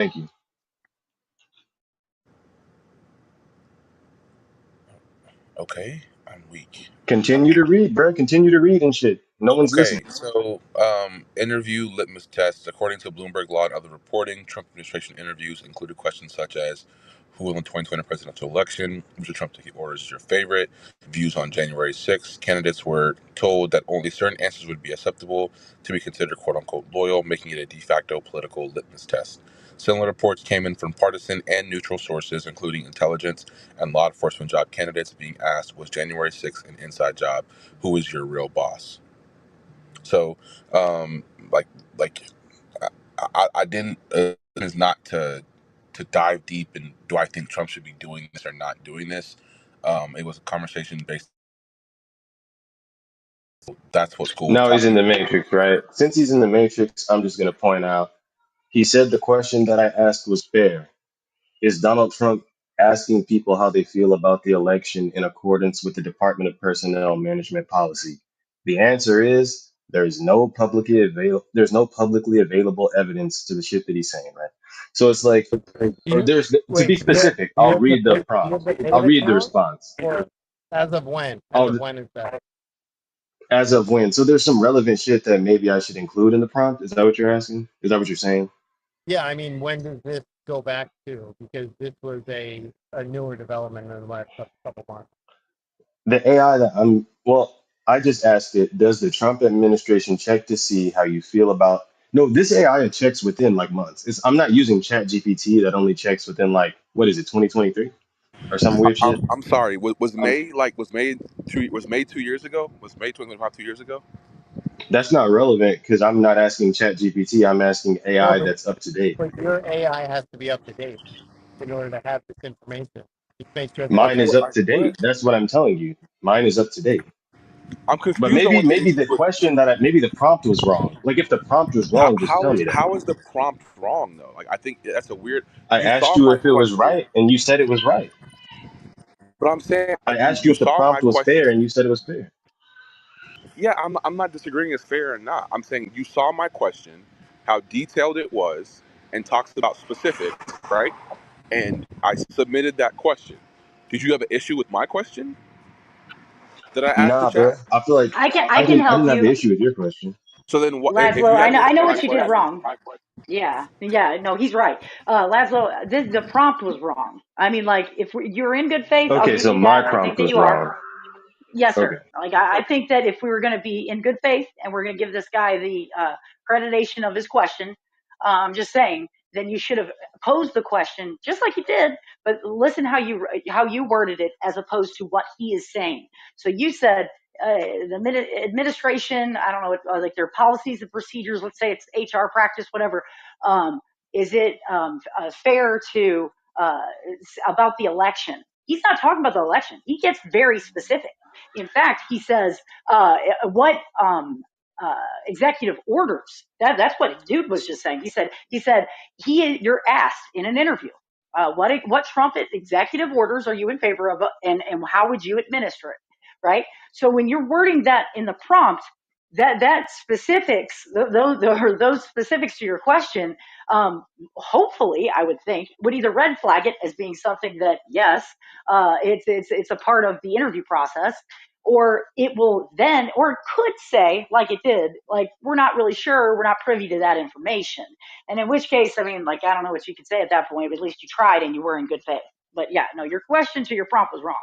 Thank you. Okay, I'm weak. Continue to read, bro. Continue to read and shit. No one's listening. Okay, so interview litmus tests. According to Bloomberg Law and other reporting, Trump administration interviews included questions such as who will win the 2020 presidential election, which of Trump ticket orders is your favorite, views on January 6th. Candidates were told that only certain answers would be acceptable to be considered quote unquote loyal, making it a de facto political litmus test. Similar reports came in from partisan and neutral sources, including intelligence and law enforcement job candidates being asked, was January 6th an inside job? Who is your real boss? So, um, like, like I didn't is not to dive deep and do I think Trump should be doing this or not doing this. It was a conversation based. That's what school was Now he's in talking the about. matrix, right? Since he's in the matrix, I'm just gonna point out he said the question that I asked was fair. Is Donald Trump asking people how they feel about the election in accordance with the Department of Personnel Management policy? The answer is there's no publicly available evidence to the shit that he's saying, right? So it's like, or You there's to be wait. specific, You I'll have the read the you prompt. have the I'll beta read the account, response. or as of when? As of I'll when is that? as of when. So there's some relevant shit that maybe I should include in the prompt. Is that what you're asking? Is that what you're saying? Yeah, I mean, when does this go back to? Because this was a newer development in the last couple months. The AI that I'm, well, I just asked it, does the Trump administration check to see how you feel about, no, this AI checks within like months. I'm not using Chat GPT that only checks within like, what is it, 2023 or some weird shit? I'm sorry. Was Um, May was May 2 years ago? Was May 2025 2 years ago? that's not relevant because I'm not asking Chat GPT. I'm asking No, AI that's up to date. but your AI has to be up to date in order to have this information. You make sure that Are it's Mine you? is up to What? date. That's what I'm telling you. Mine is up to date. I'm But confused on maybe what the maybe issue the with. question maybe the prompt was wrong. Like if the prompt was wrong, just tell me that. How is the prompt wrong though? Like I think that's a weird. I You asked saw you my if it was question, right, and you said it was right. but I'm saying I you asked you you if the saw my prompt was question. fair, and you said it was fair. Yeah, I'm not disagreeing it's fair or not. I'm saying you saw my question, how detailed it was, and talks about specifics, right? And I submitted that question. Did you have an issue with my question that I asked the Nah, bro. chat? I feel like I can I help didn't have the you, issue with your question. So then, what if Laszlo. you have an I issue know with my what you did question? wrong. Yeah, yeah, no, he's right. Laszlo, the prompt was wrong. I mean, like, if you're in good faith, I'll Okay, give so you that, my and I think prompt that was you are. wrong. Yes, Okay. sir. Like, I think that if we were going to be in good faith and we're going to give this guy the accreditation of his question, I'm just saying, then you should have posed the question just like you did, but listen how you worded it as opposed to what he is saying. So you said administration, I don't know, like their policies and procedures. Let's say it's HR practice, whatever. Um, is it fair to about the election? He's not talking about the election. He gets very specific. In fact, he says, "What uh, executive orders?" That's what dude was just saying. He said you're asked in an interview, what Trump executive orders are you in favor of, and how would you administer it, right? So when you're wording that in the prompt, that specifics those specifics to your question, hopefully, I would think, would either red flag it as being something that, yes, it's a part of the interview process, or it will then, or it could say, like it did, like, we're not really sure, we're not privy to that information. And in which case, I mean, like, I don't know what you could say at that point, but at least you tried and you were in good faith. But yeah, no, your question to your prompt was wrong.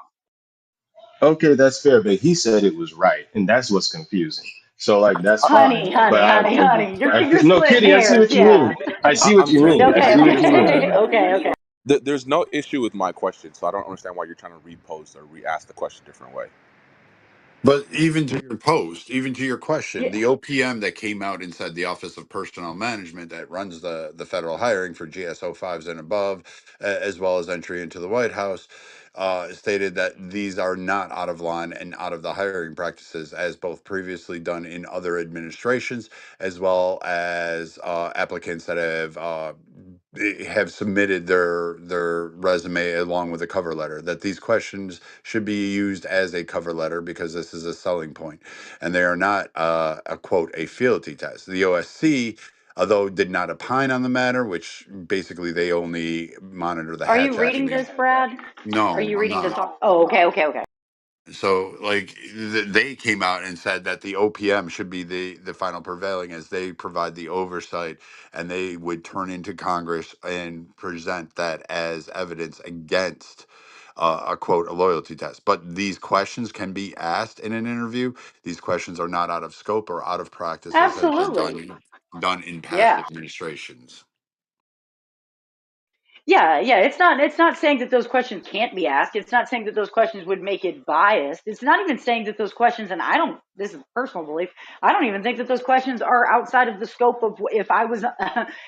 Okay, that's fair, but he said it was right, and that's what's confusing. So like that's fine, Honey, but honey, honey, honey, you're no, splitting Kitty, I see hairs. what you mean. Yeah. I see what I'm you saying mean. I Okay, see what you mean. okay, okay, okay. there's no issue with my question, so I don't understand why you're trying to repose or re-ask the question a different way. But even to your post, even to your question, Yeah. the OPM that came out inside the Office of Personnel Management that runs the federal hiring for GSO 5s and above, as well as entry into the White House, stated that these are not out of line and out of the hiring practices as both previously done in other administrations, as well as applicants that have submitted their resume along with a cover letter, that these questions should be used as a cover letter because this is a selling point and they are not a quote a fealty test. The OSC although did not opine on the matter, which basically they only monitor the Are you hatch reading accident. this, Brad? Are No, you I'm reading this? not. Oh, okay, okay, okay. So like they came out and said that the OPM should be the final prevailing, as they provide the oversight, and they would turn into Congress and present that as evidence against a quote, a loyalty test. But these questions can be asked in an interview. These questions are not out of scope or out of practice as has been Absolutely. done in past Yeah. administrations. Yeah, yeah. It's not saying that those questions can't be asked. It's not saying that those questions would make it biased. It's not even saying that those questions, and I don't, this is personal belief, I don't even think that those questions are outside of the scope of, if I was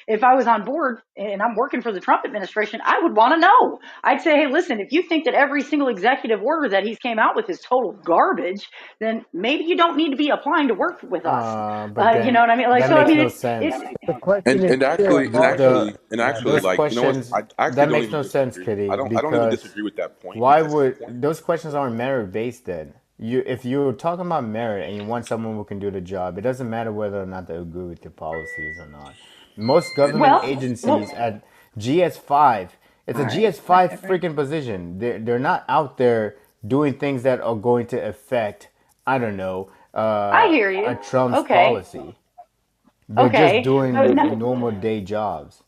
if I was on board and I'm working for the Trump administration, I would want to know. I'd say, hey, listen, if you think that every single executive order that he's came out with is total garbage, then maybe you don't need to be applying to work with us. But You know then what I mean? Like, that so I makes mean, no it's sense. The question is And still actually, and also actually, The and actually, those like, you know what? questions I actually that don't makes even no sense, disagree. Kitty, I don't even because disagree with that point, why because the would point. those questions aren't merit based then? You if you're talking about merit and you want someone who can do the job, it doesn't matter whether or not they agree with your policies or not. Most government well, agencies well, at GS5, it's a right, GS5 right. freaking position. They're not out there doing things that are going to affect, I don't know, I hear a you. Trump's Okay. policy. They're just Okay. But doing no, normal day jobs.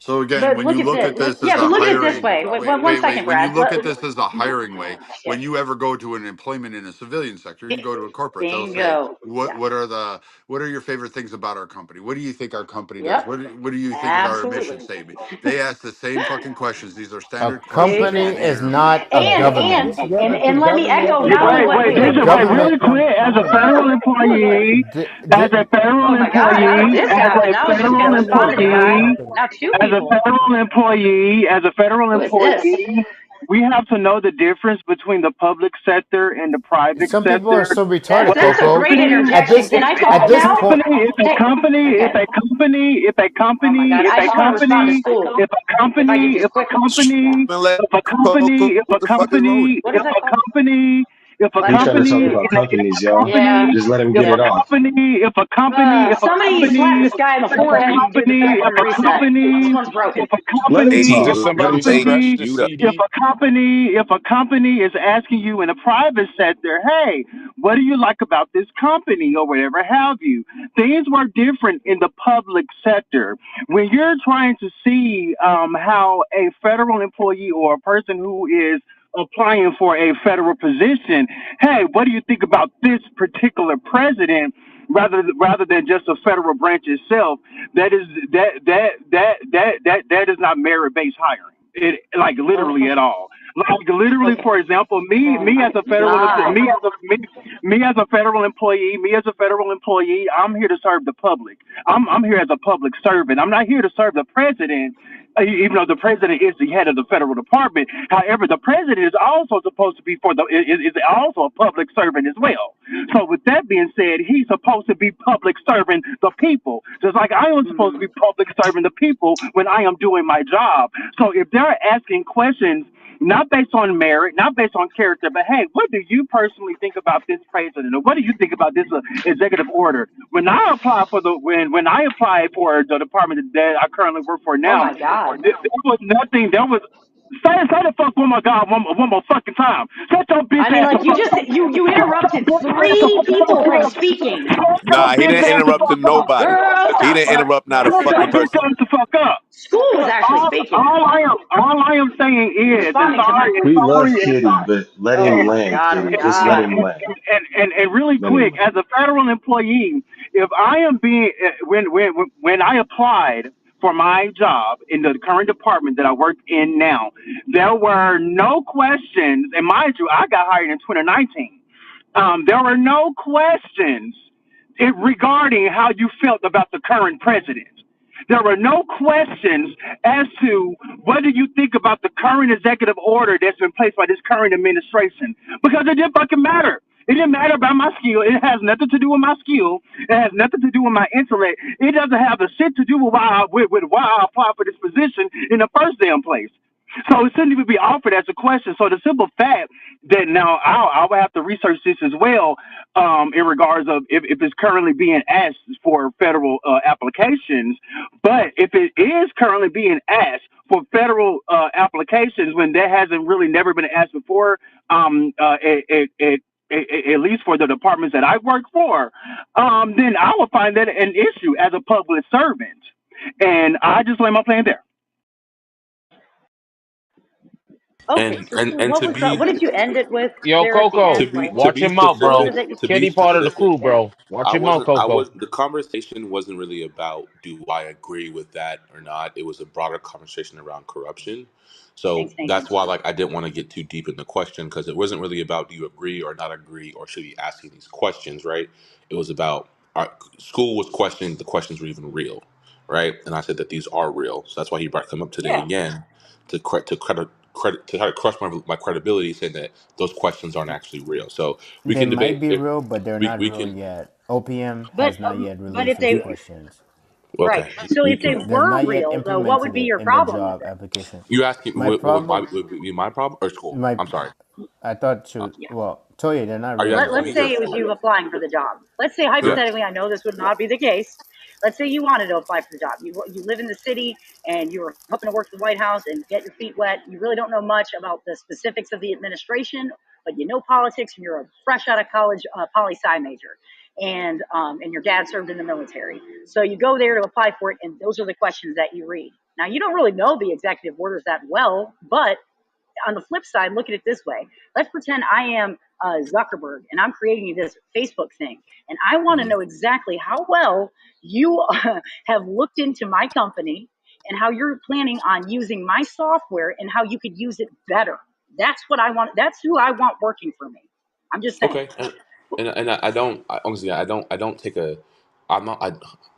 So again, but when look you at look this. at this as Yeah, a but look at it this hiring, way. Wait, one wait, second, when you Brad. look at this as a hiring way, Yeah. when you ever go to an employment in a civilian sector, you go to a corporate, they'll say, Bingo. Yeah. what are your favorite things about our company? What do you think our company does? Yep. What do you think is our mission Absolutely. statement? They ask the same fucking questions. These are A standard questions in company the Exactly. is interview. not a And government. yeah, but the let me government echo is not only Wait, not what wait, wait, A wait. Jason, wait, really government, quick. As a company. federal employee, as a federal Oh my God, how did employee, this as happen? a Now I was just gonna federal Government respond is to the not a guy. employee, company. Now two as a people. federal employee, as a federal Who is this? employee, we have to know the difference between the public sector and the private some people are sector. so That's retarded, What a that's a Coco. great company, At interjection. this Can I if at talk a this now? point, company, if a Hey, company, if okay. a company, if a Oh my company, God. if I a just want to respond to company, school. if a If I could company, just if a quick, company, Man, let if a Coco, company, if what a the fuck is wrong with company, what is if that a called? company, if a Let He me trying to talk company, about companies, if a y'all. yeah, company, Just let him get if it a yeah. off. company, if a company, if a Somebody slap company, this guy in the if a forehead and do the company, 3-point if a reset. This company, one's broken. if a Let him Hey, company, did if just talk. a Let him somebody talk. scratch company, mute up? if a company is asking you in a private sector, hey, what do you like about this company or whatever have you? Things were different in the public sector. When you're trying to see how a federal employee or a person who is applying for a federal position, hey, what do you think about this particular president? Rather than just a federal branch itself, that is not merit based hiring. It like literally Oh, at all. Like literally, okay. for example, Oh me as my a federal God. me as a federal employee, I'm here to serve the public. I'm here as a public servant. I'm not here to serve the president, even though the president is the head of the federal department. However, the president is also supposed to be is also a public servant as well. So with that being said, he's supposed to be public serving the people, just like I am supposed to Mm, be public serving the people when I am doing my job. So if they're asking questions not based on merit, not based on character, but hey, what do you personally think about this president, or what do you think about this executive order? When I applied for the department that I currently work for oh now, my God. there was nothing. There was say the fuck one more god one more fucking time. Shut your bitch I mean, ass the like you fuck just up. you interrupted three people from speaking. Shut your Nah, he bitch didn't ass the interrupt to fuck up. nobody. Girl, He stop. didn't interrupt not a Shut your fucking bitch person. ass the fuck up. School was actually speaking, All I am saying is, and responding to my We question. love Kitty, but let Oh him my land, God. Oh my Kitty. Just let God. him land. really Let him quick, land. as a federal employee, if I am being when I applied for my job in the current department that I work in now, there were no questions, and mind you, I got hired in 2019. There were no questions regarding how you felt about the current president. There were no questions as to what do you think about the current executive order that's been placed by this current administration, because it didn't fucking matter. It didn't matter about my skill. It has nothing to do with my skill. It has nothing to do with my intellect. It doesn't have a shit to do with why I applied for this position in the first damn place. So it shouldn't even be offered as a question. So the simple fact that now I would have to research this as well. in regards of if it's currently being asked for federal applications. But if it is currently being asked for federal applications when that hasn't really never been asked before, at least for the departments that I work for, then I would find that an issue as a public servant. And I just lay my plan there. Okay, and so and Stu, and what to was the, be what did you end it with Yo, there at the Coco, to end? be Like, to watch be your mouth, what bro. was specific it you to said? be Kitty part of the specific crew, Yeah. bro. Watch your mouth, I Coco. was the conversation wasn't really about do I agree with that or not. It was a broader conversation around corruption. So Thanks, Nathan. that's why like I didn't want to get too deep in the question because it wasn't really about do you agree or not agree or should be asking these questions, right? It was about our school was questioning the questions were even real, right? And I said that these are real. So that's why he brought them up today Yeah. again to try to crush my credibility, saying that those questions aren't actually real. So we They can might debate be it. real, but they're not We real can. yet. OPM But has not yet but released if those they questions. right, Okay, so you if they can. They've were not yet real, though, what would implemented be it your in the problem with job it? application. You asking My problem, would be my problem or school? my, I'm sorry. I thought Uh, to, well, Toya, they're not Are you real asking yet. Let's me or say it was school? you applying for the job. Let's say Yeah. hypothetically, I know this would not be the case. Let's say you wanted to apply for the job. You live in the city and you were hoping to work for the White House and get your feet wet. You really don't know much about the specifics of the administration, but you know politics and you're a fresh out of college poli sci major. And your dad served in the military. So you go there to apply for it, and those are the questions that you read. Now, you don't really know the executive orders that well, but on the flip side, look at it this way. Let's pretend I am Zuckerberg and I'm creating this Facebook thing. And I want to Mhm. know exactly how well you have looked into my company and how you're planning on using my software and how you could use it better. That's what I want. That's who I want working for me. I'm just saying. Okay, I don't honestly I don't take a I'm not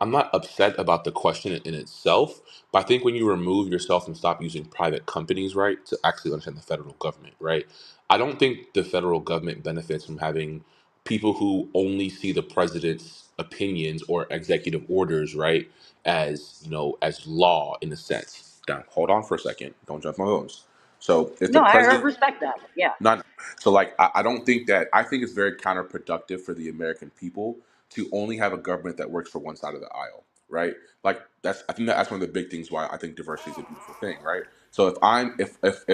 I'm not upset about the question in itself, but I think when you remove yourself and stop using private companies, right, to actually understand the federal government, right? I don't think the federal government benefits from having people who only see the president's opinions or executive orders, right, as as law in a sense. Now, hold on for a second. Don't jump my bones. So if the No, I president respect that. Yeah. not so like I don't think that I think it's very counterproductive for the American people to only have a government that works for one side of the aisle, right? Like I think that's one of the big things why I think diversity is a beautiful thing, right? So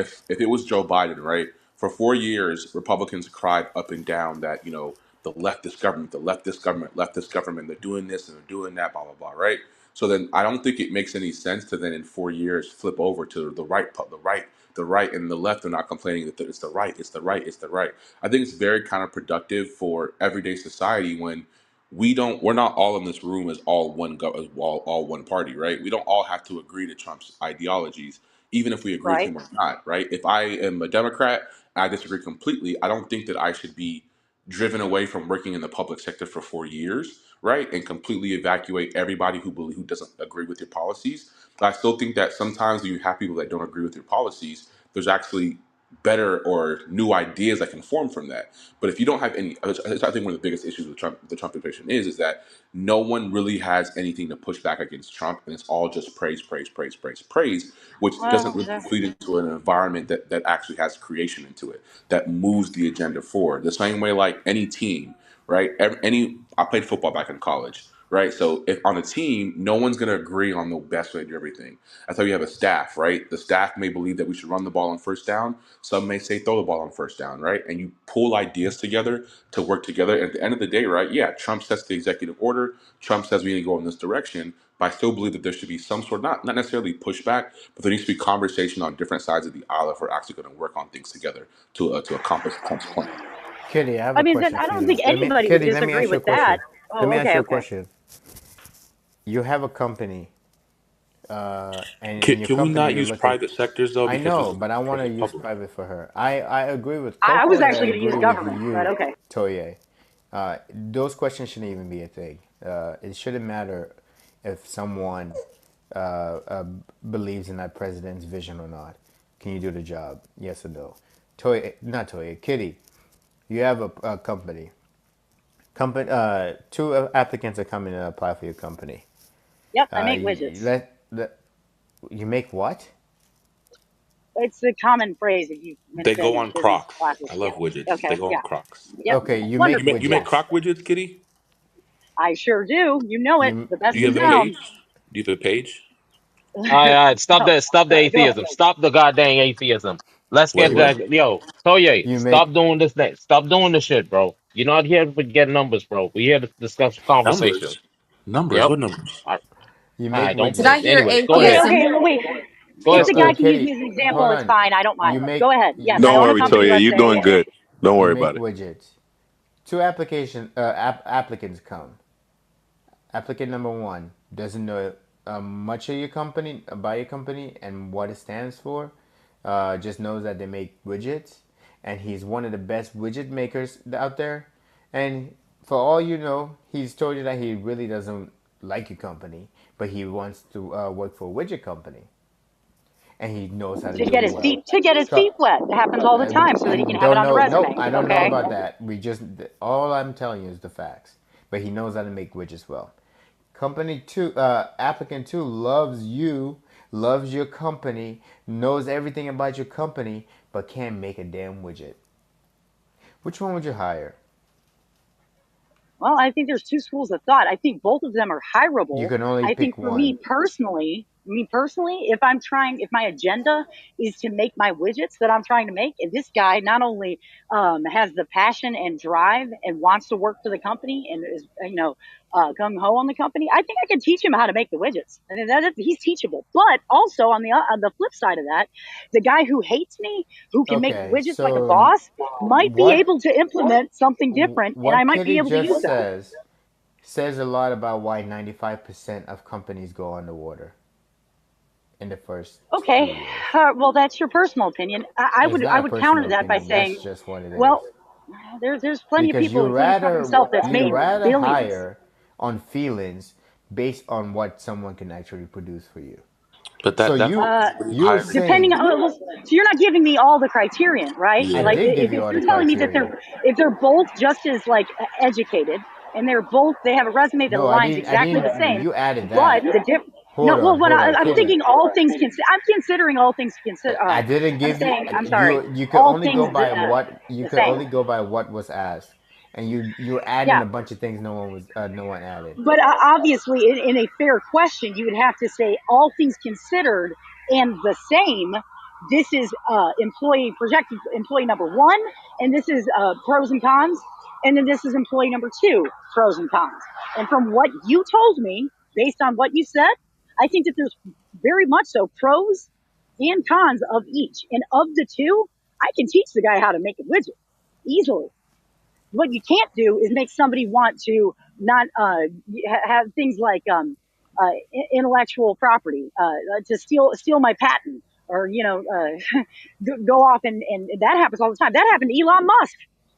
if it was Joe Biden, right, for 4 years Republicans cried up and down that the leftist government, leftist government, they're doing this and they're doing that, blah blah blah, right? So then I don't think it makes any sense to then in 4 years flip over to the right and the left are not complaining that it's the right, it's the right, it's the right. I think it's very counterproductive for everyday society when we're not all in this room as as all one party, right? We don't all have to agree to Trump's ideologies, even if we agree with Right. him or not, right? If I am a Democrat and I disagree completely, I don't think that I should be driven away from working in the public sector for 4 years, right, and completely evacuate everybody who doesn't agree with your policies. But I still think that sometimes when you have people that don't agree with your policies, there's actually better or new ideas that can form from that. But if you don't have any, I think one of the biggest issues with the Trump administration is that no one really has anything to push back against Trump, and it's all just praise, praise, praise, praise, praise, which doesn't Well, really feed into an environment that actually has creation into it, that moves the agenda forward. The same way, like any team, right? I played football back in college, right? So if on a team, no one's going to agree on the best way to do everything. That's how you have a staff, right? The staff may believe that we should run the ball on first down. Some may say throw the ball on first down, right? And you pull ideas together to work together. And at the end of the day, right? Yeah, Trump sets the executive order. Trump says we need to go in this direction. But I still believe that there should be some sort, not necessarily pushback, but there needs to be conversation on different sides of the aisle if we're actually going to work on things together to accomplish Trump's plan. Kitty, I have I a mean, then question I for don't you. think anybody would Let me disagree ask you a with that. question. Let Oh, me ask okay, you a okay. question. You have a company, and in Can, your can we company, not you're use looking. private sectors though? I Because this know, is but I want to perfect use public. private for her. I agree with I Coco, was and I actually going to use agree with government, but you, okay. Toye. Those questions shouldn't even be a thing. It shouldn't matter if someone uh, uh, believes in that president's vision or not. Can you do the job? Yes or no? Toy, not Toy, Kitty. You have a company. Two applicants are coming to apply for your company. Yep, I make widgets. You make what? it's a common phrase if you've been They sitting go in on business Crocs. classes. I Yeah. love widgets. They Okay. go on Yeah. Crocs. Yep. Okay, you make Wonderful. You make widgets. Croc widgets, Kitty? I sure do. You know it. You The Do best you in have a town. page? Do you have a page? All right, stop No. that. Stop the Go ahead. atheism. Stop the goddamn atheism. Let's Wait, get what? that. Yo, Toye, you make stop doing this. Stop doing this shit, bro. You're not here to get numbers, bro. We're here to discuss conversation. Numbers? Numbers? Yep. What numbers? All you make right, don't Did I play. widgets. hear Anyways, go Okay. ahead. Okay. atheism? Wait. Go If ahead, the guy Stove. can use Kitty, me as an example, hold it's on. fine. I don't mind. You make Go ahead. Yes, I Don't own a worry, company. Toya. Let's You're say. doing Okay. good. Don't you worry make about it. widgets. Two applicants come. Applicant number one doesn't know much of your company, about your company, and what it stands for. Just knows that they make widgets, and he's one of the best widget makers out there. And for all you know, he's told you that he really doesn't like your company, but he wants to work for a widget company, and he knows how to To do get it his well. feet So wet. It happens all the time, so I that he can have it don't on the know. Nope, resume. I don't know Okay. about that. We just all I'm telling you is the facts. But he knows how to make widgets well. Company two, applicant two loves you, loves your company, knows everything about your company, but can't make a damn widget. Which one would you hire? Well, I think there's two schools of thought. I think both of them are You hireable. can only I think pick for one. me personally, if my agenda is to make my widgets that I'm trying to make, and this guy not only has the passion and drive and wants to work for the company and is, gung ho on the company, I think I can teach him how to make the widgets. And he's teachable. But also on the flip side of that, the guy who hates me, who can make Okay, widgets like a so boss, might be what able to implement something different, and I what might be Kitty able to use just that. says a lot about why 95% of companies go underwater in the first few Okay, years. well, that's your personal opinion. I It's would not I a would counter personal that by opinion. That's saying, just what it is. well, there's plenty of Because people, including Trump himself, that's you made rather billions. hire on feelings based on what someone can actually produce for you. But So that's you Uh, what are you you're hiring Depending for? saying on, well, so you're not giving me all the criterion, right? I Yeah. Like did give you if all the you're telling me that criteria. if they're both just as like educated and they have a resume that No, I aligns didn't. I exactly the didn't. same, You added but that. the diff. No, well, Hold on, I'm Kitty. thinking all things I'm considering all things consider. I didn't I'm give you. saying, I'm sorry, You could all only things go by what you the could same. only go by what was asked, and you're adding Yeah, a bunch of things no one added. but obviously, in a fair question, you would have to say all things considered and the same. This is projected employee number one, and this is pros and cons, and then this is employee number two, pros and cons. And from what you told me, based on what you said, I think that there's very much so pros and cons of each. And of the two, I can teach the guy how to make a widget easily. What you can't do is make somebody want to not have things like intellectual property, to steal my patent, or go off, and that happens all the time. That happened to Elon Musk.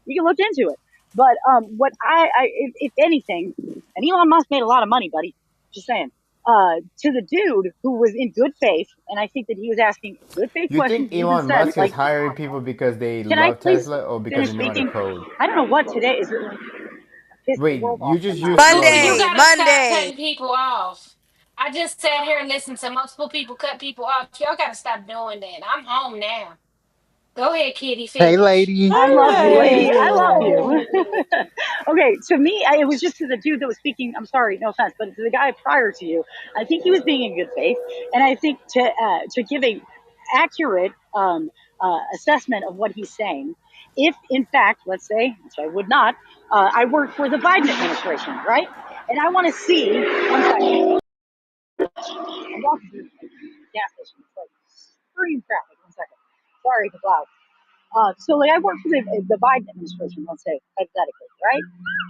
You can look into it. But what if anything, and Elon Musk made a lot of money, buddy. Just saying. To the dude who was in good faith, and I think that he was asking good faith You questions. think He even Elon said, Musk is like, hiring people because they "Can I love please Tesla or because finish they know how to speaking?" code? I don't know what today is. It like pissed the Wait, world you off just somehow. used Monday, Elon You Musk. gotta stop Monday. cutting people off. I just sat here and listened to multiple people cut people off. Y'all gotta stop doing that. I'm home now. Go ahead, Kitty, Hey, finish. lady. I love you, lady. I love Hey. you. Okay, to me, it was just to the dude that was speaking. I'm sorry, no offense, but to the guy prior to you, I think he was being in good faith, and I think to give a accurate assessment of what he's saying, if in fact, let's say, which I would not, I work for the Biden administration, right? And I want to see. One second. I'm walking through the gas station. It's like extreme traffic. One second. Sorry, it's loud. So like I work for the Biden administration, let's say, hypothetically, right?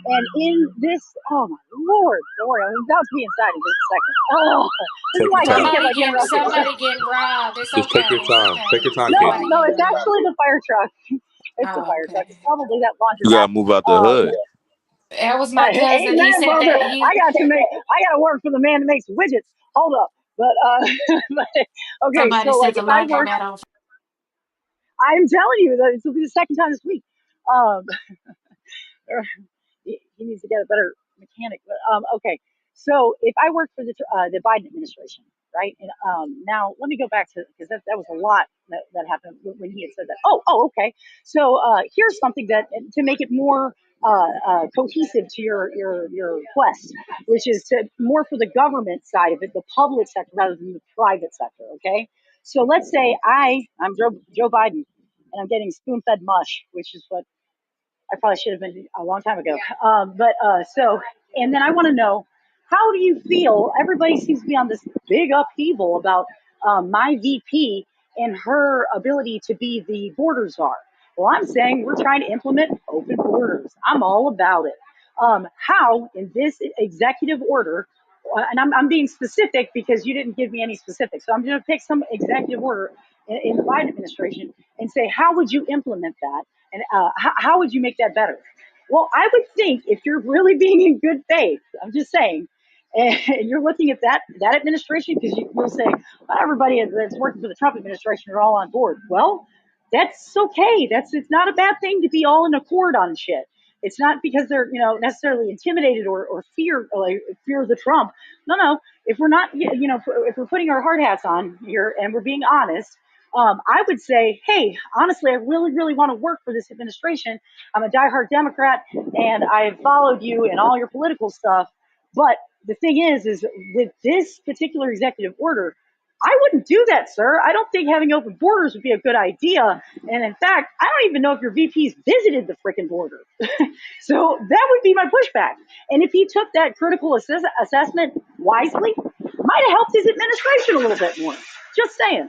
And in this, oh my lord, don't worry, I'm about to be inside in just a second. Oh, this is Take why your I can't time. get like interrupted. Somebody getting robbed. It's Just take your okay. It's time. Take okay. your time, No, Katie. Somebody no, getting it's robbed. actually the fire truck. It's the Oh, fire truck. okay. It's probably that You gotta laundromat. move out the Um, hood. That was my cousin. He amen, said brother. that I got to make. I got to work for the man that makes widgets. Hold up, but but, okay. somebody So said like, the if I light got work, bad on. I'm telling you that this will be the second time this week. Um, he needs to get a better mechanic. But okay, so if I work for the Biden administration, right? And now let me go back to, because that was a lot that happened when he had said that. Oh, okay. So here's something that to make it more cohesive to your quest, which is to more for the government side of it, the public sector rather than the private sector. Okay. So let's say I'm Joe Biden, and I'm getting spoon fed mush, which is what I probably should have been a long time ago. And then I want to know, how do you feel? Everybody seems to be on this big upheaval about my VP and her ability to be the border czar. Well, I'm saying we're trying to implement open borders. I'm all about it. How, in this executive order, and I'm being specific because you didn't give me any specifics, so I'm going to pick some executive order in the Biden administration and say, how would you implement that? And how would you make that better? Well, I would think if you're really being in good faith, I'm just saying, and you're looking at that administration, because you'll say, well, everybody that's working for the Trump administration are all on board. Well, that's okay. It's not a bad thing to be all in accord on shit. It's not because they're necessarily intimidated or fear the Trump. No. If we're not if we're putting our hard hats on here and we're being honest, I would say, hey, honestly, I really, really want to work for this administration. I'm a diehard Democrat, and I've followed you in all your political stuff. But the thing is with this particular executive order, I wouldn't do that, sir. I don't think having open borders would be a good idea. And in fact, I don't even know if your VP's visited the freaking border. So that would be my pushback. And if he took that critical assessment wisely, might have helped his administration a little bit more. Just saying.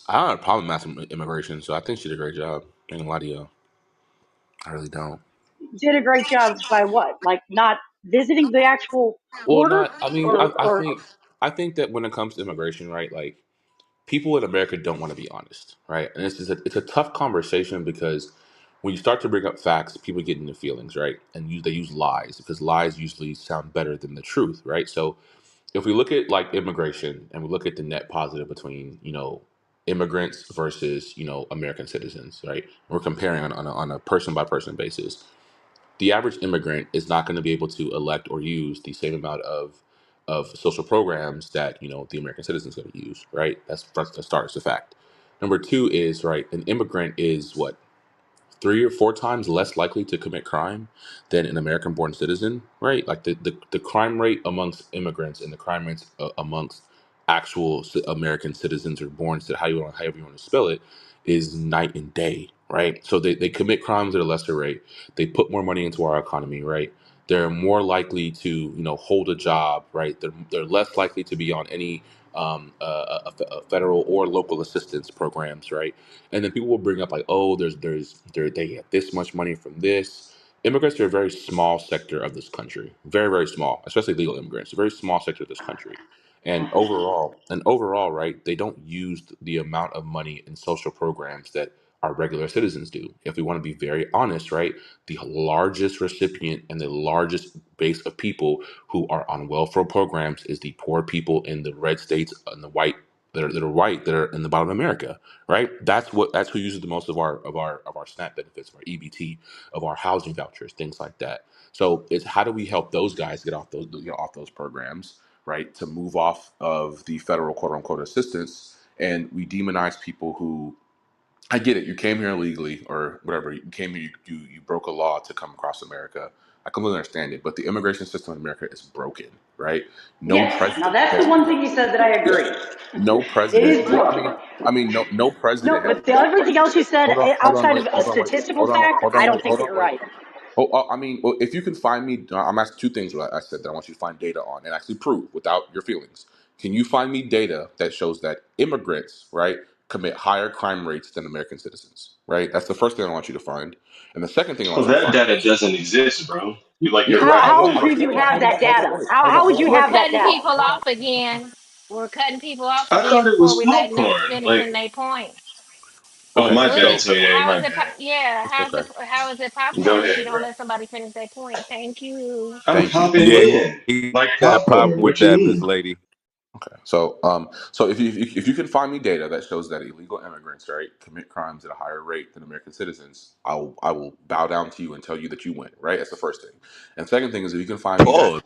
I don't have a problem with immigration, so I think she did a great job. Ain't gonna lie to you, I really don't. Did a great job by what? Like not visiting the actual Well, border, not. I mean, or I think that when it comes to immigration, right? Like people in America don't want to be honest, right? And it's a tough conversation because when you start to bring up facts, people get into feelings, right? And they use lies because lies usually sound better than the truth, right? So if we look at like immigration and we look at the net positive between immigrants versus American citizens, right? We're comparing on a person by person basis. The average immigrant is not going to be able to elect or use the same amount of social programs that the American citizen is going to use, right? That's the start. It's a fact. Number two is right. An immigrant is what 3 or 4 times less likely to commit crime than an American born citizen, right? Like the crime rate amongst immigrants and the crime rates amongst actual American citizens or born, however you want to spell it, is night and day, right? So they commit crimes at a lesser rate. They put more money into our economy, right? They're more likely to, hold a job, right? They're less likely to be on any federal or local assistance programs, right? And then people will bring up like, oh, they get this much money from this. Immigrants are a very small sector of this country, very very small, especially legal immigrants, a very small sector of this country. And overall, right, they don't use the amount of money in social programs that our regular citizens do. If we want to be very honest, right, the largest recipient and the largest base of people who are on welfare programs is the poor people in the red states and the white that are white that are in the bottom of America, right? That's who uses the most of our SNAP benefits, of our EBT, of our housing vouchers, things like that. So it's how do we help those guys get off those programs, right? To move off of the federal quote unquote assistance, and we demonize people who. I get it. You came here illegally or whatever. You came here. You broke a law to come across America. I completely understand it, but the immigration system in America is broken, right? No yes, now president that's has. the one thing you said that I Yeah. agree. No It president. is Well, broken. no No, president has. but everything else you said Hold on, outside wait. of a Hold on, wait. statistical Hold on, fact, hold I on, don't wait. think Hold that on, you're wait. right. Oh, well, if you can find me, I'm asking two things. What I said that I want you to find data on and actually prove without your feelings. Can you find me data that shows that immigrants, right, commit higher crime rates than American citizens? Right. That's the first thing I want you to find, and the second thing I Well, want you to that find data is, doesn't exist, bro. yeah, You're well, right. How I do mean, you hold on, have hold on, that hold on, data? wait, hold on, How would hold you on, We're have that cutting data? people off again. We're cutting people off I again thought it before was we letting them popcorn. Like, finishing their point. oh, okay, my bad, What? so Toye, How my is it? bad. Yeah. it's okay. How is it Go popcorn if you ahead, don't bro. let somebody finish their point? Thank you. I'm Thank you. popping Yeah, in he like got a problem popcorn. with What you that, Miss mean? Lady. Okay. So if you can find me data that shows that illegal immigrants, right, commit crimes at a higher rate than American citizens, I will bow down to you and tell you that you win, right? That's the first thing. And second thing is if you can find me that, Pause.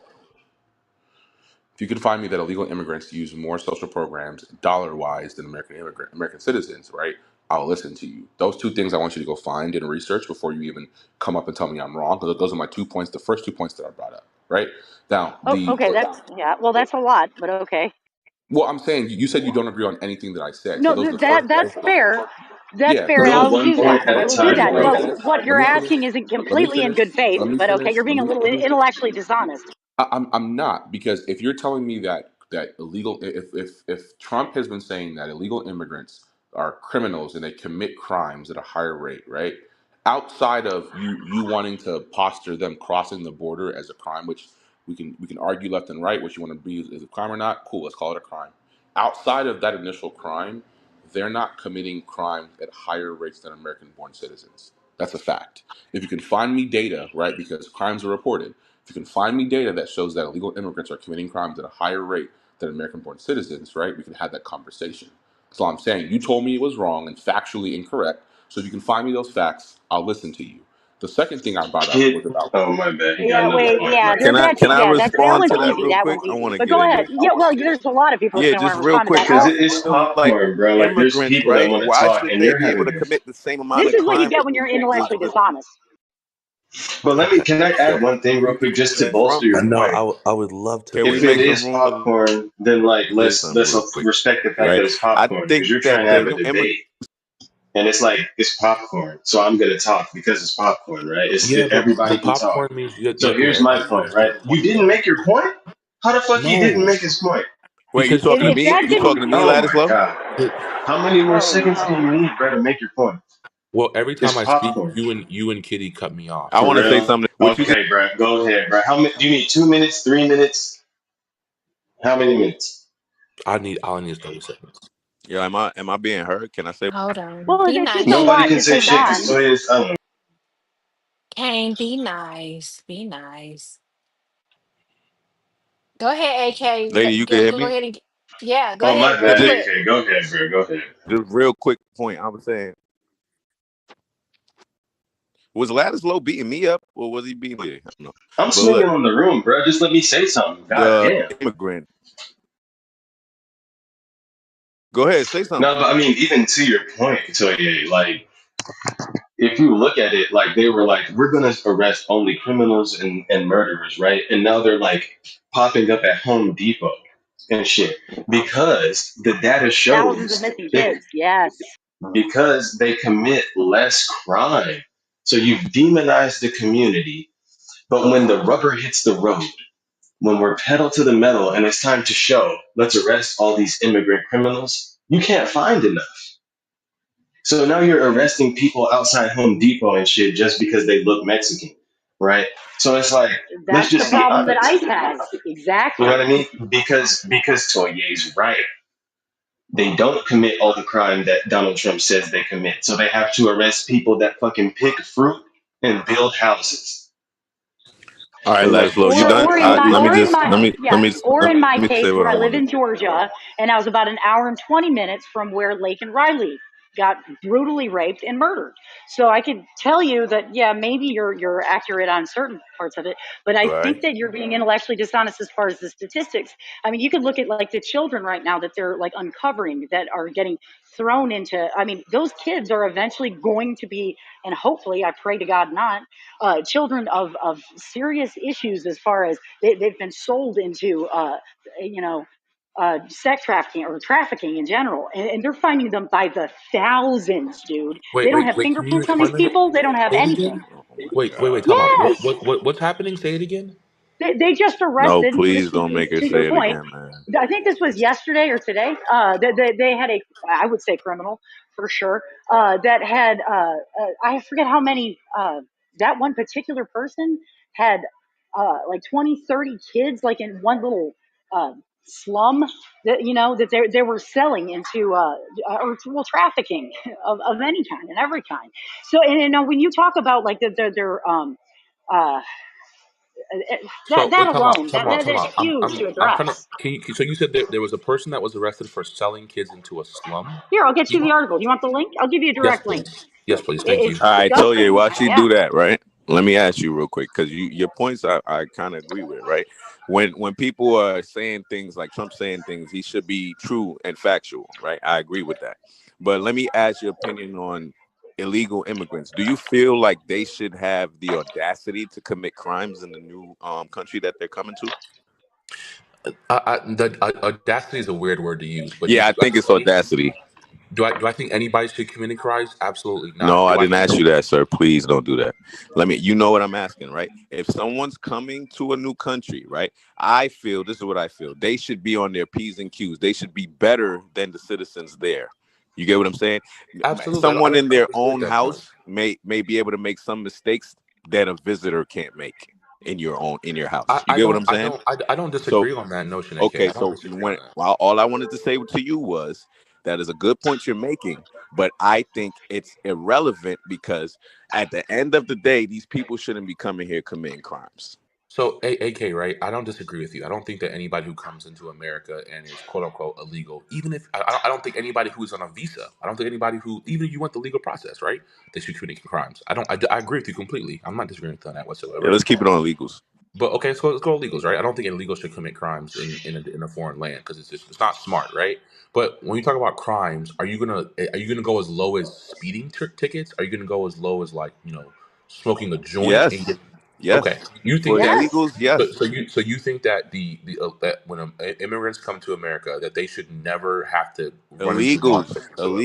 If you can find me that illegal immigrants use more social programs dollar wise than American citizens, right? I'll listen to you. Those two things I want you to go find and research before you even come up and tell me I'm wrong. Because those are my 2 points, the first 2 points that I brought up, right? Now, Oh, okay. That's yeah. Well, that's a lot, but okay. well, I'm saying you said you don't agree on anything that I said. So No, those are the that's first. fair. That's Yeah. fair, So and Go those I are will one do point that. at I a will do time, that. let bro. me But finish. what Let you're me finish. asking isn't Let me completely in finish. good faith. Let me But okay, finish. you're being Let a me little let me intellectually dishonest. I'm not, because if you're telling me that illegal, if Trump has been saying that illegal immigrants are criminals and they commit crimes at a higher rate, right? Outside of you wanting to posture them crossing the border as a crime, which we can argue left and right what you want to be is a crime or not. Cool, let's call it a crime. Outside of that initial crime, they're not committing crimes at higher rates than American-born citizens. That's a fact. If you can find me data, right, because crimes are reported, if you can find me data that shows that illegal immigrants are committing crimes at a higher rate than American-born citizens, right, we can have that conversation. That's all I'm saying. You told me it was wrong and factually incorrect. So if you can find me those facts, I'll listen to you. The second thing I brought up Kid, was about. oh my bad, he got Yeah, another wait, point, yeah, bro. yeah, that one's easy. That one's easy. But go ahead. Yeah, well, there's a lot of people that's going to want to respond to that. Because it's popcorn, bro. Like there's people that want to talk, and you're having this. This is what you get when you're intellectually dishonest. But can I add one thing real quick just to bolster I your know. point? I would love to, If but it is popcorn, then like let's respect the fact that it's popcorn because you're trying to have a debate, and it's like it's popcorn. So I'm gonna talk because it's popcorn, right? yeah, Everybody but can talk. popcorn means you So have to let here's my everybody point, finish right? their You point, didn't though. make your point. How the fuck you didn't No, make his point? because If that didn't, Oh my god! the, How many more oh seconds no. do you need, bro, to make your point? well, every time It's I speak, popcorn. you and Kitty cut me off. For real? Okay, bro. Go ahead, bro. How many? Do you need 2 minutes? 3 minutes? How many minutes? I need 30 seconds. Hold on. Well, Be it's just a nice. Nobody lot can to say take shit because on. Toya is. I don't know. Kane, be nice. Be nice. Go ahead, AK. Go ahead and yeah, go Oh my ahead, real bad, quick. AK. Go ahead, bro. Go ahead. I'm swinging on the room, bro. Just let me say something. God damn. No, but I mean, even to your point, Toya, like if you look at it, like they were like, we're gonna arrest only criminals and murderers, right? And now they're like popping up at Home Depot and shit because the data Thousands of shows missing they kids. Yes. because they commit less crime. So you've demonized the community, but when the rubber hits the road, when we're pedal to the metal and it's time to show, let's arrest all these immigrant criminals, you can't find enough. So now you're arresting people outside Home Depot and shit just because they look Mexican, right? So it's like, let's That's the just be problem that honest. ICE has. You know Exactly. what I mean? Because Toye's right. They don't commit all the crime that Donald Trump says they commit. So they have to arrest people that fucking pick fruit and build houses. And like, Or in my yeah, or in my case where I live in Georgia and I was about an hour and 20 minutes from where Lake and Riley got brutally raped and murdered. So I could tell you that yeah, maybe you're accurate on certain parts of it, but I think that you're being intellectually dishonest as far as the statistics. I mean, you could look at like the children right now that they're like uncovering that are getting thrown into, I mean, those kids are eventually going to be, and hopefully I pray to God not, children of serious issues as far as they've been sold into, you know, sex trafficking or trafficking in general. And they're finding them by the thousands, dude. They don't have Wait. Can you fingerprints on these explain that? people. They don't have Say it anything. again. Wait. Time out. Yes. What's happening? Say it again. They just arrested, to your point, I think this was yesterday or today. They had a, I would say criminal for sure, that had, I forget how many, that one particular person had like 20, 30 kids, like in one little slum that, you know, that they were selling into, or well, trafficking of any kind and every kind. So, and you know, when you talk about like their uh, So that wait, alone, time that's out. huge to I'm trying to. address. So you said there was a person that was arrested for selling kids into a slum. Here, I'll get you the article. Do you want the link? I'll give you a Yes, direct link. please. Yes, please. Thank It's you. disgusting. Yeah. when people are saying things like Trump saying things, he should be true and factual, right? I agree with that. But let me ask your opinion on illegal immigrants. Do you feel like they should have the audacity to commit crimes in the new country that they're coming to? Audacity is a weird word to use, but Yeah, I I think think it's audacity. do I think anybody should commit any crimes? Absolutely not. No, I Do I didn't think ask you that, sir. Please don't do that. Let me, you know what I'm asking, right? If someone's coming to a new country, right? I feel, this is what I feel. They should be on their P's and Q's. They should be better than the citizens there. You get what I'm saying? absolutely? Someone in I don't their disagree with own that point. house may be able to make some mistakes that a visitor can't make in your house. You get what I'm saying? I don't So disagree on that notion, AK. okay, I don't so disagree on when that. well, all I wanted to say to you was that is a good point you're making, but I think it's irrelevant because at the end of the day, these people shouldn't be coming here committing crimes. So, AK, right? I don't disagree with you. I don't think that anybody who comes into America and is quote unquote illegal, even if I don't think anybody who's on a visa, I don't think anybody who, even if you went the legal process, right, they should commit crimes. I agree with you completely. I'm not disagreeing with you on that Yeah, whatsoever. let's keep it on illegals. But okay, let's go illegals, right? I don't think illegals should commit crimes in a foreign land because it's not smart, right? But when you talk about crimes, are you gonna go as low as speeding tickets? Are you gonna go as low as like smoking a joint and Yes, get okay? yes. You think For that Yes. illegals, yes. so you think that that when immigrants come to America that they should never have to run into law Illegals, enforcement whatsoever?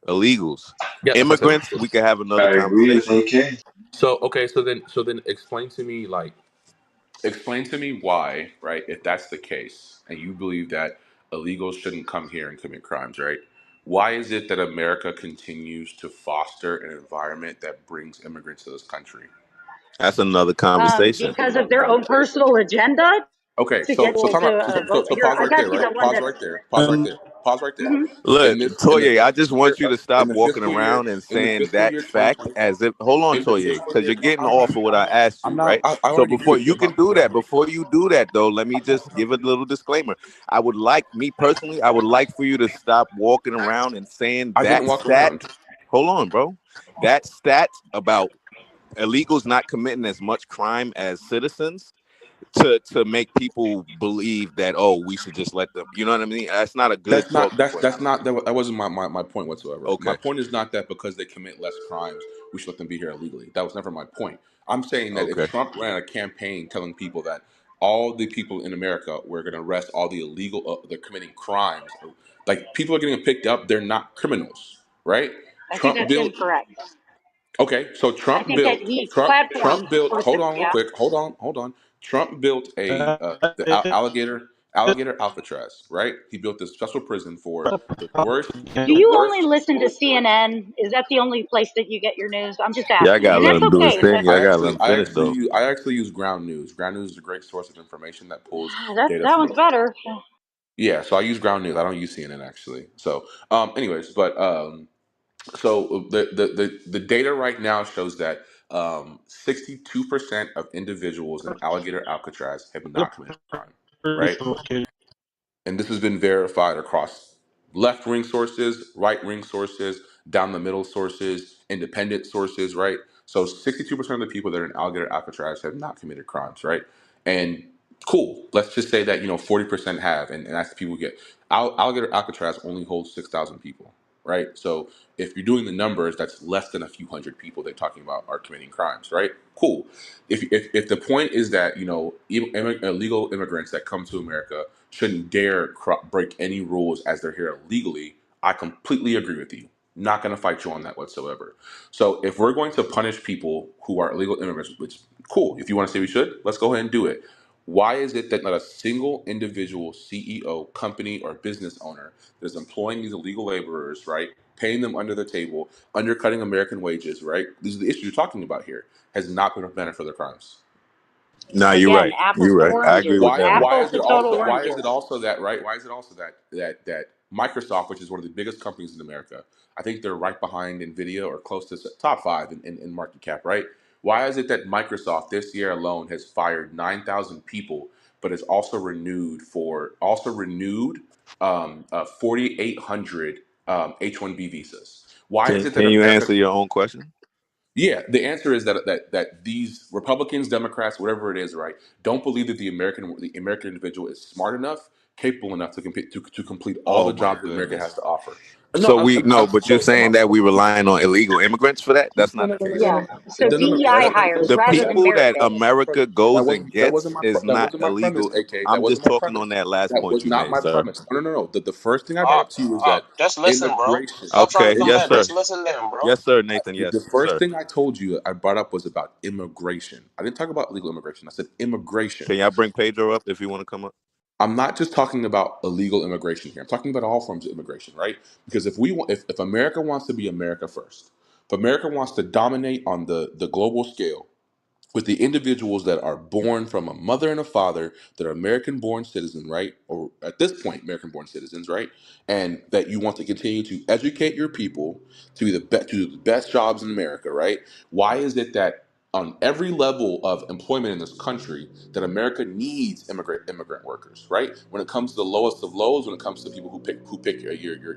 illegals. Yeah, that's what I Immigrants, said. we could have I another agree with conversation. AK. So okay, so then explain to me explain to me why, right, if that's the case, and you believe that illegals shouldn't come here and commit crimes, right? Why is it that America continues to foster an environment that brings immigrants to this country? That's another conversation. Because of their own personal agenda Okay, to get so people time to out. vote. So Here, pause I right there, got you right? the one Pause that. right there. Pause right there. Pause right there. Mhm. Look, In the Toye, I just fiscal year want you to stop in the walking fiscal year around and in the saying fiscal that year fact 2024 as if, hold on, in the Toye, fiscal because year you're getting I'm not off of what I asked I'm you, not right? I So already before agree with you. you can do that, before you do that, though, let me just give a little disclaimer. I would like, me personally, I would like for you to stop walking around and saying I didn't that walk stat. around. Hold on, bro. That stat about illegals not committing as much crime as citizens to make people believe that, oh, we should just let them. You know what I mean? That's not a good talking point. That wasn't my point whatsoever. My Okay. point is not that because they commit less crimes, we should let them be here illegally. That was never my point. I'm saying that if Okay. Trump ran a campaign telling people that all the people in America were going to arrest all the illegal, they're committing crimes, like people are getting picked up, they're not criminals, right? I think Trump that's built incorrect. Okay, so I think that he platformed Trump built. for. Hold on, real Yeah. quick. Hold on. Trump built alligator Alcatraz, right? He built this special prison for Do the you only worst. listen to CNN? Is that the only place that you get your news? I'm just Yeah, I asking, gotta and let that's him do his okay. If thing. that's Yeah, I gotta let him finish though. I actually use Ground News. Ground News is a great source of information that pulls data that from. one's better. Yeah, so I use Ground News. I don't use CNN actually. So, anyways, but so the data right now shows that 62% of individuals in Alligator Alcatraz have not committed a crime, right? And this has been verified across left wing sources, right wing sources, down the middle sources, independent sources, right? So 62% of the people that are in Alligator Alcatraz have not committed crimes, right? And cool, let's just say that 40% have, and that's the people who get. Alligator Alcatraz only holds 6,000 people, right? So if you're doing the numbers, that's less than a few hundred people they're talking about are committing crimes, right? Cool. If the point is that illegal immigrants that come to America shouldn't dare break any rules as they're here illegally, I completely agree with you. Not going to fight you on that whatsoever. So if we're going to punish people who are illegal immigrants, which cool, if you want to say we should, let's go ahead and do it. Why is it that not a single individual CEO, company, or business owner that is employing these illegal laborers, right, paying them under the table, undercutting American wages, right? These are the issues you're talking about here, has not been prevented for their crimes. Nah, you're Again, right. apples You're to right. I agree oranges. with that one. Apples to total Why is oranges. it also that right? Why is it also that Microsoft, which is one of the biggest companies in America, I think they're right behind Nvidia or close to top five in market cap, right? Why is it that Microsoft this year alone has fired 9,000 people, but has also renewed 4,800 H-1B visas? Why is it that Can you America? answer your own question? Yeah, the answer is that these Republicans, Democrats, whatever it is, right, don't believe that the American individual is smart enough, capable enough to compete to complete all Oh the my jobs that America has goodness. to offer. No, So we no, but you're saying that we relying on illegal immigrants for that? That's no, not no, the no, no, no, case. no, Yeah. no. So DEI hires The rather than people merit that based. America That goes and wasn't that gets wasn't my is that not wasn't my premise, illegal. AK. That I'm wasn't just my talking on premise. that last That point was you not made, my sir. premise. No, no, no, no. The first thing I brought up to you is that Just listen, bro. immigration. Stop trying to Okay, yes, combat. sir. Just listen to him, bro. Yes, sir, Nathan. The Yes, first sir. thing I told you I brought up was about immigration. I didn't talk about legal immigration. I said immigration. Can y'all bring Pedro up if you want to come up? I'm not just talking about illegal immigration here. I'm talking about all forms of immigration, right? Because if America wants to be America first, if America wants to dominate on the global scale, with the individuals that are born from a mother and a father that are American born citizens, right? Or at this point, American born citizens, right? And that you want to continue to educate your people to be to do the best jobs in America, right? Why is it that on every level of employment in this country that America needs immigrant workers, right? When it comes to the lowest of lows, when it comes to people who pick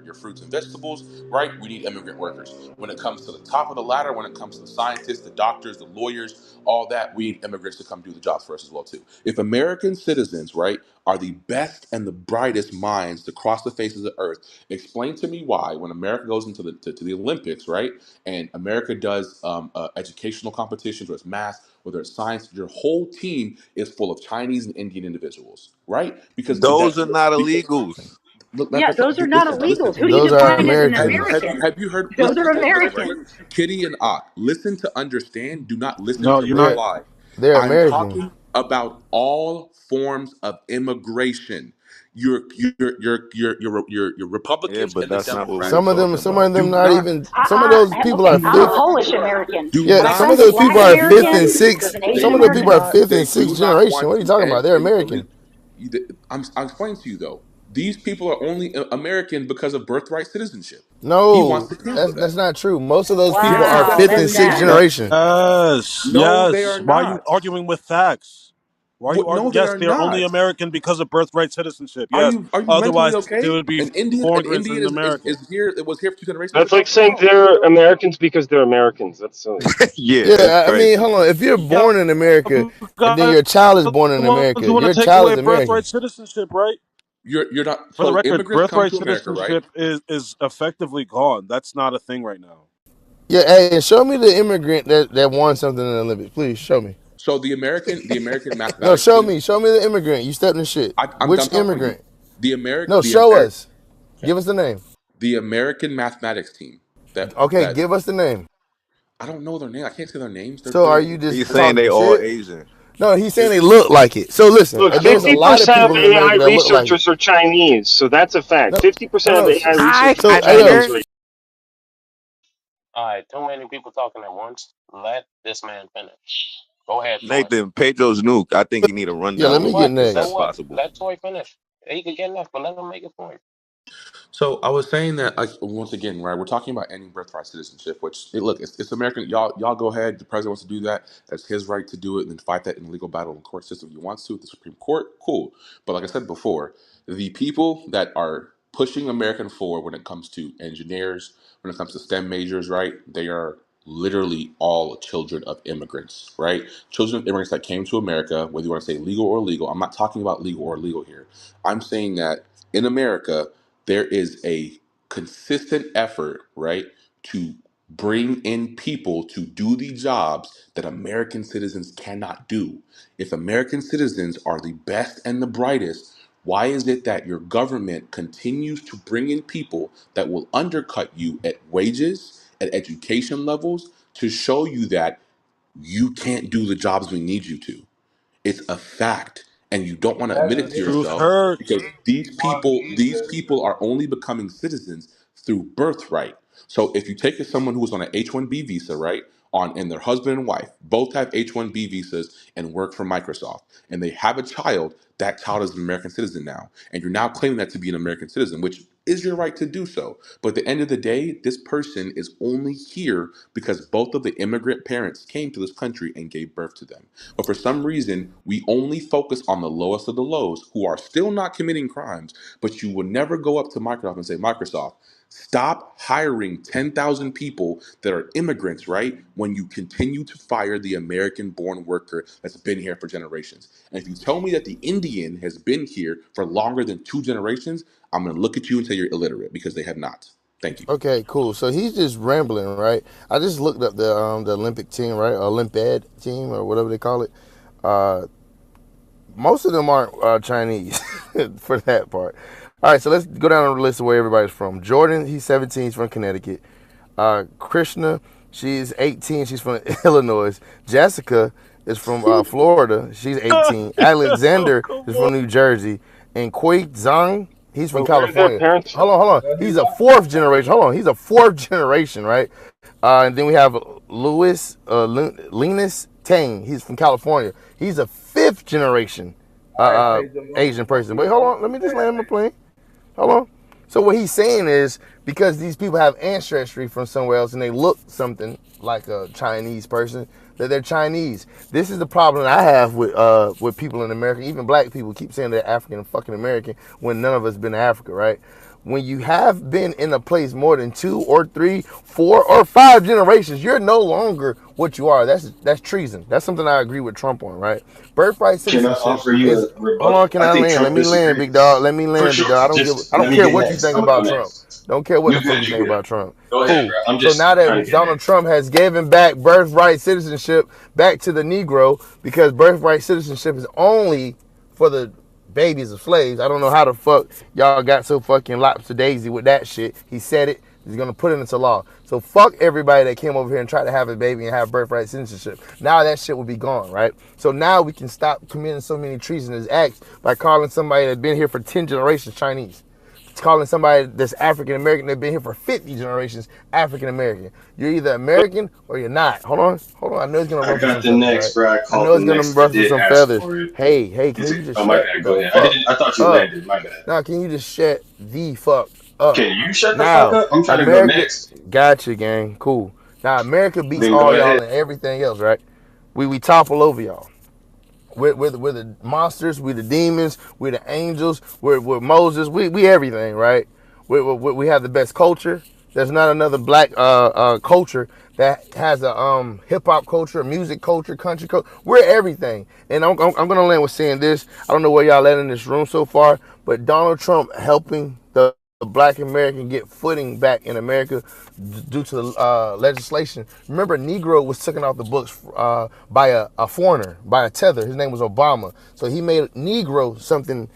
your fruits and vegetables, right? We need immigrant workers. When it comes to the top of the ladder, when it comes to the scientists, the doctors, the lawyers, all that, we need immigrants to come do the jobs for us as well too. If American citizens, right, are the best and the brightest minds to cross the faces of earth, explain to me why when America goes into to the Olympics, right, and America does educational competitions, whether it's math, whether it's science, your whole team is full of Chinese and Indian individuals, right? Because Those that's are not because illegals. look, Yeah, those are not listen. illegals. Who do you Those are define as an Americans. American? Have you heard? Those are Listen, right? Americans. Kitty and Ock, listen to understand. Do not listen No, to you're not. reply. They're I'm American. talking about all forms of immigration. Your Yeah, Republicans but and the that's not what we were Democrats talking Some of about. them do not not even. Some of those people Okay, are do I'm a fifth. not Polish American. do Yeah, My some not of son's a those Black people are do fifth not and American. sixth. There's an they Asian Some of those do people are American. not fifth and they sixth do not generation. want What are you to talking about? end They're illegal. American. I'm explaining to you though. These people are only American because of birthright citizenship. He wants No, to cancel that's that. not true. Most of those people Yes, are it Wow, fifth that's and absolutely sixth is. sad. generation. Yes, No, they yes. are Why are you not. arguing with facts? Why are you No, arguing? they Yes, are they're only not. American because of birthright citizenship. Are Yes. you mentally Otherwise, they okay? would be An foreign Indian citizens American. is here. It was here for 2 generations That's ago. like Come saying on. they're Americans because they're Americans. That's silly. Yeah, that's Yeah, I mean, crazy. hold on. If you're Yeah, born in America you and then guys your child is are born the in ones America, who want to your take child away is American. birthright citizenship, right? You're not. For the So record, immigrants come birthright to America, right? citizenship is effectively gone. That's not a thing right now. Yeah, hey, and show me the immigrant that won something in the Olympics. Please show me. So the American No, mathematics show team. me. Show me the immigrant. You stepped in shit. I'm Which telling you, immigrant? the American No, the show Ameri- us. Give us the name. the American mathematics team. Okay, That give us the name. I don't know their name. I can't say their names. So are you just He's saying talking they all shit? Asian. No, he's saying they're they look like it. So listen, Look, there's a lot of 50% of people in AI America that look like it. researchers are Chinese, so that's a fact. No, 50% of no. AI I researchers are So, got hey, yo, Chinese nigger. right All right, too many people talking at once. Let this man finish. Go ahead, Toy. Nathan, Pedro's nuke. I think he need a yeah, let rundown So me real get what? quick if So that's next. what? possible. Let Toy finish. He could get left, but let him make a point. So I was saying that, like, once again, right? We're talking about ending birthright citizenship, which look, it's American. Y'all go ahead. The president wants to do that. That's his right to do it, and then fight that in a legal battle in the court system if he wants to at the Supreme Court. Cool. But like I said before, the people that are pushing American forward when it comes to engineers, when it comes to STEM majors, right? They are literally all children of immigrants, right? Children of immigrants that came to America, whether you want to say legal or illegal. I'm not talking about legal or illegal here. I'm saying that in America there is a consistent effort, right, to bring in people to do the jobs that American citizens cannot do. If American citizens are the best and the brightest, why is it that your government continues to bring in people that will undercut you at wages, at education levels, to show you that you can't do the jobs we need you to? It's a fact, and you don't want to admit it to Truth yourself because hurts. these people are only becoming citizens through birthright. So if you take someone who was on an H-1B visa, right, on and their husband and wife both have H-1B visas and work for Microsoft, and they have a child, that child is an American citizen now, and you're now claiming that to be an American citizen, which is your right to do so. But at the end of the day, this person is only here because both of the immigrant parents came to this country and gave birth to them. But for some reason, we only focus on the lowest of the lows who are still not committing crimes. But you will never go up to Microsoft and say, Microsoft, Stop hiring 10,000 people that are immigrants, right? When you continue to fire the American born worker that's been here for generations. And if you tell me that the Indian has been here for longer than 2 generations, I'm going to look at you and say you're illiterate because they have not. Thank you. Okay, cool. So he's just rambling, right? I just looked up the Olympic team, right? Olympiad team or whatever they call it. Uh, Most of them aren't Chinese for that part. All right, so let's go down the list of where everybody's from. Jordan, he's 17, he's from Connecticut. Krishna, she's 18, she's from Illinois. Jessica is from Florida, she's 18. Alexander Come is on. from New Jersey. And Kui Zhang, he's from But where's their California. parents from? Hold on. He's a fourth generation. Hold on, he's a fourth generation, right? And then we have Linus Tang. He's from California. He's a fifth generation Asian person. Wait, hold on. Let me just land my plane. Hold on. So what he's saying is because these people have ancestry from somewhere else and they look something like a Chinese person, that they're Chinese. This is the problem that I have with people in America. Even black people keep saying they're African and fucking American when none of us been to Africa, right? When you have been in a place more than 2 or 3, 4 or 5 generations, you're no longer what you are. That's treason. That's something I agree with Trump on, right? Birthright Can I citizenship offer you is. a Hold on, rebuttal? can I I think land? Let Trump me land, big dog. disagrees. Let me For land, big sure. dog. Just I let don't me care get what you next. think I'm gonna go about Trump. next. Don't care what You the fuck good? you You think good? about Trump. Go ahead, Cool. bro. I'm So now just trying to that get Donald next. Trump has given back birthright citizenship back to the Negro, because birthright citizenship is only for the babies of slaves. I don't know how the fuck y'all got so fucking lopsy with that shit. He said it. He's gonna put it into law. So fuck everybody that came over here and tried to have a baby and have birthright citizenship. Now that shit will be gone, right? So now we can stop committing so many treasonous acts by calling somebody that's been here for 10 generations Chinese. Calling somebody that's African American that's been here for 50 generations African American. You're either American or you're not. Hold on. I know it's gonna I ruffle some got the feathers, right? next, bro. I I called know it's them gonna next. I ruffle did some ask feathers. for it. Hey, can Is it? you just Oh my shut bad. Go the ahead. fuck I thought you up? landed. My bad. Now, can you just shut the fuck up? Can you shut the fuck Now, up? I'm trying to go America, next. gotcha, gang. Cool. Now, America beats Then go all y'all ahead. and everything else, right? We topple over y'all. We're the monsters, we're the demons, we're the angels, we're Moses, we everything, right? We have the best culture. There's not another black culture that has a hip hop culture, music culture, country culture. We're everything. And I'm gonna land with saying this. I don't know where y'all at in this room so far, but Donald Trump helping the black American get footing back in America due to legislation. Remember, Negro was taken off the books by a foreigner, by a tether. His name was Obama. So he made Negro something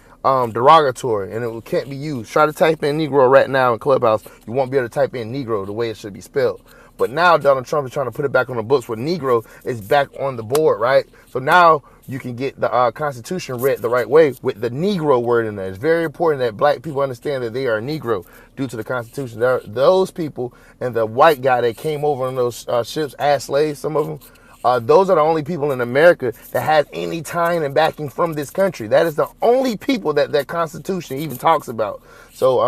derogatory, and it can't be used. Try to type in Negro right now in Clubhouse. You won't be able to type in Negro the way it should be spelled. But now Donald Trump is trying to put it back on the books where Negro is back on the board, right? So now you can get the Constitution read the right way with the Negro word in there. It's very important that black people understand that they are Negro due to the Constitution. There are those people and the white guy that came over on those ships as slaves, some of them, those are the only people in America that has any tie and backing from this country. That is the only people that that Constitution even talks about. So,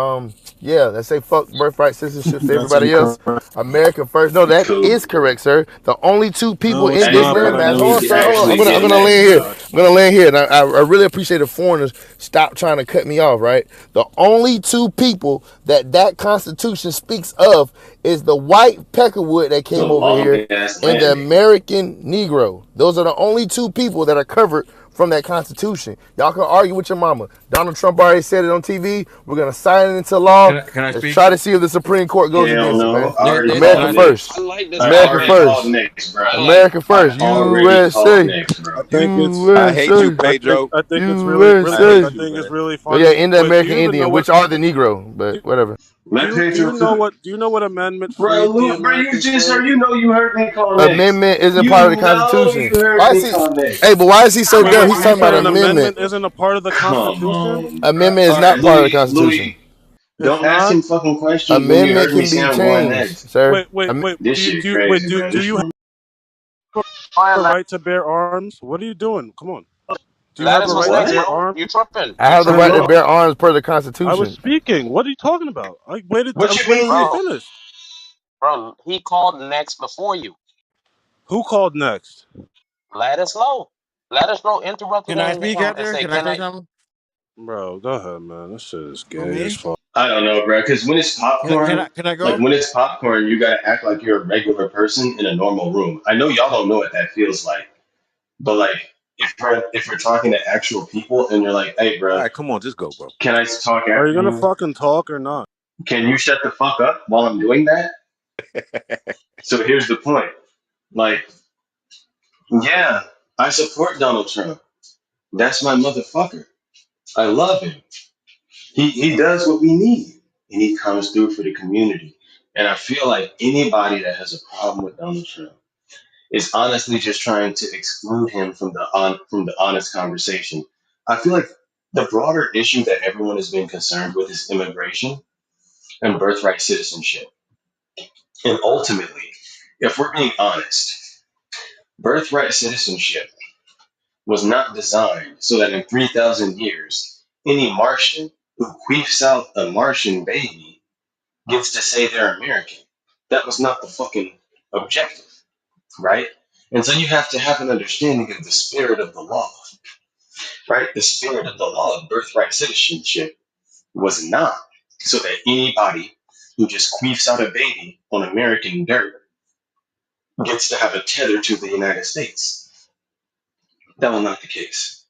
yeah, let's say fuck birthright citizenships to That's everybody else. incorrect. America first. No, that Cool. is correct, sir. The only two people No, it's in Hey, this not. But I bro. landmass. Let Hold know on, me sir. Hold on. actually I'm get gonna land next, here. bro. I'm gonna land here. And I really appreciate the foreigners stop trying to cut me off. Right. The only two people that Constitution speaks of is the white Peckerwood that It's a came over long here ass and the landing. American Negro. Those are the only two people that are covered from that Constitution. Y'all can argue with your mama. Donald Trump already said it on TV. We're gonna sign it into law. Can I Let's speak? try to see if the Supreme Court goes Hell against it, no. man. I already Can America called I? first. I next. like this I America already narrative. called first. next, bro. I like America I first. already called USA. next, bro. I think it's. I hate you, USA. Pedro. I think it's I really. USA. I hate you, think it's man. really Oh yeah, funny. in the Wait, do American you even know Indian, what? which are the Negro, Do, but whatever. Let do you Pedro know cook. what? Do you know what amendment Bro, freed the look, bro, you American just heard, slaves? you know, you heard me call next. Amendment isn't part of the You know, Constitution. you heard Why is me he? call Hey, next. but why is he so Wait, dumb? wait. He's You talking said about an amendment. amendment isn't a part of the Come Constitution? on, bro. Amendment is All right, not part of the Louis, Constitution. It's don't ask not. him fucking questions when you Amendment heard me can say be I'm going changed, next. sir. Wait. This shit crazy, bro. Do you have a right to bear arms? What are you doing? Come on. Do you have a Lattice was right to next, What? bear bro. arms? You tripping? I You have the Hold right tripping, to on. bro. bear arms per the I was Constitution. speaking. What are you talking about? I What was you waiting till you mean? Bro, finished. bro, he called next before you. Who called next? Lattice low. Lattice low interrupted Can I him speak and after? said, Can I "Can say I?" something? Bro, go ahead, man. This shit is Who gay as me? fuck. I don't know, bro. Because when it's popcorn, Can I like go? when it's popcorn, you gotta act like you're a regular person in a normal room. I know y'all don't know what that feels like, but like if you're talking to actual people and you're like, "Hey, All bro, right, come on, just go, bro. can I talk Are you after gonna you? fucking talk or not? Can you shut the fuck up while I'm doing that?" So here's the point. Like, yeah, I support Donald Trump. That's my motherfucker. I love him. He does what we need, and he comes through for the community. And I feel like anybody that has a problem with Donald Trump is honestly just trying to exclude him from the honest conversation. I feel like the broader issue that everyone has been concerned with is immigration and birthright citizenship. And ultimately, if we're being honest, birthright citizenship was not designed so that in 3,000 years, any Martian who queefs out a Martian baby gets to say they're American. That was not the fucking objective, right? And so you have to have an understanding of the spirit of the law, right? The spirit of the law of birthright citizenship was not so that anybody who just queefs out a baby on American dirt gets to have a tether to the United States. That was not the case.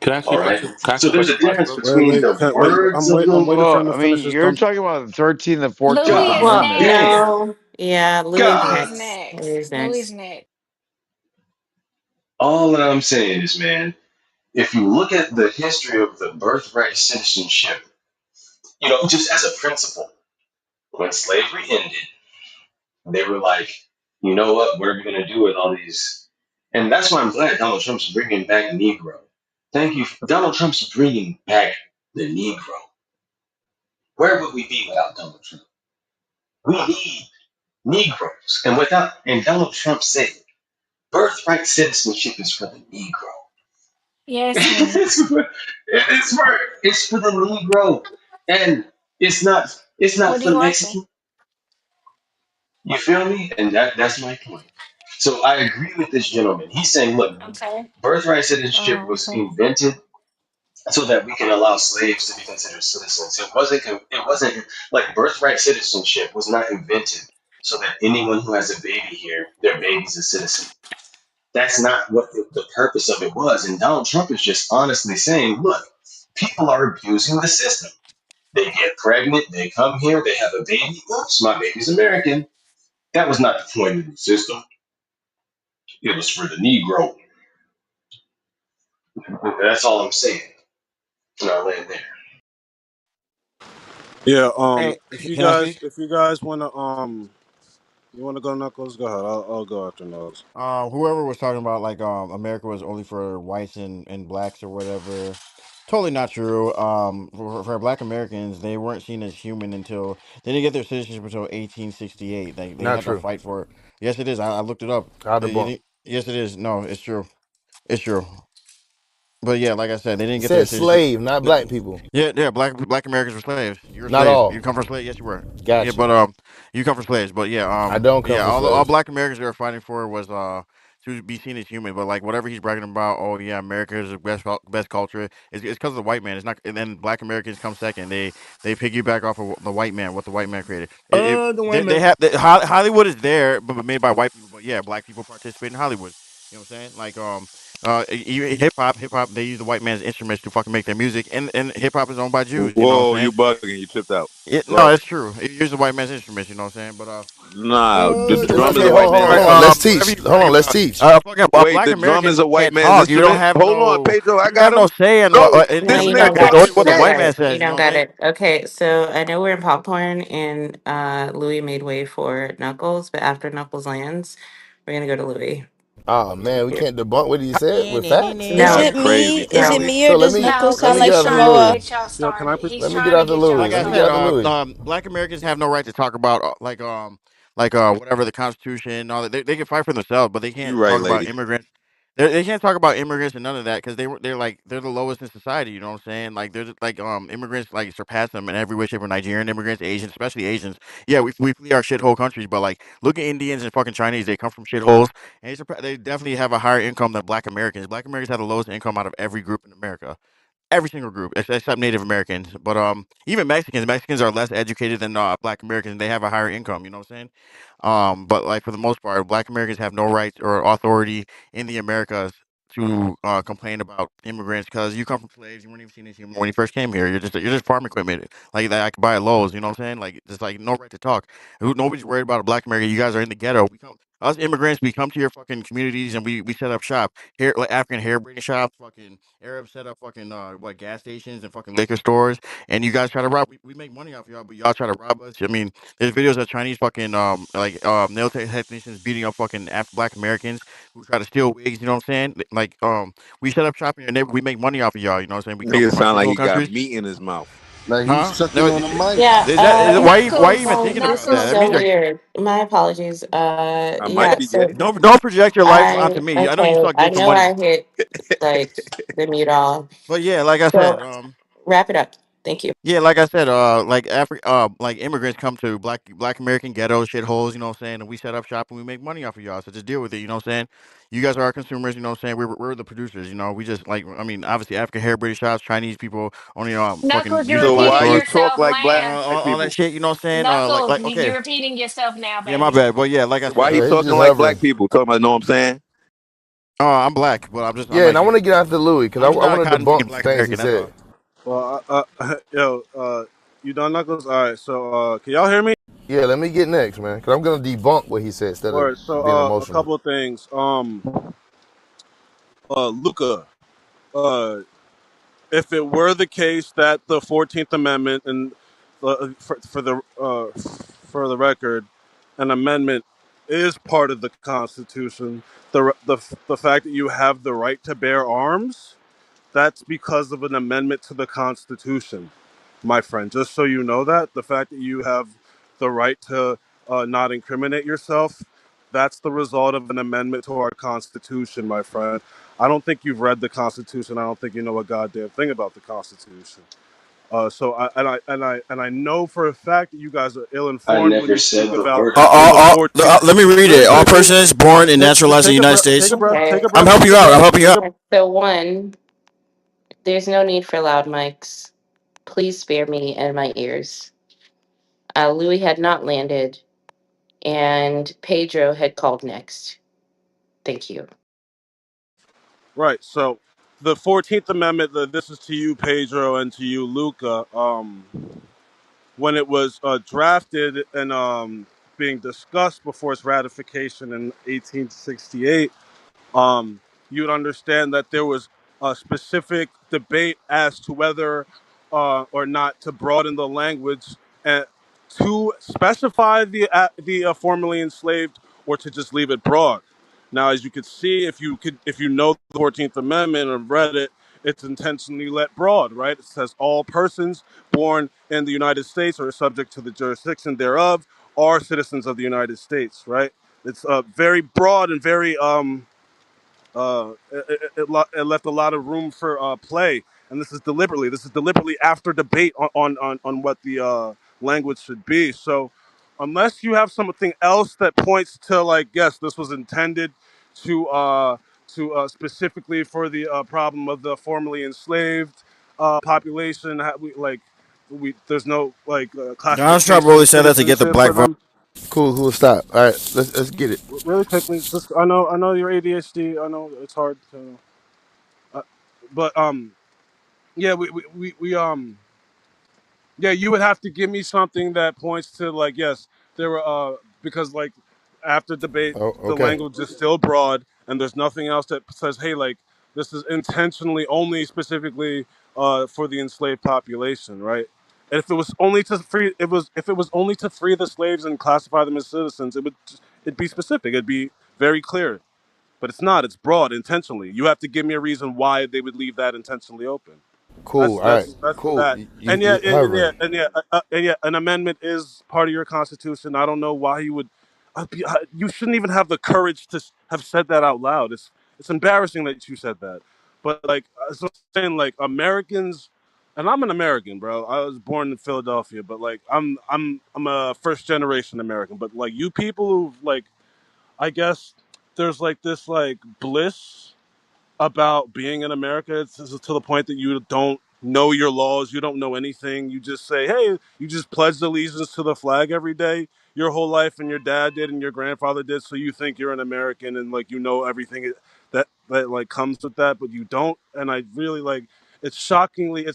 Can I ask All you a right. question? Can I ask So you a there's question, a difference Watcho? between the Wait. words of I'm the waiting for him Well, to I mean, finish his you're con. talking about the 13th and 14th Louis is God Amendment, Well, man. next. damn. no. Yeah, Louis Louis God. is next. next. Louis Louis is next. next. All that I'm saying is, man, if you look at the history of the birthright citizenship, just as a principle, when slavery ended, they were like, you know what? What are we going to do with all these? And that's why I'm glad Donald Trump's bringing back Negro. Thank you. Donald Trump's bringing back the Negro. Where would we be without Donald Trump? We need Negroes. And Donald Trump said, birthright citizenship is for the Negro. Yes, honey. It's for the Negro. And it's not What are for you the watching? Mexican. You feel me? And that's my point. So I agree with this gentleman. He's saying, look, Okay. birthright citizenship Oh, was okay. invented so that we can allow slaves to be considered citizens. It wasn't like birthright citizenship was not invented so that anyone who has a baby here, their baby's a citizen. That's not what the purpose of it was. And Donald Trump is just honestly saying, look, people are abusing the system. They get pregnant, they come here, they have a baby. Oops, my baby's American. That was not the point of the system. It was for the Negro. That's all I'm saying. And I'll land there. Yeah. Hey, can I speak? If you guys wanna you wanna go Knuckles, go ahead. I'll go after Knuckles. Whoever was talking about like America was only for whites and blacks or whatever. Totally not true. For Black Americans, they weren't seen as human until they didn't get their citizenship until 1868. They Not had to true. fight for it. Yes, it is. I looked it up. I'll debunk. Yes, it is. No, it's true. It's true. But yeah, like I said, they didn't He get their said citizenship. slave, not black people. Yeah. Black Americans were slaves. You were a Not slave. You all. come from slave. Yes, you were. Yeah, Got you. but you come from slaves. But yeah, I don't come yeah. from All slaves. Black Americans they were fighting for was to be seen as human. But like whatever he's bragging about, oh yeah, America is the best culture. It's because of the white man. It's not. And then Black Americans come second. They piggyback off of the white man, what the white man created. The They women. have Hollywood is there, but made by white people. But yeah, Black people participate in Hollywood. You know what I'm saying? Like hip hop, they use the white man's instruments to fucking make their music, and hip hop is owned by Jews. You know what I'm Whoa, saying? you bugging? You tripped out. Go No, ahead. it's true. It uses the white man's instruments. You know what I'm saying? But Nah, the It's drum is okay. a whatever. white Hold on, man's hold Sorry, on. Let's instrument. whatever teach. you Hold brag on. Let's about. teach. Fucking Wait, Black the drum is Americans a white can't man's talk. You don't instrument. have Hold on, no. Pedro, I You don't have got no him. say in Go. No, This you man don't can got only it. argue what with the You don't me. white got man it. You says. You know don't what I'm got saying? it. Okay, so I know we're in popcorn and Louis made way for Knuckles, but after Knuckles lands, we're gonna go to Louis. Oh man, we Yeah. can't debunk what he said with facts. Is That's No, it crazy, me? Is it no. Pedro. me or So let does me No, Knuckles let because sound me get he's like out the trying to Louis. get Samoa? y'all Yo, can I started. He's present? Let me trying get to out the get y'all Louis. Like Let I me get said, out the started. Louis. Black Americans have no right to talk about whatever the Constitution and all that. They can fight for themselves, but they You can't right, talk about lady. immigrants. They can't talk about immigrants and none of that because they're the lowest in society. You know what I'm saying? Like they're just, like immigrants like surpass them in every way, shape, or Nigerian immigrants, Asians, especially Asians. Yeah, we flee our shithole countries, but like look at Indians and fucking Chinese. They come from shitholes, and they definitely have a higher income than Black Americans. Black Americans have the lowest income out of every group in America. every single group except Native Americans. But even Mexicans are less educated than Black Americans. They have a higher income. You know what I'm saying? But like for the most part, Black Americans have no rights or authority in the Americas to complain about immigrants because you come from slaves. You weren't even seen this when you first came here. You're just farm equipment like that I could buy at Lowe's. You know what I'm saying? Like just like no right to talk. Nobody's worried about a Black American. You guys are in the ghetto. Us immigrants, we come to your fucking communities and we set up shop here, like African hair braiding shops, fucking Arabs set up fucking what gas stations and fucking liquor stores, and you guys try to rob. We make money off y'all, but y'all try to rob us. I mean, there's videos of Chinese fucking nail tech technicians beating up fucking Black Americans who try to steal wigs. You know what I'm saying? Like we set up shop in your neighborhood. We make money off of y'all. You know what I'm saying? We come Nigga from our sound like shithole he got countries, meat in his mouth. Like he's huh? sucking No, on a mic. Yeah, why you Knuckles, even oh, thinking this about is that? Knuckles. That means so you're weird. My apologies. I might Yeah, be so gay. don't project your life onto me. I know you okay, suck I dick for know money, I hit like the mute all. but yeah, like I So said, wrap it up. Thank you. yeah, like I said, like immigrants come to black American ghettos, shitholes, you know what I'm saying, and we set up shop and we make money off of y'all. So just deal with it, you know what I'm saying. You guys are our consumers, you know what I'm saying. We're the producers, you know. We just like, I mean, obviously African hair braid shops, Chinese people only fucking Knuckles, you're beauty So supply why repeating you stores, talk yourself, like black land. all that people? shit, you know what I'm saying. Knuckles, Okay, you're repeating yourself now, yeah, my baby. bad, but yeah, like I Why said, he He's talking just like hovering. black people? Talking about know what I'm saying? I'm black, but I'm Yeah, and like I want you. to get after Louis because I'm just I not a want to cotton picking debunk some black things he American. That's said. all. Well, yo, you done, Knuckles? All right. So, can y'all hear me? Yeah, let me get next, man, because I'm gonna debunk what he said instead of Or so, being a emotional. couple of things. Luca, uh, if it were the case that the 14th Amendment and for the record, an amendment is part of the Constitution, the fact that you have the right to bear arms, that's because of an amendment to the Constitution, my friend. Just so you know that, the fact that you have the right to not incriminate yourself, that's the result of an amendment to our Constitution, my friend. I don't think you've read the Constitution. I don't think you know a goddamn thing about the Constitution. So I know for a fact that you guys are I ill-informed when never you speak said the about word the 14th. Let me read Really it. All quickly, persons born and just naturalized in the take a United breath. Take States. a breath. Take Okay. a I'm breath. helping Take you a out. I'm breath. helping you out. So one, there's no need for loud mics. Please spare me and my ears. Louis had not landed, and Pedro had called next. Thank you. Right. So, the 14th Amendment. This is to you, Pedro, and to you, Luca. When it was drafted and being discussed before its ratification in 1868, you would understand that there was a specific debate as to whether or not to broaden the language and to specify the formerly enslaved or to just leave it broad. Now, as you could see, if you know the 14th Amendment and read it, it's intentionally let broad, right? It says all persons born in the United States or subject to the jurisdiction thereof are citizens of the United States, right? It's very broad and very it left a lot of room for play, and this is deliberately. This is deliberately after debate on what the language should be. So, unless you have something else that points to like, yes, this was intended to specifically for the problem of the formerly enslaved population, there's no like Donald Trump really classification, said that to get the citizenship black for vote. them. Cool, cool, stop. All right, let's get it. Really quickly, just I know your ADHD. I know it's hard to. Uh, but yeah, we yeah, you would have to give me something that points to like, yes, there were because like after debate Oh, the okay. language is still broad and there's nothing else that says, hey, like this is intentionally only specifically for the enslaved population, right? And if it was only to free it was if it was only to free the slaves and classify them as citizens, it'd be specific, it'd be very clear. But it's not. It's broad intentionally. You have to give me a reason why they would leave that intentionally open. Cool. All right. That's for Cool. that. You you hovering. And yet, an amendment is part of your constitution. I don't know why you would. You shouldn't even have the courage to have said that out loud. It's embarrassing that you said that. But like, so I'm saying, like Americans, and I'm an American, bro. I was born in Philadelphia, but like, I'm a first generation American. But like, you people who like, I guess there's like this like bliss about being in America. It's to the point that you don't know your laws, you don't know anything. You just say, "Hey," you just pledge allegiance to the flag every day your whole life, and your dad did, and your grandfather did. So you think you're an American, and like you know everything that like comes with that, but you don't. And I really like. It's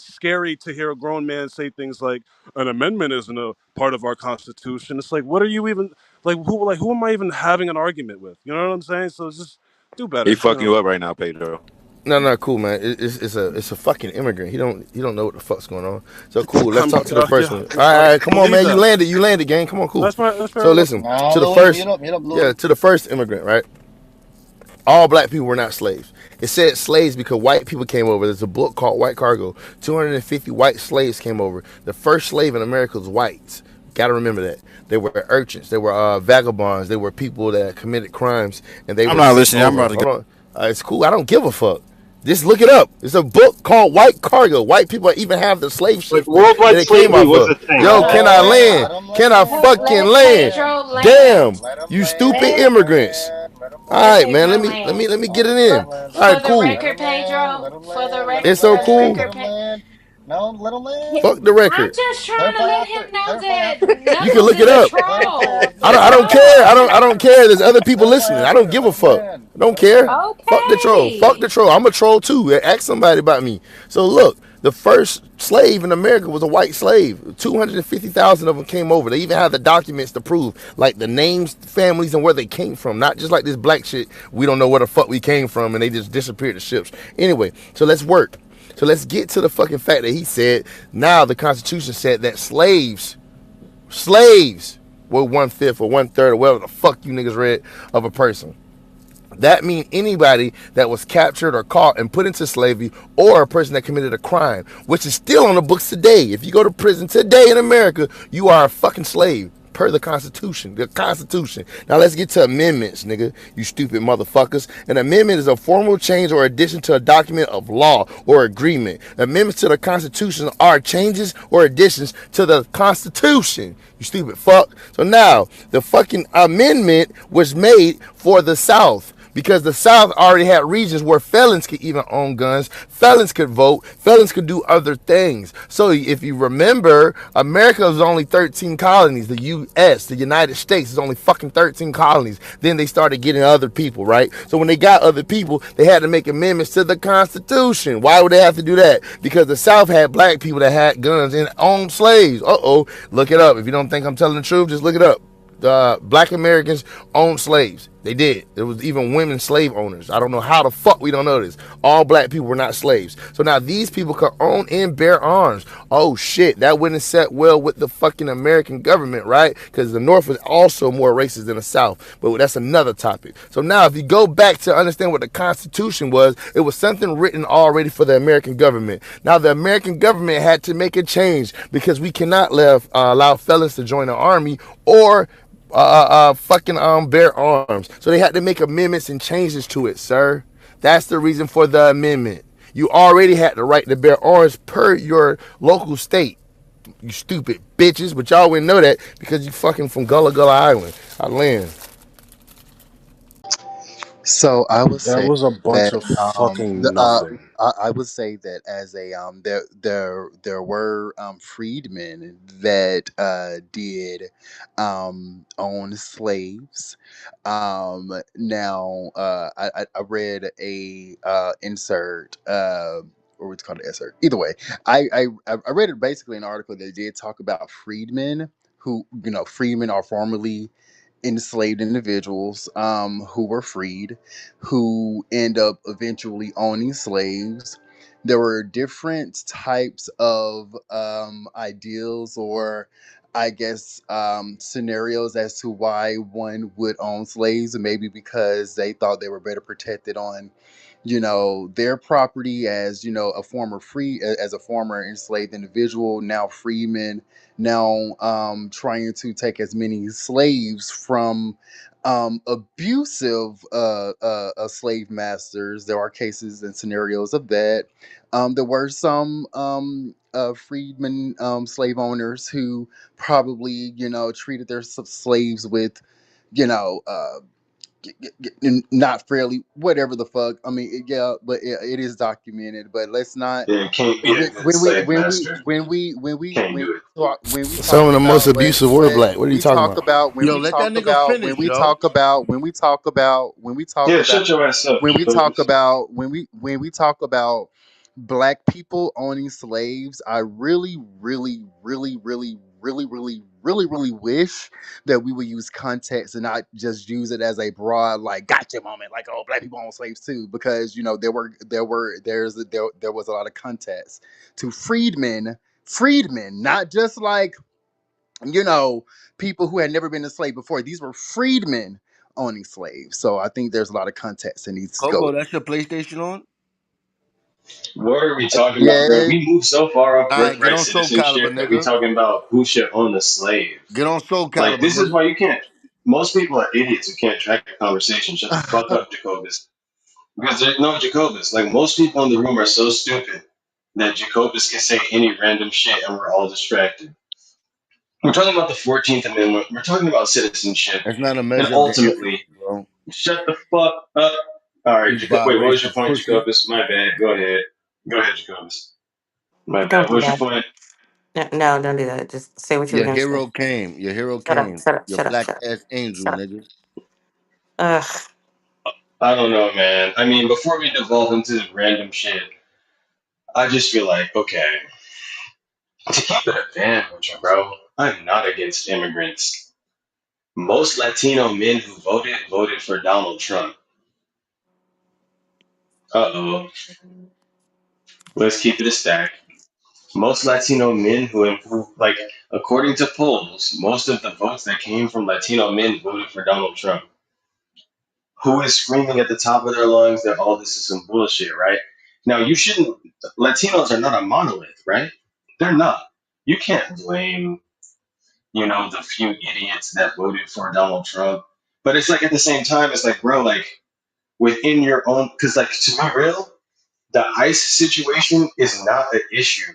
scary to hear a grown man say things like an amendment isn't a part of our constitution. It's like, what are you even like who am I even having an argument with? You know what I'm saying? So it's just do He better, you fucking know. you up right now, Pedro. No, no, cool, man. It's a fucking immigrant. He don't know what the fuck's going on. So cool. Let's I'm talk to the first yeah, one. All right, come on, believe man. You that. landed. You landed, gang. Come on, cool. That's fair So enough. listen No, to the Louis, first. mute up, Yeah, Louis. to the first immigrant, right? All black people were not slaves. It said slaves because white people came over. There's a book called White Cargo. 250 white slaves came over. The first slave in America was whites. Got to remember that. They were urchins. They were vagabonds. They were people that committed crimes, and they I'm were not sent listening. I'm over. about to Hold go. on. It's cool. I don't give a fuck. Just look it up. It's a book called White Cargo. White people even have the slave Like shifter that worldwide it came slavery off was a of. thing. Yo, can I land? Let him Can I land, let him fucking Let land? land, Pedro Damn, land. let him you stupid land, Let let him immigrants. land, let him All let right, land. man. Pedro Let me land. get it Let in. him land. All right, For the cool. Let record, him land, Pedro. let him For the land, let him It's so land, cool. let record, him land. No, let him He- land. Fuck the I'm record. just trying to Clarify let him after. know Clarify that after. You can Knuckles look it is a up. Clarify troll. after. That's I don't care. I all. don't care. There's other people Clarify listening. I don't after. give Let a him fuck. land. I don't Let him care. land. Fuck the troll. Fuck the Okay. troll. I'm a troll too. Ask somebody about me. So look, the first slave in America was a white slave. 250,000 of them came over. They even have the documents to prove, like the names, families, and where they came from. Not just like this black shit. We don't know where the fuck we came from, and they just disappeared the ships. Anyway, so let's work. So let's get to the fucking fact that he said now the Constitution said that slaves were 1/5 or 1/3 or whatever the fuck you niggas read of a person. That means anybody that was captured or caught and put into slavery or a person that committed a crime, which is still on the books today. If you go to prison today in America, you are a fucking slave. Per the Constitution. The Constitution. Now let's get to amendments, nigga. You stupid motherfuckers. An amendment is a formal change or addition to a document of law or agreement. Amendments to the Constitution are changes or additions to the Constitution. You stupid fuck. So now, the fucking amendment was made for the South because the South already had regions where felons could even own guns, felons could vote, felons could do other things. So if you remember, America was only 13 colonies. The U.S., the United States, is only fucking 13 colonies. Then they started getting other people, right? So when they got other people, they had to make amendments to the Constitution. Why would they have to do that? Because the South had black people that had guns and owned slaves. Uh-oh. Look it up. If you don't think I'm telling the truth, just look it up. Black Americans owned slaves. They did. There was even women slave owners. I don't know how the fuck we don't know this. All black people were not slaves. So now these people could own and bear arms. Oh shit, that wouldn't set well with the fucking American government, right? Because the North was also more racist than the South. But that's another topic. So now if you go back to understand what the Constitution was, it was something written already for the American government. Now the American government had to make a change because we cannot allow felons to join the army or fucking bear arms. So they had to make amendments and changes to it, sir. That's the reason for the amendment. You already had the right to bear arms per your local state. You stupid bitches, but y'all wouldn't know that because you fucking from Gullah Gullah Island. I land. So I would That say was a bunch that of fucking nothing. I would say that as a there were freedmen that did own slaves. Now I read a insert or what's called an excerpt. Either way, I read it basically an article that did talk about freedmen who freedmen are formerly enslaved individuals who were freed, who end up eventually owning slaves. There were different types of ideals or I guess scenarios as to why one would own slaves, and maybe because they thought they were better protected on their property as a former free as a former enslaved individual, now freeman, now trying to take as many slaves from abusive slave masters. There are cases and scenarios of that. There were some freedmen slave owners who probably treated their slaves with you know uh, not fairly, whatever the fuck. I mean, yeah, but it is documented. But let's not Yeah, can't be a when good slave master. Can't when do it. when we Some talk of the most about abusive were black. What are you talking about? when Yo, we let that talk nigga about finish, yo. Yeah, shut your ass up, Jacobus. when we talk about black people owning slaves, I really, really, really, really, really, really, really, really wish that we would use context and not just use it as a broad like gotcha moment, like oh black people own slaves too, because you know there was a lot of context to freedmen, not just like you know people who had never been enslaved before. These were freedmen owning slaves, so I think there's a lot of context that needs to go. Coco, that's your PlayStation on? What are we talking about, bro? Yeah, We moved so far off All right, get birthright on Soul Calibur, citizenship that we nigga. talking about who should own a slave. Get on Soul Like, Calibur, this is brother. why you can't. Most people are idiots who can't track the conversation. Shut the fuck up, Jacobus. Because there's no Jacobus. Like, most people in the room are so stupid that Jacobus can say any random shit and we're all distracted. We're talking about the 14th Amendment. We're talking about citizenship. That's not a And measure of the intellect, ultimately, bro. shut the fuck up. All right, You Wait, what was your biracial point, pussy. Jacobus? My bad. Go ahead. Go ahead, Jacobus. My Don't bad. do What's your that. point? No, no, don't do that. Just say what you were Your gonna say. hero came. Your hero Shut up. came. Shut up. Your Shut up. black Shut up. ass angel, Shut up. nigga. Ugh. I don't know, man. I mean, before we devolve into random shit, I just feel like, okay, to keep it a band with you, bro, I'm not against immigrants. Most Latino men who voted for Donald Trump. Uh-oh. Let's keep it a stack. Most Latino men like, according to polls, most of the votes that came from Latino men voted for Donald Trump. Who is screaming at the top of their lungs that all this is some bullshit, right? Now, you shouldn't, Latinos are not a monolith, right? They're not. You can't blame, the few idiots that voted for Donald Trump. But it's like at the same time, it's like, bro, like within your own, because like to be real, the ICE situation is not an issue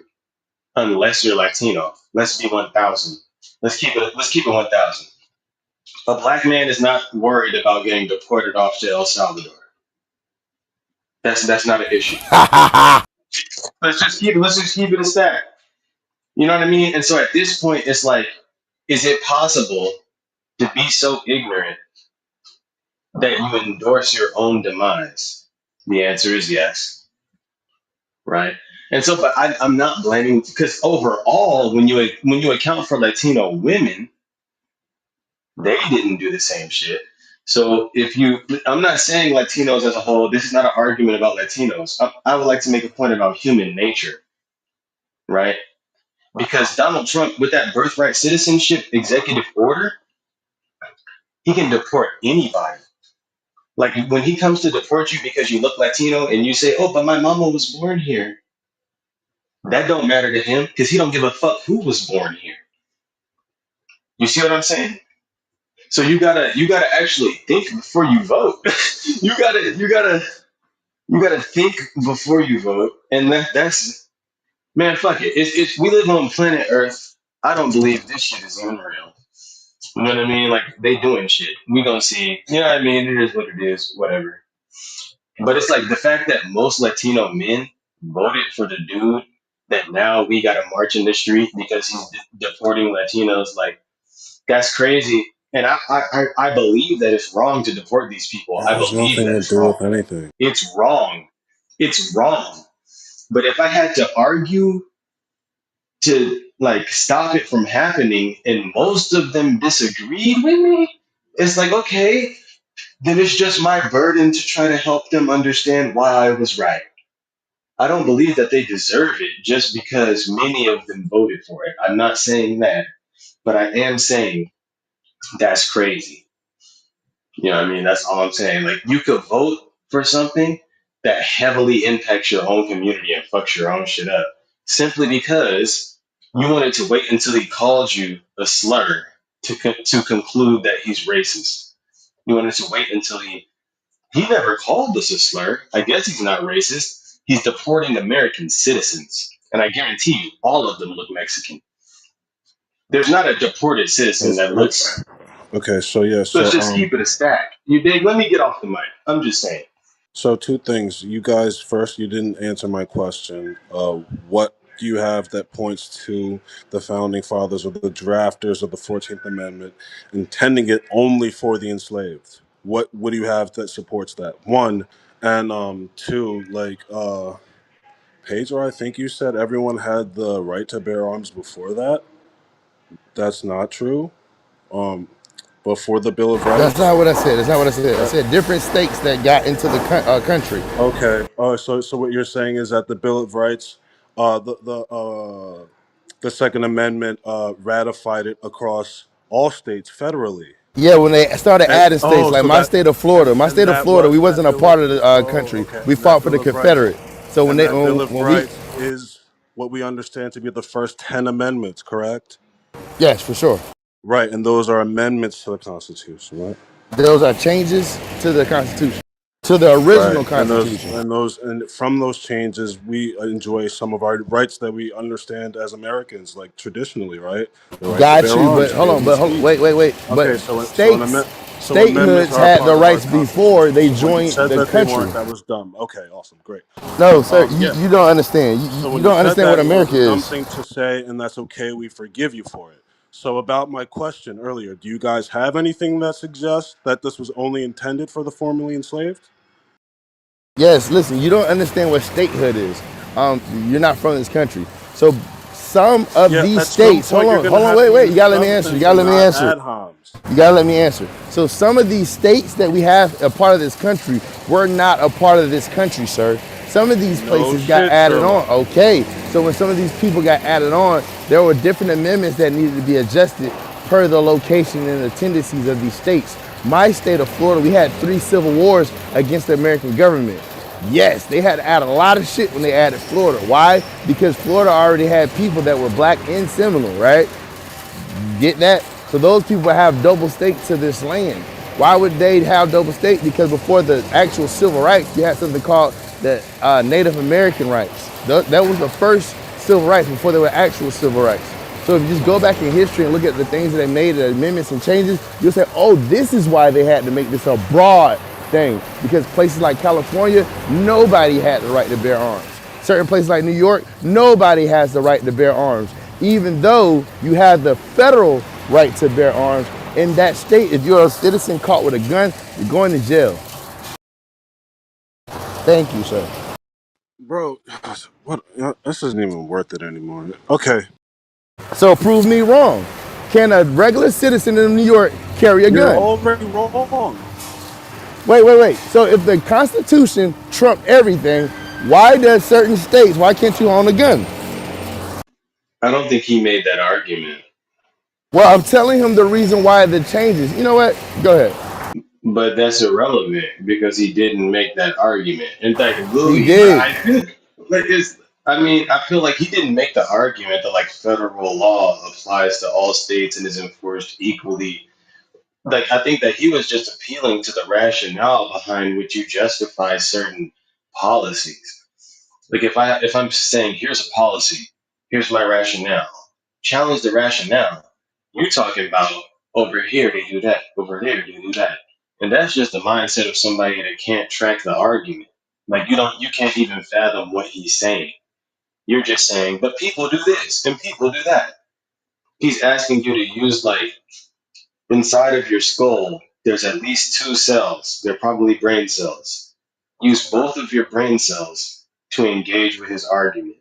unless you're Latino. Let's be 1,000. Let's keep it 1,000. A black man is not worried about getting deported off to El Salvador. That's not an issue. Let's just keep it a stack. You know what I mean? And so at this point, it's like, is it possible to be so ignorant that you endorse your own demise? The answer is yes, right? And so, but I'm not blaming because overall, when you account for Latino women, they didn't do the same shit. So I'm not saying Latinos as a whole. This is not an argument about Latinos. I would like to make a point about human nature, right? Because Donald Trump, with that birthright citizenship executive order, he can deport anybody. Like when he comes to deport you because you look Latino and you say, "Oh, but my mama was born here," that don't matter to him because he don't give a fuck who was born here. You see what I'm saying? So you gotta actually think before you vote. you gotta think before you vote, and that's man, fuck it. It's we live on planet Earth. I don't believe this shit is even real. You know what I mean? Like they doing shit. We gonna see. You know what I mean? It is what it is. Whatever. But it's like the fact that most Latino men voted for the dude that now we got to march in the street because he's deporting Latinos. Like that's crazy. And I believe that it's wrong to deport these people. It I has believe nothing that to it's do wrong. with anything. It's wrong. It's wrong. But if I had to argue to like stop it from happening and most of them disagreed with me, it's like, okay, then it's just my burden to try to help them understand why I was right. I don't believe that they deserve it just because many of them voted for it. I'm not saying that, but I am saying that's crazy. You know what I mean? That's all I'm saying. Like you could vote for something that heavily impacts your own community and fucks your own shit up simply because you wanted to wait until he called you a slur to conclude that he's racist. You wanted to wait until he never called us a slur. I guess he's not racist. He's deporting American citizens. And I guarantee you, all of them look Mexican. There's not a deported citizen that looks. Okay, so yeah, Let's so just keep it a stack. You dig? Let me get off the mic. I'm just saying. So two things. You guys, first, you didn't answer my question. What do you have that points to the founding fathers or the drafters of the 14th Amendment intending it only for the enslaved? What do you have that supports that? One, and two, like Pedro, I think you said everyone had the right to bear arms before that. That's not true. Um, before the Bill of That's Rights, not what I said. That's not what I said. I that said different states that got into the country. okay. So what you're saying is that the Bill of Rights, the Second Amendment, ratified it across all states federally, Yeah, when they started and adding states, like so my state of Florida, and that we was wasn't a part of the country. okay, We and that fought for Bill the of Rights, Confederate. So and that Bill of when we, Rights is what we understand to be the first 10 amendments, correct? yes, for sure, Right, and those are amendments to the Constitution, right? those are changes to the Constitution, to the Right, original and those Constitution. and those and from those changes, we enjoy some of our rights that we understand as Americans, like traditionally, right? The right to Got bear you, arms, but hold on, freedom of but hold, speech. wait. But Okay, states, so amendments statehoods are a had the part of our rights before they Constitution. When you joined said the that they country. weren't, that was dumb. Okay, awesome, great. No, sir, Yeah. you don't understand. So You when you don't said understand what that, it was America a dumb is. thing to say, and that's okay. We forgive you for it. So about my question earlier, do you guys have anything that suggests that this was only intended for the formerly enslaved? Yes, listen, you don't understand what statehood is. You're not from this country. So some of Yeah, these at some states, point you're gonna have to wait, you use gotta let me answer. You substance gotta and let me not answer. ad homs. You gotta let me answer. So some of these states that we have a part of this country were not a part of this country, sir. Some of these No places got shit, added on. Sherlock. Okay. So when some of these people got added on, there were different amendments that needed to be adjusted per the location and the tendencies of these states. My state of Florida, we had 3 civil wars against the American government. Yes, they had to add a lot of shit when they added Florida. Why? Because Florida already had people that were black and Seminole, right? Get that? So those people have double stake to this land. Why would they have double stake? Because before the actual civil rights, you had something called the Native American rights. That was the first civil rights before there were actual civil rights. So if you just go back in history and look at the things that they made, the amendments and changes, you'll say, oh, this is why they had to make this a broad thing. Because places like California, nobody had the right to bear arms. Certain places like New York, nobody has the right to bear arms. Even though you have the federal right to bear arms in that state, if you're a citizen caught with a gun, you're going to jail. Thank you, sir. Bro, what this isn't even worth it anymore. Okay. So prove me wrong. Can a regular citizen in New York carry a You're gun? already wrong. Wait. So if the Constitution trumped everything, why does certain states, why can't you own a gun? I don't think he made that argument, Well, I'm telling him the reason why the changes. You know what? Go ahead. but that's irrelevant because he didn't make that argument. In fact, He Louis, did. I feel like it's. I mean, I feel like he didn't make the argument that like federal law applies to all states and is enforced equally. Like, I think that he was just appealing to the rationale behind which you justify certain policies. Like, if I'm saying here's a policy, here's my rationale, challenge the rationale. You're talking about over here they do that, over there they do that, and that's just the mindset of somebody that can't track the argument. Like, you can't even fathom what he's saying. You're just saying, but people do this and people do that. He's asking you to use like inside of your skull, there's at least 2 cells. They're probably brain cells. Use both of your brain cells to engage with his argument.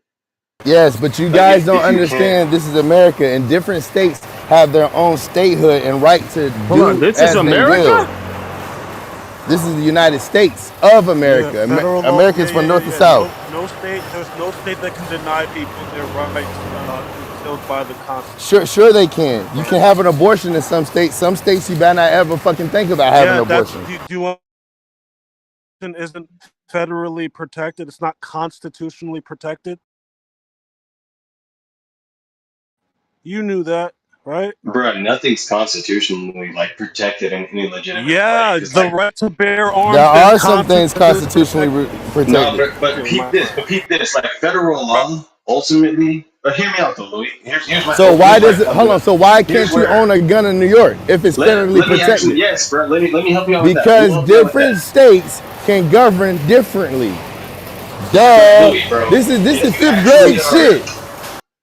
Yes, but you Like guys don't if you can't, understand this is America and different states have their own statehood and right to Hold on, do this is as they will. America? This is the United States of Yeah, America. federal law. Americans from north to Yeah. south. No state. There's no state that can deny people their rights until by the Constitution. Sure they can. You Right. can have an abortion in some states. Some states you better not ever fucking think about having Yeah, an that's. abortion. Do you want isn't federally protected? It's not constitutionally protected. You knew that, right? bruh, nothing's constitutionally like protected in any legitimate way. Yeah, Because the like, right to bear There arms is are some things constitutionally constitutionally protected. no, protected. but Okay, peep my this, friend. but peep this. Like federal law, ultimately, But hear me out though, Louis. So why here's why I does it? come Hold to on. it. So why Here's can't you where own a gun in New York if it's federally let me actually protected? yes, bro. Let me help you out with that. Let me Because help you out with that. different states can govern differently. But Duh. Louis, bro, This is if you fifth actually grade are, shit.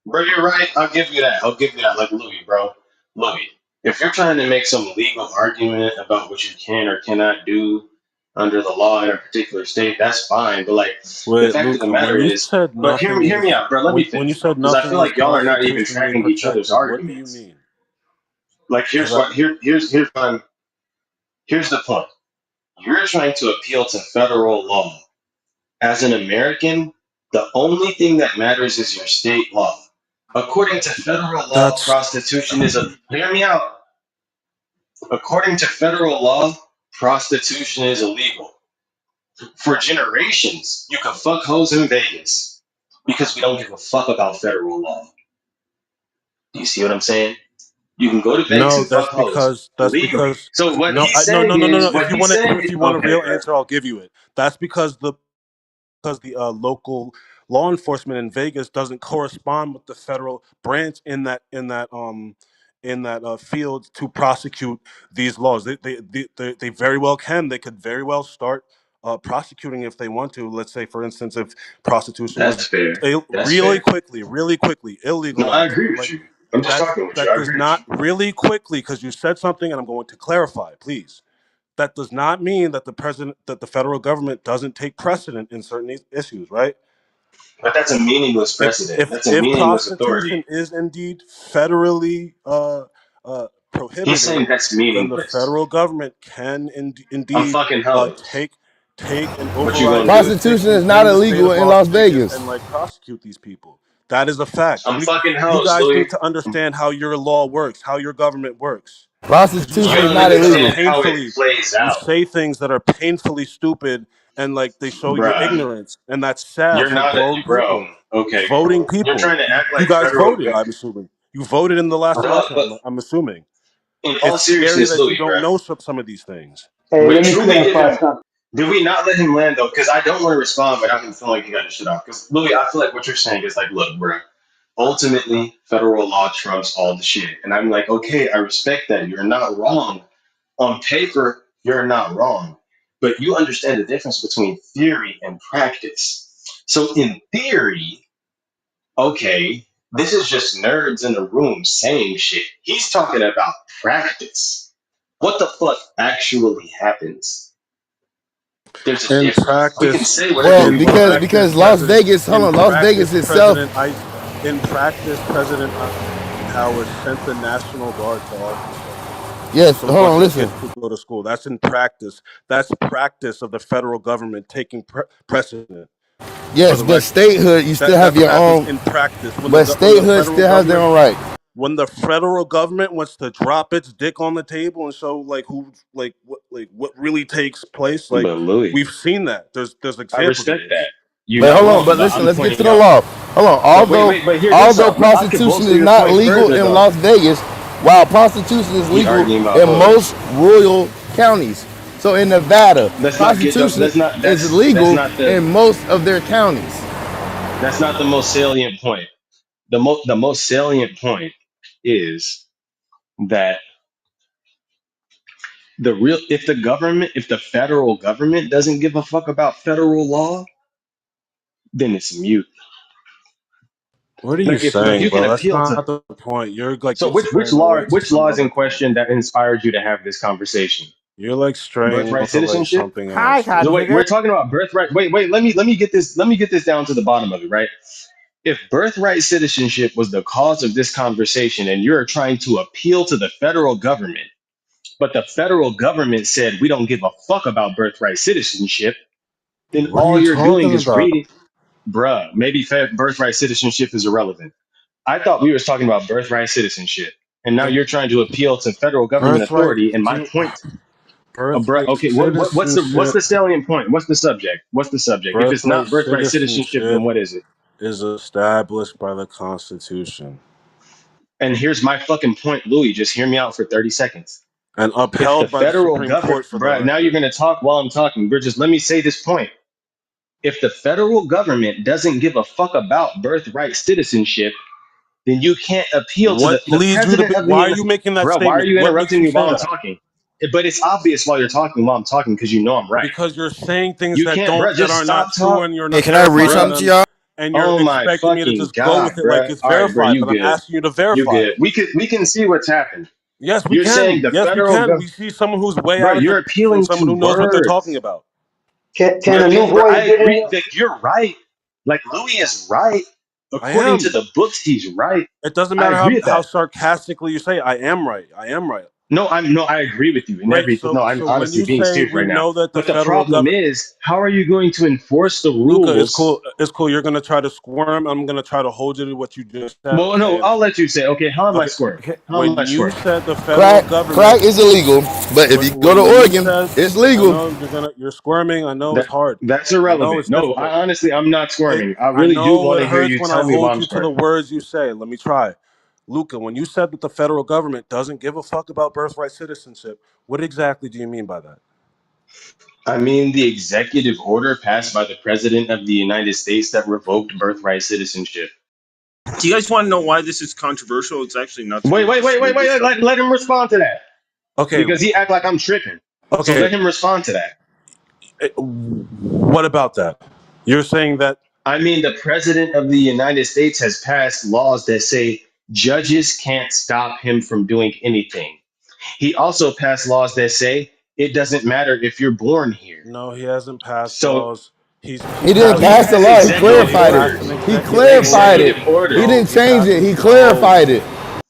bro, you're right. I'll give you that. I'll give you that. Like Louis, bro, Louis. If you're trying to make some legal argument about what you can or cannot do under the law in a particular state, that's fine. But like, the Wait, fact of the Luca, when matter you is, said but nothing hear me is out, bro. Let me when you finish, bro, said because I feel nothing is like y'all are not even constitutionally tracking each other's protected, what do you arguments. mean? Like, Because here's the point. You're trying to appeal to federal law. As an American, the only thing that matters is your state law. According to federal law, that's prostitution is a hear me out. According to federal law, prostitution is illegal. For generations, you can fuck hoes in Vegas because we don't give a fuck about federal law. Do you see what I'm saying? You can go to Vegas no, and fuck hoes that's legally. because So what no, he's saying no. is, If what you he's want to, saying if is, you want a okay, real bro. answer, I'll give you it. That's because the local law enforcement in Vegas doesn't correspond with the federal branch in that field to prosecute these laws. They very well can. They could very well start prosecuting if they want to. Let's say, for instance, if prostitution was That's fair. That's fair. really quickly No, I illegalized. agree with Like you. I'm just talking with you. that I does agree with not you. really quickly, because you said something, and I'm going to clarify, please. That does not mean that the federal government doesn't take precedent in certain issues, right? But that's a meaningless if precedent. if That's a if meaningless authority. prostitution is indeed federally He's prohibited, saying that's then the meaningless. federal government can I'm indeed fucking hoes. take and What you override gonna do? Prostitution jurisdiction is not in the state illegal of in Las Las Vegas Vegas. and like prosecute these people. That is a fact. I'm fucking You hoes, guys Louis. need to understand how your law works, how your government works, because You Prostitution is don't not illegal. understand how it plays you out, say things that are painfully stupid, and like they show your bruh. ignorance, and that's sad You're for not, a, grown bro. people, Okay, voting bro. You're people. trying to act You like guys federal, voted, I'm assuming. You voted in the last bruh. election, But I'm assuming. in all It's scary seriousness, that you Louis, don't bruh. know some of these things. Hey, Wait, let me truly give clarify him. something. Did we not let him land though? Because I don't want to respond, but I can feel like he got his shit off. Because Louis, I feel like what you're saying is like, look, bruh. Ultimately, federal law trumps all the shit, and I'm like, okay, I respect that. You're not wrong on paper, you're not wrong, but you understand the difference between theory and practice. So, in theory, okay, this is just nerds in a room saying shit. He's talking about practice. What the fuck actually happens? There's a In difference. We can practice, say whatever Well, we in want. practice, because Las President, Vegas, hold on, Las Vegas itself. President Eisenhower sent the National Guard to Arkansas, Yes, so a hold on, bunch of listen. kids could go to school. That's in practice. That's practice of the federal government taking precedent for Yes, the but rest. statehood, you still have That's what your happens own. in practice But when the statehood federal still has their government own right. wants to drop its dick on the table and show what really takes place. Like, But Louis, we've seen that. There's I examples of respect that. this. You're But not hold on, wrong, but but listen, I'm let's get to pointing the out. law. Hold on. But but hear this Although out. I could prostitution bolster is your not point legal further in though. Las Vegas, while prostitution is We legal arguing about in most hoes. rural counties. So in Nevada, Let's not get prostitution is that's legal not the in most of their counties. that's not the most salient point. The most salient point is that if the federal government doesn't give a fuck about federal law, then it's mute. What are you Like if saying, you can bro? That's appeal to not the point. You're like so straying away to which some law is other in point. question that inspired you to have this conversation? You're like straying Birthright to like citizenship? something Hi, else, hot So dude. wait, nigga. we're talking about birthright. Wait, let me get this down to the bottom of it, right? If birthright citizenship was the cause of this conversation and you're trying to appeal to the federal government, but the federal government said we don't give a fuck about birthright citizenship, then What are all you you're doing talking is about? reading, bruh, maybe birthright citizenship is irrelevant. I thought we was talking about birthright citizenship. And now The you're trying to appeal to federal government birthright authority. And my do point, bruh, birthright okay, what's the citizenship. salient point? What's the subject? What's the subject? If it's Birthright not birthright citizenship, then citizenship what is it? is established by the Constitution And here's my fucking point, Louis. Just hear me out for 30 seconds. and If the upheld by the federal Supreme government, Court, for the bruh, now you're record. going to talk while I'm talking. Bro, just let me say this point. If the federal government doesn't give a fuck about birthright citizenship, then you can't appeal to What the leads you to president be? of the Why are United. you making that Bro, why are statement? you What makes interrupting you me say while I'm that? talking? But it's obvious while I'm talking because you know I'm right. Because you're saying things You that can't, bro. that Just are stop not true, talk, and you're Hey, not can I read verifying bro. something to them, y'all? and you're Oh my expecting me to fucking just go with god, it like bro. it's All right, bro. verified. You But I'm good? asking you to You verify good? it. We can see what's happened. Yes, we You're saying can. the Yes, we federal can. government. We see someone who's way Bro, out of their you're depth and appealing someone to who knows what they're talking words. about. Can Bro, a new bro, voice I get in agree here? that you're right. Like Louis is right. I According to am. the books, he's right. It doesn't I matter agree with how that. sarcastically you say I am right. I am right. No, I agree with you in Great. everything. So No, I'm so when honestly you being say serious we right now. know that the But the federal problem government, is, how are you going to enforce the Luca, it's rules? cool. It's cool. You're gonna try to squirm. I'm gonna try to hold you to what you just said. Well, no, Okay. I'll let you say, okay, how am I Okay. squirming? Okay. How am I When you squirming? said the federal Crack government, is illegal, but if you go to when you Oregon, said, it's I legal. know you're squirming. I know it's That hard. that's I know irrelevant. it's No, difficult. I honestly, I'm not squirming. I I really do know want it to hear hurts you when I tell me why hold I'm you to the squirming. words you say. Let me try. Luca, when you said that the federal government doesn't give a fuck about birthright citizenship, what exactly do you mean by that? I mean, the executive order passed by the President of the United States that revoked birthright citizenship. Do you guys want to know why this is controversial? It's actually not to Wait, do with wait, this wait, wait, legal wait. stuff. Let him respond to that Okay, because he act like I'm tripping. So okay. let him respond to that. What about that? You're saying that I mean, the President of the United States has passed laws that say judges can't stop him from doing anything. He also passed laws that say it doesn't matter if you're born here. no, he hasn't passed So laws. He He didn't no, he passed pass the has law. He no. executive He clarified it. passed an orders. He executive clarified order. it. Executive orders. He No, didn't change it. He no. clarified it.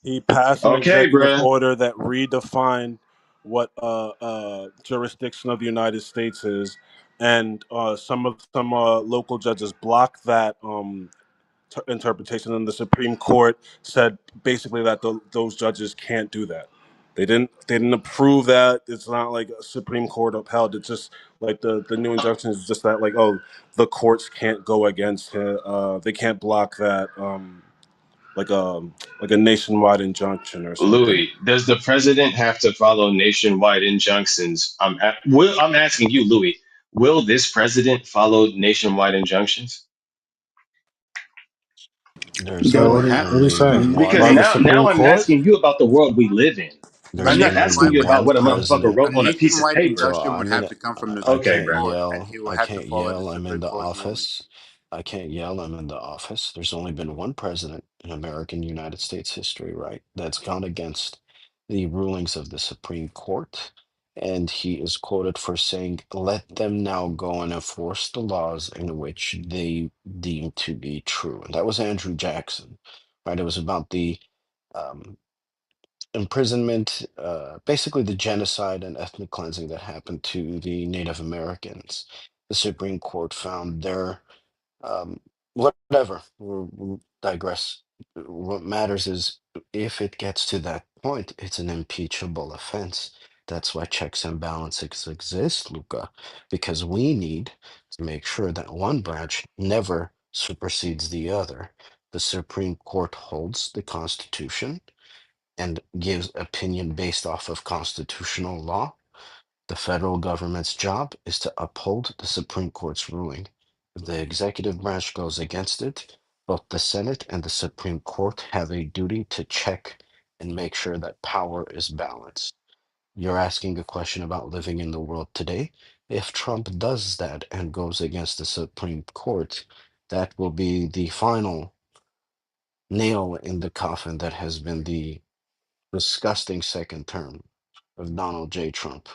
He passed an Okay, executive bruh. order that redefined what jurisdiction of the United States is, and some local judges blocked that interpretation, and the Supreme Court said basically that those judges can't do that. They didn't approve that. It's not like a Supreme Court upheld. It's just like the new injunction is just that like, oh, the courts can't go against it. They can't block that. Like a like a nationwide injunction or something. Louis, does the president have to follow nationwide injunctions? I'm asking you, Louis, will this president follow nationwide injunctions? There's Yeah, what are you only saying? Because one. By the now Supreme I'm Court? asking you about the world we live in. There's I'm not only asking Nationwide you would have about one to what a come. motherfucker president. wrote A on a piece of nationwide paper. So injunction would have to come from the Okay, Supreme can't bro. Court, yell. and he will I have to can't follow the yell. I'm in Supreme the Court's ruling. office. I can't yell. I'm in the office. There's only been one president in American United States history, right, that's gone against the rulings of the Supreme Court. And he is quoted for saying, let them now go and enforce the laws in which they deem to be true. And that was Andrew Jackson, right? It was about the um, imprisonment, basically the genocide and ethnic cleansing that happened to the Native Americans. The Supreme Court found their whatever. We'll digress. What matters is if it gets to that point, it's an impeachable offense. That's why checks and balances exist, Luca, because we need to make sure that one branch never supersedes the other. The Supreme Court holds the Constitution and gives opinion based off of constitutional law. The federal government's job is to uphold the Supreme Court's ruling. If the executive branch goes against it, both the Senate and the Supreme Court have a duty to check and make sure that power is balanced. You're asking a question about living in the world today. If Trump does that and goes against the Supreme Court, that will be the final nail in the coffin that has been the disgusting second term of Donald J. Trump,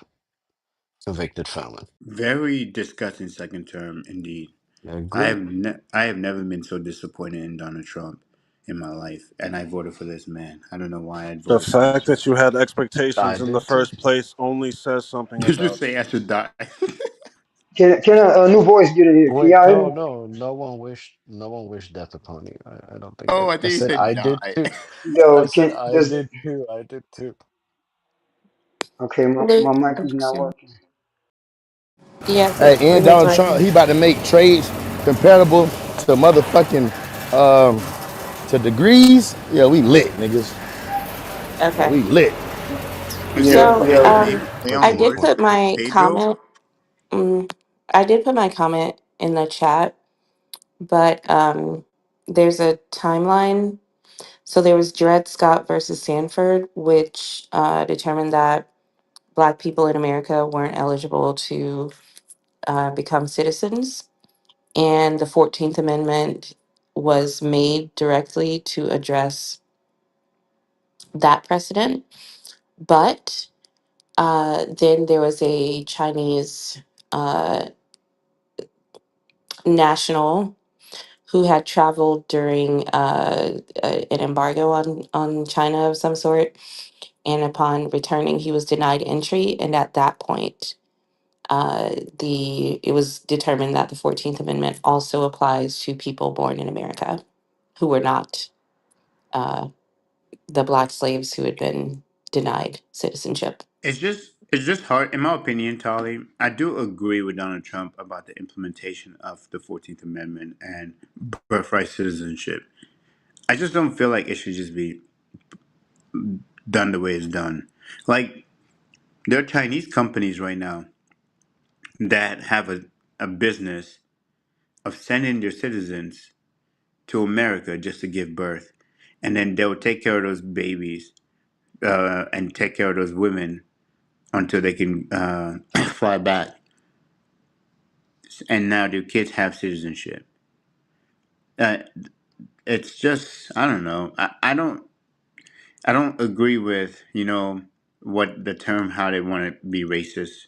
convicted felon. Very disgusting second term indeed. Agreed. I have never been so disappointed in Donald Trump in my life, and I voted for this man. I don't know why I The voted for this fact man. that you had I expectations in the did too. first place only says something You should about say you. I should die. Can a new voice get in here? Can Wait, y'all hear no, me? no, no one wished death upon you. I don't think Oh, that. I I think you said said I did die. too. I Yo, said can I does did too. I did too. okay? My Luke, mic is not excuse me. working. Yeah, Hey, let and me go Donald Trump, ahead. he about to make trades comparable to motherfucking to degrees. Yeah, we lit, niggas. Yeah, Okay. we lit. Is Yeah, your So, yeah. I Leon Opinion did worse point. put than my Pedro? comment. I did put my comment in the chat, but there's a timeline. So there was Dred Scott versus Sanford, which determined that Black people in America weren't eligible to become citizens. And the 14th Amendment was made directly to address that precedent. But then there was a Chinese uh, national who had traveled during an embargo on China of some sort. And upon returning, he was denied entry. And at that point, it was determined that the 14th Amendment also applies to people born in America who were not uh, the Black slaves who had been denied citizenship. It's just hard, in my opinion, Tali. I do agree with Donald Trump about the implementation of the 14th Amendment and birthright citizenship. I just don't feel like it should just be done the way it's done. Like, there are Chinese companies right now that have a business of sending their citizens to America just to give birth. And then they'll take care of those babies and take care of those women until they can fly back. And now their kids have citizenship. Uh, it's just, I don't know. I don't agree with what the term, how they want to be racist.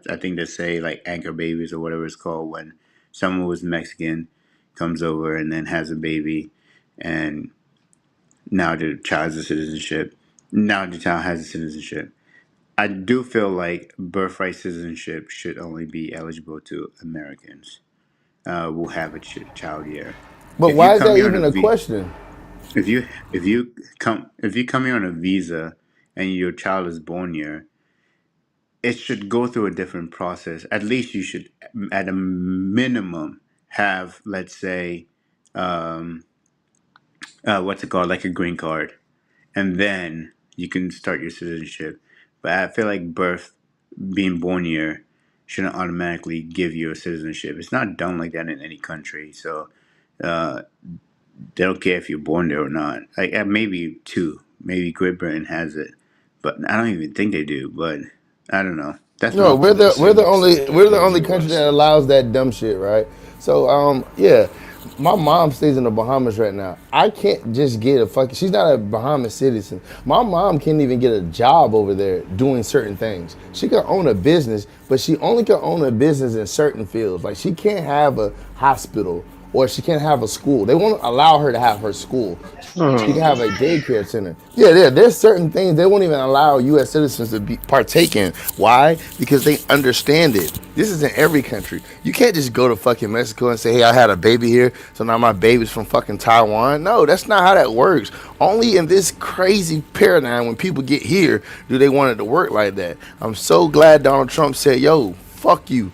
I think they say like anchor babies or whatever it's called when someone who's Mexican comes over and then has a baby, and now the child has a citizenship. Now the child has a citizenship. I do feel like birthright citizenship should only be eligible to Americans who have a child here. But If you why is come that here on even a a question? if you come here on a visa and your child is born here, it should go through a different process. At least you should, at a minimum, have, let's say, um, what's it called, like a green card, and then you can start your citizenship. But I feel like being born here, shouldn't automatically give you a citizenship. It's not done like that in any country. So uh, they don't care if you're born there or not. Like maybe two, maybe Great Britain has it, but I don't even think they do. But I don't know. That's my No, I think opinion. we're the same as only the country US that though. allows that dumb shit, right? So yeah, my mom stays in the Bahamas right now. I can't just get a fucking. She's not a Bahamas citizen. My mom can't even get a job over there doing certain things. She can own a business, but she only can own a business in certain fields. Like she can't have a hospital or she can't have a school. They won't allow her to have her school. She can have a daycare center. Yeah, there's certain things they won't even allow U.S. citizens to be partake in. Why? Because they understand it. This is in every country. You can't just go to fucking Mexico and say, "Hey, I had a baby here, so now my baby's from fucking Taiwan." No, that's not how that works. Only in this crazy paradigm, when people get here, do they want it to work like that. I'm so glad Donald Trump said, "Yo, fuck you."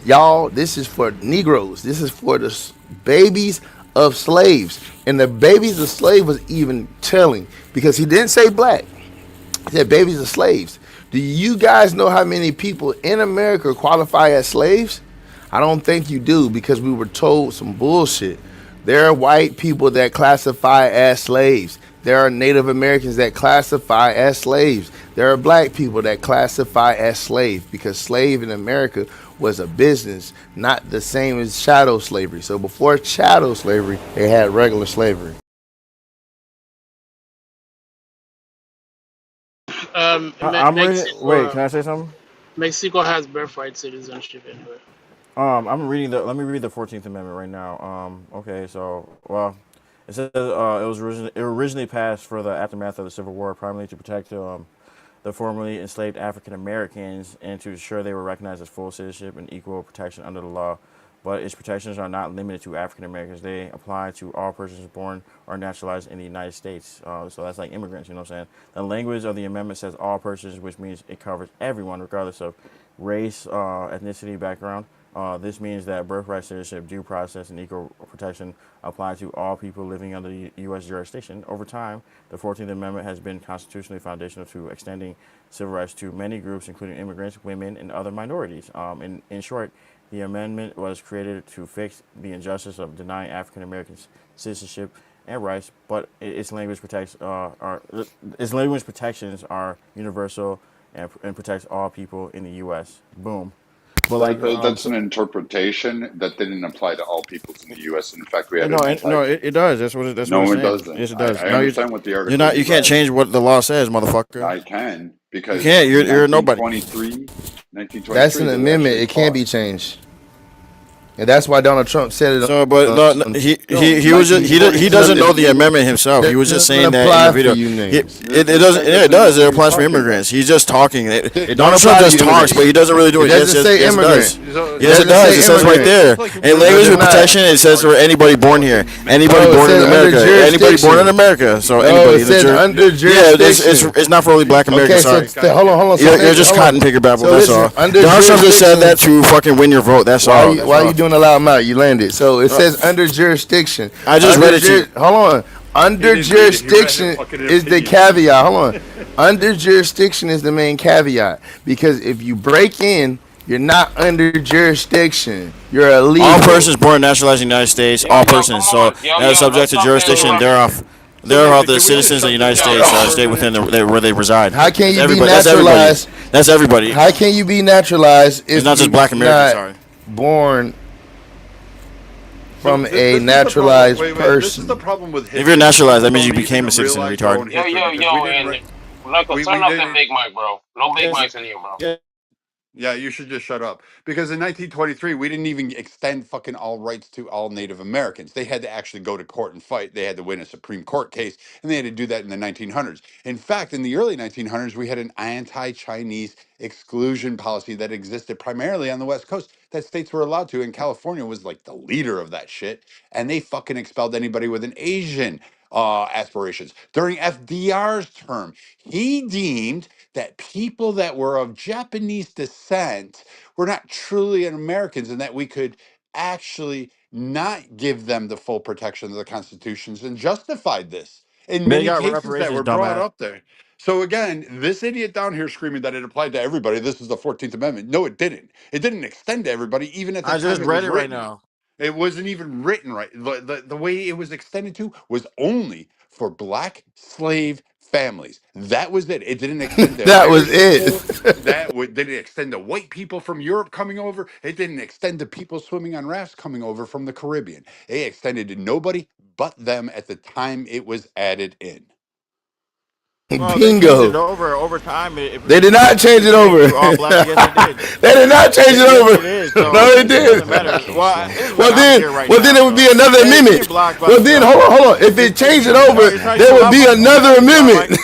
Y'all, this is for Negroes. This is for the babies of slaves. And the babies of slaves was even telling because he didn't say black. He said babies of slaves. Do you guys know how many people in America qualify as slaves? I don't think you do because we were told some bullshit. There are white people that classify as slaves. There are Native Americans that classify as slaves. There are black people that classify as slaves because slave in America was a business, not the same as chattel slavery. So before chattel slavery, they had regular slavery. I'm reading. Wait, Mexico can I say something? Mexico has birthright citizenship anyway. I'm reading the. Let me read the 14th Amendment right now. Okay, so well, it says it originally passed for the aftermath of the Civil War, primarily to protect the formerly enslaved African Americans and to ensure they were recognized as full citizenship and equal protection under the law. But its protections are not limited to African Americans. They apply to all persons born or naturalized in the United States. So that's like immigrants, you know what I'm saying? The language of the amendment says all persons, which means it covers everyone, regardless of race, ethnicity, background. This means that birthright citizenship, due process, and equal protection apply to all people living under the U.S. jurisdiction. Over time, the 14th Amendment has been constitutionally foundational to extending civil rights to many groups, including immigrants, women, and other minorities. In short, the amendment was created to fix the injustice of denying African Americans citizenship and rights, but its language protects its language protections are universal and protects all people in the U.S. Boom. But like That's an interpretation that didn't apply to all peoples in the U.S. In fact, we had no, an anti. no, it does. That's what it's No, it saying. doesn't. Yes, it does. I No, understand what the you're article not. you You can't read. change what the law says, motherfucker. I can You because can't. in You're a nobody. 1923, That's 1923, an they amendment. actually It can't taught. be changed, and that's why Donald Trump said it So, but on, no, no, on No, he was just, he 1923 doesn't know the didn't. amendment himself. He was just doesn't saying that in the apply for video. you niggas. It This doesn't. guy Yeah, it doesn't know does. It what he's applies for talking about. immigrants. He's just talking. It don't Donald Trump apply to just you talks, but immigrants. he doesn't really do It it. Yes, doesn't yes, say yes, it does. immigrant. So, It Yes, it doesn't does. say It says right immigrant. there. it's like In No, it language does of reading not. protection, it somebody says for argue anybody born here, fucking anybody No, it born in says under America, anybody born in jurisdiction. America. So No, it anybody. says under Yeah, jurisdiction. it's not for only Black Americans. Okay, so Sorry, hold on. So you're think, just hold on. cotton picker babble. So That's listen, all. under Donald Trump just said jurisdiction. that to fucking win your vote. That's all. That's Why are you all. doing a loud mouth? You landed. So it says under jurisdiction. I just read it to you. Hold on. He Under didn't read it. He read the jurisdiction fucking is the opinion. caveat. Hold on. Under jurisdiction is the main caveat because if you break in, you're not under jurisdiction. You're All illegal. persons born and naturalized in the United States, Yo, all yo, come persons. So on. Yo, that is yo, let's subject to stop the jurisdiction. So, interruption. so They're all Nathan, the can we just citizens of the shut this United Yo, guy States. up yo. for a Stay within minute? where they reside. How can That's you be everybody. That's everybody. naturalized? That's everybody. How can you be naturalized It's if not just you're Black Americans. not Sorry. born So from a this is the problem. naturalized Wait. This is the person? problem with If you're history. naturalized, People that means you don't became even a citizen, realize their retard. own Yo, history yo, because we yo, didn't. and Knuckles, We turn up that didn't. big mic, bro. No big Yes. mics in here, bro. Yeah. Yeah, you should just shut up. Because in 1923, we didn't even extend fucking all rights to all Native Americans. They had to actually go to court and fight. They had to win a Supreme Court case, and they had to do that in the 1900s. In fact, in the early 1900s, we had an anti Chinese exclusion policy that existed primarily on the West Coast that states were allowed to, and California was like the leader of that shit. And they fucking expelled anybody with an Asian aspirations. During FDR's term, he deemed that people that were of Japanese descent were not truly Americans and that we could actually not give them the full protection of the constitutions and justified this in They many got cases that reparations, were brought dumbass. up there. So again, this idiot down here screaming that it applied to everybody, this is the 14th Amendment. No, it didn't. It didn't extend to everybody even at the I just time it read was it right written. now. It wasn't even written right. The way it was extended to was only for black slave families. That was it. It didn't extend to That was Irish it. people. Didn't extend to white people from Europe coming over. It didn't extend to people swimming on rafts coming over from the Caribbean. It extended to nobody but them at the time it was added in. Well, they changed it Bingo. over time. They did not change It it became over. to all black. Yes, they did. They did not change it Yes, over. it is. No, So they it did. doesn't matter. Well, this is what Well I'm then, hearing right well then now. it would be So another it became amendment. black, Well black. then, So hold on. If it changed it no, over, you're trying to use there a would loud be mic. another Use a loud amendment. mic.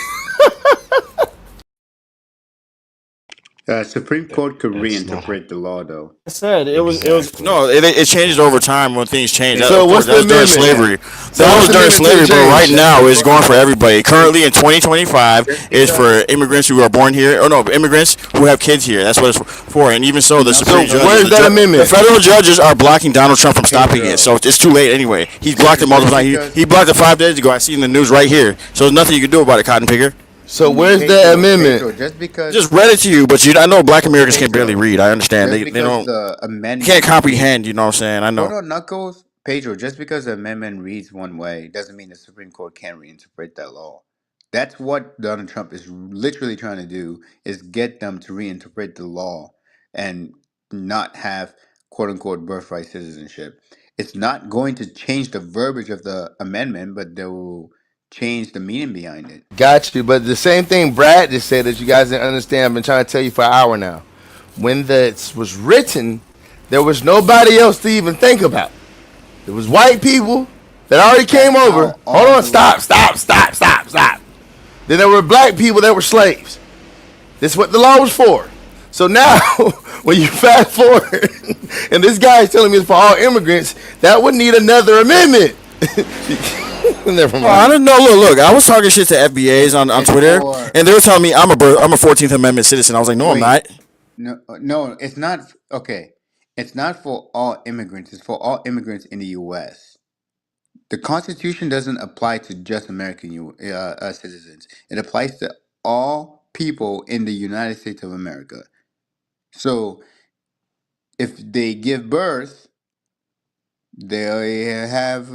Supreme Court could It's not. reinterpret the law, though. I said it was Exactly. no. It changes over time when things change. That, So of course, what's that the was during amendment? slavery. So That what's was the during amendment to the slavery, but right change? now it's going for everybody. Just, Currently in 2025 just is because for immigrants who are born here, or no, immigrants who have kids here. That's what it's for. And even so, the So Supreme Knuckles, judges, where's that the amendment? federal judges are blocking Donald Trump from stopping it. So Pedro, it's too late anyway. He's blocked Pedro, it multiple just times. because He blocked it 5 days ago. I see in the news right here. So there's nothing you can do about it, Cotton Picker. So where's that amendment? Pedro, just I because just read it to you, but I know Black Americans can barely Pedro, read. I understand. just They because don't. the You can't amendment comprehend. reads, You know what I'm saying? I hold know. on, Knuckles, Pedro, just because the amendment reads one way doesn't mean the Supreme Court can't reinterpret that law. That's what Donald Trump is literally trying to do, is get them to reinterpret the law and not have quote unquote birthright citizenship. It's not going to change the verbiage of the amendment, but they will change the meaning behind it. Got you. But the same thing Brad just said that you guys didn't understand. I've been trying to tell you for an hour now. When this was written, there was nobody else to even think about. There was white people that already came That's over. how Hold all on, the law. stop. Then there were black people that were slaves. This is what the law was for. So now, when you fast forward, and this guy is telling me it's for all immigrants, that would need another amendment. Never Well, I mind. don't know. Look. I was talking shit to FBAs on It's Twitter, for and they were telling me I'm a 14th Amendment citizen. I was like, no, I'm wait, not. no, it's not okay. It's not for all immigrants. It's for all immigrants in the U.S. The Constitution doesn't apply to just American citizens. It applies to all people in the United States of America. So if they give birth, they have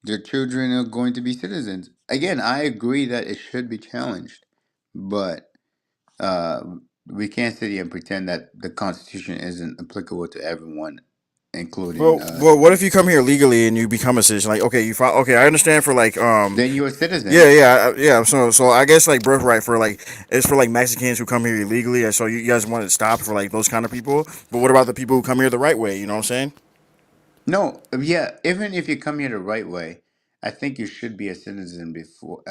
Their children are going to be citizens. Again, I agree that it should be challenged, but uh, we can't sit here and pretend that the Constitution isn't applicable to everyone, including the What if people. you come here legally and you become a citizen? Like, okay, you file. Okay, I understand for like Then you're a citizen. yeah, yeah. So I guess like birthright for like it's for like Mexicans who come here illegally. And so you guys want to stop for like those kind of people. But what about the people who come here the right way? You know what I'm saying? No, yeah, even if you come here the right way, I think you should be a citizen before,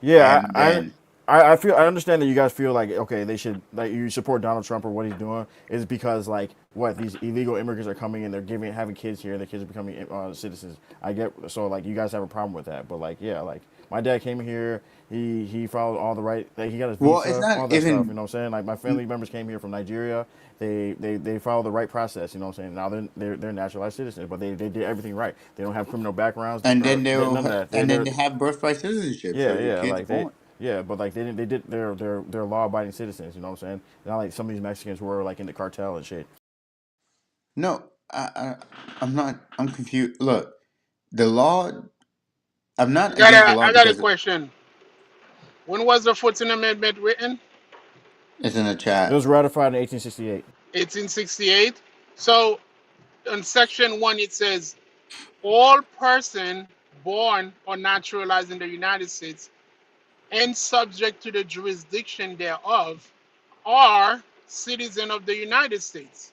Yeah, and then I feel I understand that you guys feel like okay they should like you support Donald Trump or what he's doing is because like what these illegal immigrants are coming in they're giving having kids here and the kids are becoming citizens. I get so like you guys have a problem with that, but like yeah like my dad came here he followed all the right like he got his well, it's visa not all that stuff, you even. know what I'm saying, like my family members came here from Nigeria, they follow the right process, you know what I'm saying, now they're naturalized citizens but they did everything right, they don't have criminal backgrounds And or then none of that and then they're they have birthright citizenship, so yeah, your yeah, kid's like they, born. yeah, but like they didn't, they did, they're law abiding citizens. You know what I'm saying? Not like some of these Mexicans were like in the cartel and shit. No, I'm not. I'm confused. Look, the law. I'm not against the law I got a because question. When was the 14th Amendment written? it's in the It chat. was ratified in 1868. 1868. So in section 1 it says all person born or naturalized in the United States and subject to the jurisdiction thereof are citizen of the United States.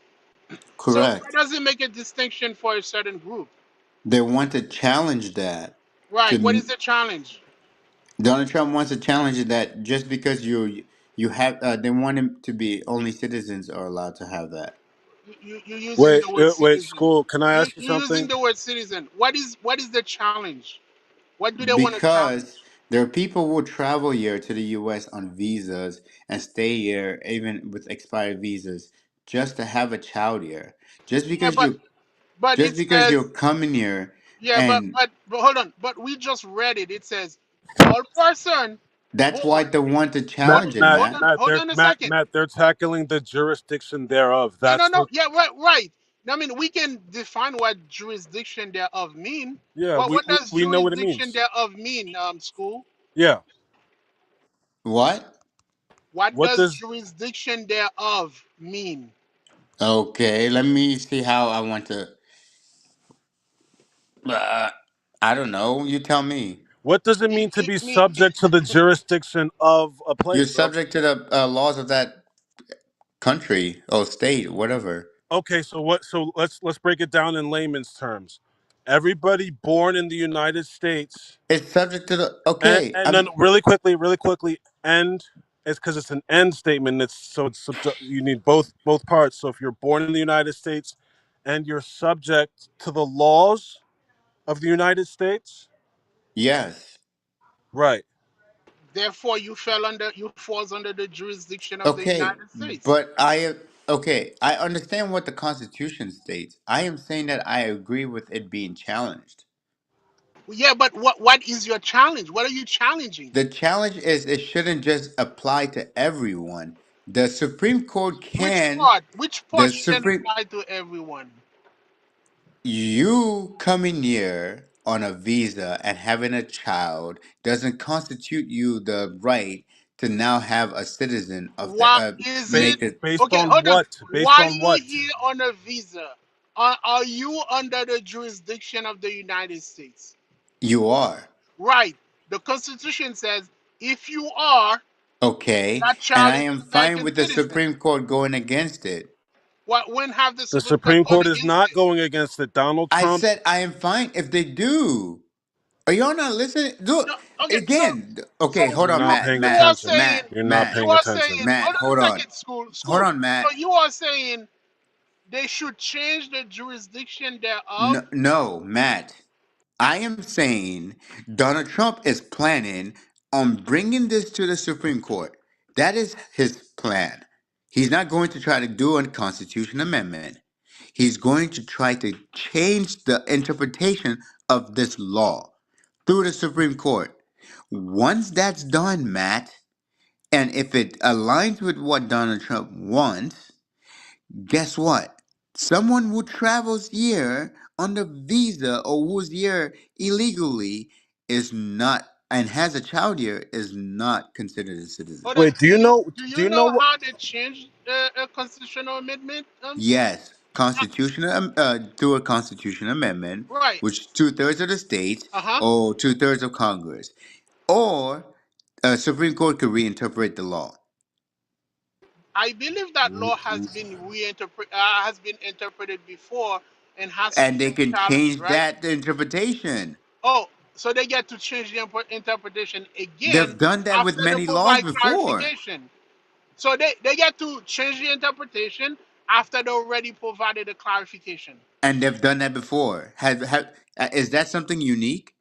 So why Correct. does it make a distinction for a certain group? They want to challenge that. Right. What is To the challenge? Donald Trump wants to challenge that just because you have they want him to be only citizens are allowed to have that. You're using Wait, the word wait, citizen. school. Can I ask you You're using something? the word citizen. What is the challenge? What do they want to Because challenge? there are people who travel here to the US on visas and stay here even with expired visas just to have a child here. Just Yeah, because you but just it because says you're coming here yeah, and but hold on. But we just read it. It says all person that's why born. they want to Hold, challenge it, Matt. hold on a second. Matt, they're tackling the jurisdiction thereof. No, That's no. what. Yeah, right, right. I mean, we can define what jurisdiction thereof mean. Yeah, What does we know what it jurisdiction means. thereof mean? School. Yeah. What? What What does does jurisdiction thereof mean? Okay, let me see how I want to uh, I don't know. You tell me. what does it mean to be subject to the jurisdiction of a You're place? subject to the laws of that country or state, whatever. Okay, so what? So let's break it down in layman's terms. Everybody born in the United States, It's subject to the okay. and then really quickly, end. It's because it's an end statement. It's so it's you need both parts. So if you're born in the United States, and you're subject to the laws of the United States, Yes. right? Therefore, you falls under the jurisdiction of the Okay, United States. but okay, I understand what the Constitution states. I am saying that I agree with it being challenged. Yeah, but what is your challenge? What are you challenging? The challenge is it shouldn't just apply to everyone. The Supreme Court Which can part? Which the part shouldn't Supreme apply to everyone? you coming here on a visa and having a child doesn't constitute you the right to now have a citizen of the Why is it? make it. Based Okay, on hold on. what? Based Why on you what? here on a visa? Are you under the jurisdiction of the United States? You are. Right. The Constitution says if you are, Okay, that and child I is am an fine American with the citizen. Supreme Court going against it. What? When have the The Supreme Court Supreme gone Court is against not it? going against it. Donald I Trump. said I am fine if they do. Are y'all not listening? No. Look Okay. again. So Okay, hold You're on, you not Matt, paying you Matt, are attention. saying Matt, You're not Matt, you paying are attention. saying Matt. hold on a Hold on, second. School hold school. on, So Matt. you are saying they should change the jurisdiction thereof. No, no, Matt. I am saying Donald Trump is planning on bringing this to the Supreme Court. That is his plan. He's not going to try to do a constitution amendment. He's going to try to change the interpretation of this law through the Supreme Court. Once that's done, Matt, and if it aligns with what Donald Trump wants, guess what? Someone who travels here on the visa or who's here illegally is not and has a child here is not considered a citizen. Hold on. Wait, do you know? Do Do you you know know what? how they changed a constitutional amendment? Yes, constitutional through a constitutional amendment, Right. which 2/3 of the states Uh-huh. or 2/3 of Congress, or Supreme Court could reinterpret the law, I believe that law has been interpreted before and has and they been can challenged, change right? that interpretation. Oh, so they get to change the interpretation again They've done that with after they many laws provide before, clarification. So they get to change the interpretation after they already provided a clarification. and they've done that before. Is that something unique?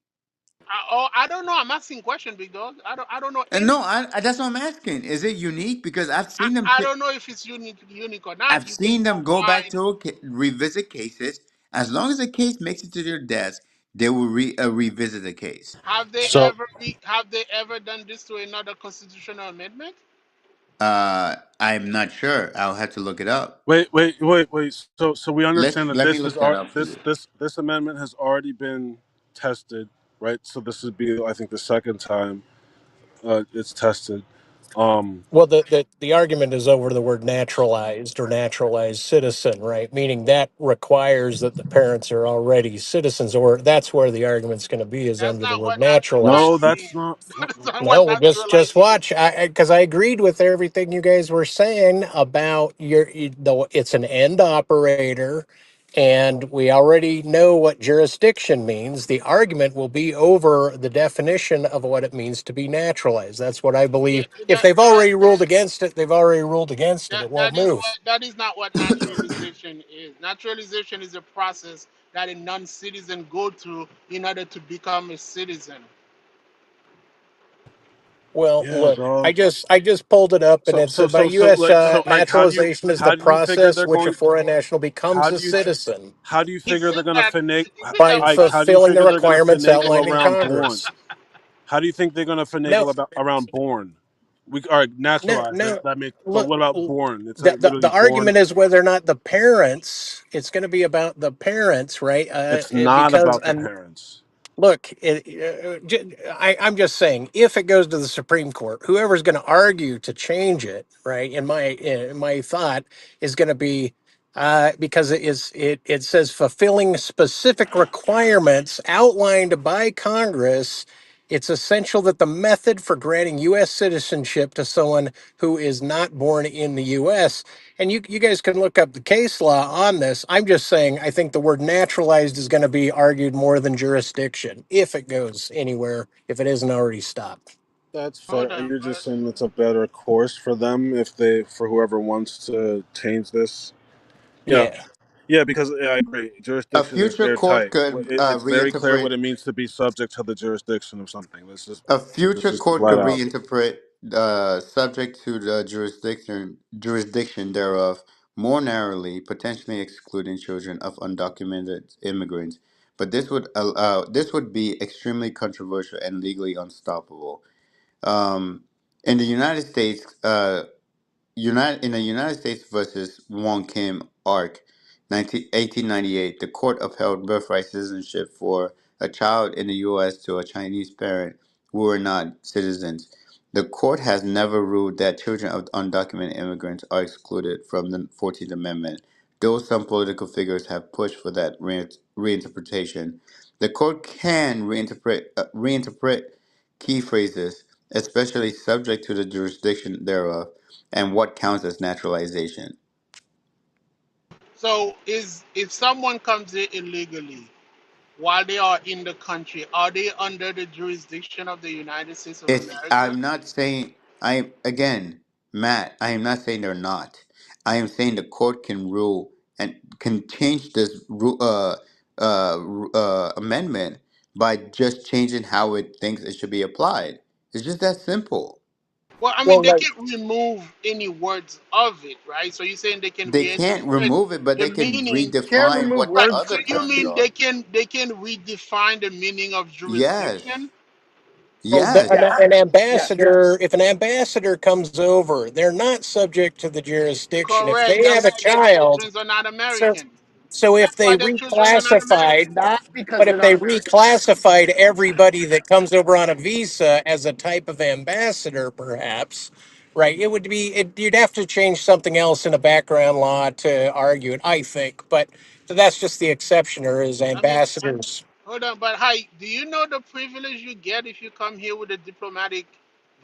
I don't know. I'm asking question, big dog. I don't know No, anything. that's what I'm asking. Is it unique? Because I don't know if it's unique or not. I've You can seen them go back provide. to revisit cases. As long as the case makes it to their desk, they will revisit the case. So Have they ever done this to another constitutional amendment? I'm not sure. I'll have to look it up. wait. So we understand that Let me this is look that our up for you. this amendment has already been tested, right? So this would be, I think, the second time it's tested. Um, Well, the argument is over the word naturalized or naturalized citizen, right? Meaning that requires that the parents are already citizens, or that's where the argument's going to be is That's under the not word what no, naturalized. naturalized that's means. not. That's not what No, well, just naturalized means. watch. I because I agreed with everything you guys were saying about though it's an end operator, and we already know what jurisdiction means. The argument will be over the definition of what it means to be naturalized. That's what I Yeah, believe. If they've already ruled against it, they've already ruled against it. It won't move. that is not what naturalization is. Naturalization is a process that a non-citizen go through in order to become a citizen. Well, Yeah, look, dog. I just pulled it up, and it's by U.S. Naturalization is the how do you figure process they're which a going? foreign national How becomes a do you citizen how do you He figure said they're gonna that. finagle? He said that by Ike, about how do you fulfilling the figure they're gonna requirements finagle outlined in around born? Congress. How do you think they're gonna No, finagle around born? We all right, no, naturalized. no. That makes. But Look, what about born? It's like the literally born. argument is whether or not the parents. It's going to be about the parents, right? It's not Because about the and parents. look, I'm just saying, if it goes to the Supreme Court, whoever's going to argue to change it, right? In my thought is going to be because it says fulfilling specific requirements outlined by Congress. It's essential that the method for granting U.S. citizenship to someone who is not born in the U.S. And you guys can look up the case law on this. I'm just saying, I think the word naturalized is going to be argued more than jurisdiction if it goes anywhere, if it isn't already stopped. That's Hold fair. on, You're just saying it's a better course for them if for whoever wants to change this. Yeah, Yeah. yeah. Because yeah, I agree. A Jurisdiction is future court airtight. could It's very clear reinterpret what it means to be subject to the jurisdiction of something. A This future is court flat could out. reinterpret subject to the jurisdiction thereof more narrowly, potentially excluding children of undocumented immigrants. But this would be extremely controversial and legally unstoppable. In the United States, in the United States versus Wong Kim Ark, 1898, the court upheld birthright citizenship for a child in the U.S. to a Chinese parent who were not citizens. The court has never ruled that children of undocumented immigrants are excluded from the 14th Amendment, though some political figures have pushed for that reinterpretation. The court can reinterpret key phrases, especially subject to the jurisdiction thereof, and what counts as naturalization. so is if someone comes here illegally while they are in the country, are they under the jurisdiction of the United States of America? I'm not saying I again, Matt. I am not saying they're not. I am saying the court can rule and can change this amendment by just changing how it thinks it should be applied. It's just that simple. Well, I mean, Well, they like, can remove any words of it, right? So you're saying they can They can't reinterpret remove it, but the they can meaning, Can't redefine remove what the right? words. So other you terms mean are. they can redefine the meaning of Yes, jurisdiction? well, yes. an ambassador, if an ambassador comes over, they're not subject to the jurisdiction. If Correct. they That have a means their child, children are not so American. So if That's they why their children are not reclassified, American. Not because but they're if not they American. reclassified everybody that comes over on a visa as a type of ambassador, perhaps, right? It would be, you'd have to change something else in a background law to argue it, I think. But that's just the exceptioner is I mean, ambassadors. hold on, but hi, do you know the privilege you get if you come here with a diplomatic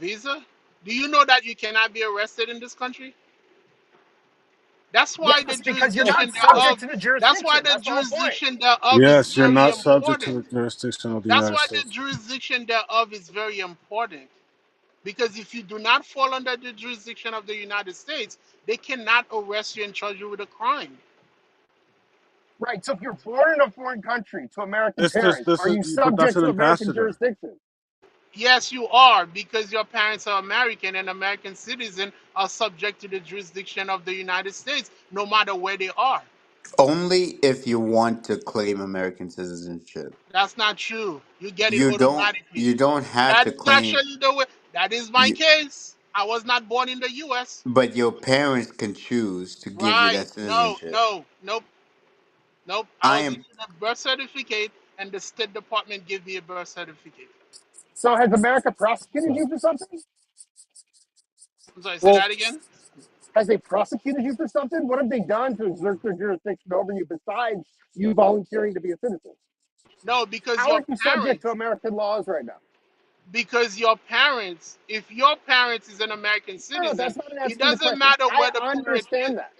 visa? Do you know that you cannot be arrested in this country? That's why the Yes, because you're not jurisdiction subject thereof. to the That's why jurisdiction. the That's the whole point. jurisdiction thereof is Yes, Yes, you're very not subject to important. the jurisdiction of the That's United why the States. jurisdiction thereof is very important. Because if you do not fall under the jurisdiction of the United States, they cannot arrest you and charge you with a crime. Right. So if you're born in a foreign country to American So, parents, are you so subject so to American so jurisdiction? yes, you are, because your parents are American and American citizens are subject to the jurisdiction of the United States, no matter where they are. Only if you want to claim American citizenship. That's not true. You get it You don't. automatically. You don't have That to is claim. actually the way. That is my You, case. I was not born in the U.S. but your parents can choose to give you Right? that No, citizenship. no, nope, nope. I I was am. issued a birth certificate, and the State Department gave me a birth certificate. So has America prosecuted you for something? I'm sorry. Say Well, that again. Has they prosecuted you for something? What have they done to exert their jurisdiction over you besides you volunteering to be a citizen? No, because How your are you subject to parents. American laws right now? Because your parents, if your parents is an American No, no, citizen, that's not an it answer to the doesn't question. matter I where the parent is. understand that.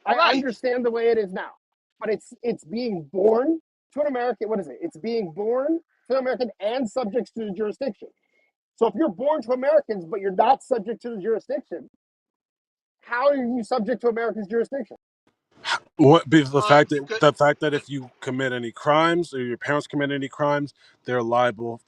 I Right. understand the way it is now. But it's being born to an American. What is it? It's being born to an American and subject to the jurisdiction. So if you're born to Americans but you're not subject to the jurisdiction, how are you subject to America's jurisdiction? What be the fact that Because if you commit any crimes or your parents commit any crimes, they're liable.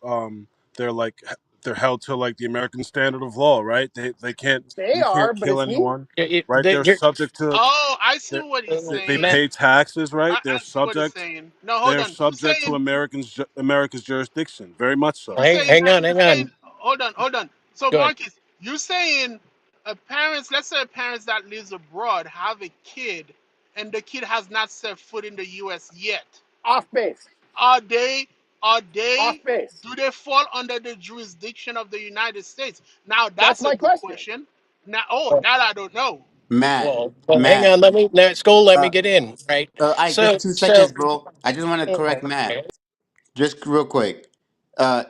They're like they're held to like the American standard of law, right? They can't they you are, can't but kill is he? anyone, right? They're Here, subject to oh, I see they what he's they saying. Matt, pay taxes, right? I see what he's saying. No, hold They're on. You're subject to saying America's jurisdiction, very much so. you're saying you're hang saying on. hold on. So Good. Marcus, you're saying parents, let's say parents that lives abroad have a kid and the kid has not set foot in the US yet. Off base, Are they are off they base. do they fall under the jurisdiction of the United States? Now That's that's a my good question. question. Now that I don't know. Matt. Well, hang Matt. on. Let me. Let's go. Let me Uh, get in. Right. I So, just 2 seconds, so. bro. I just want to correct Matt. Just real quick. Uh,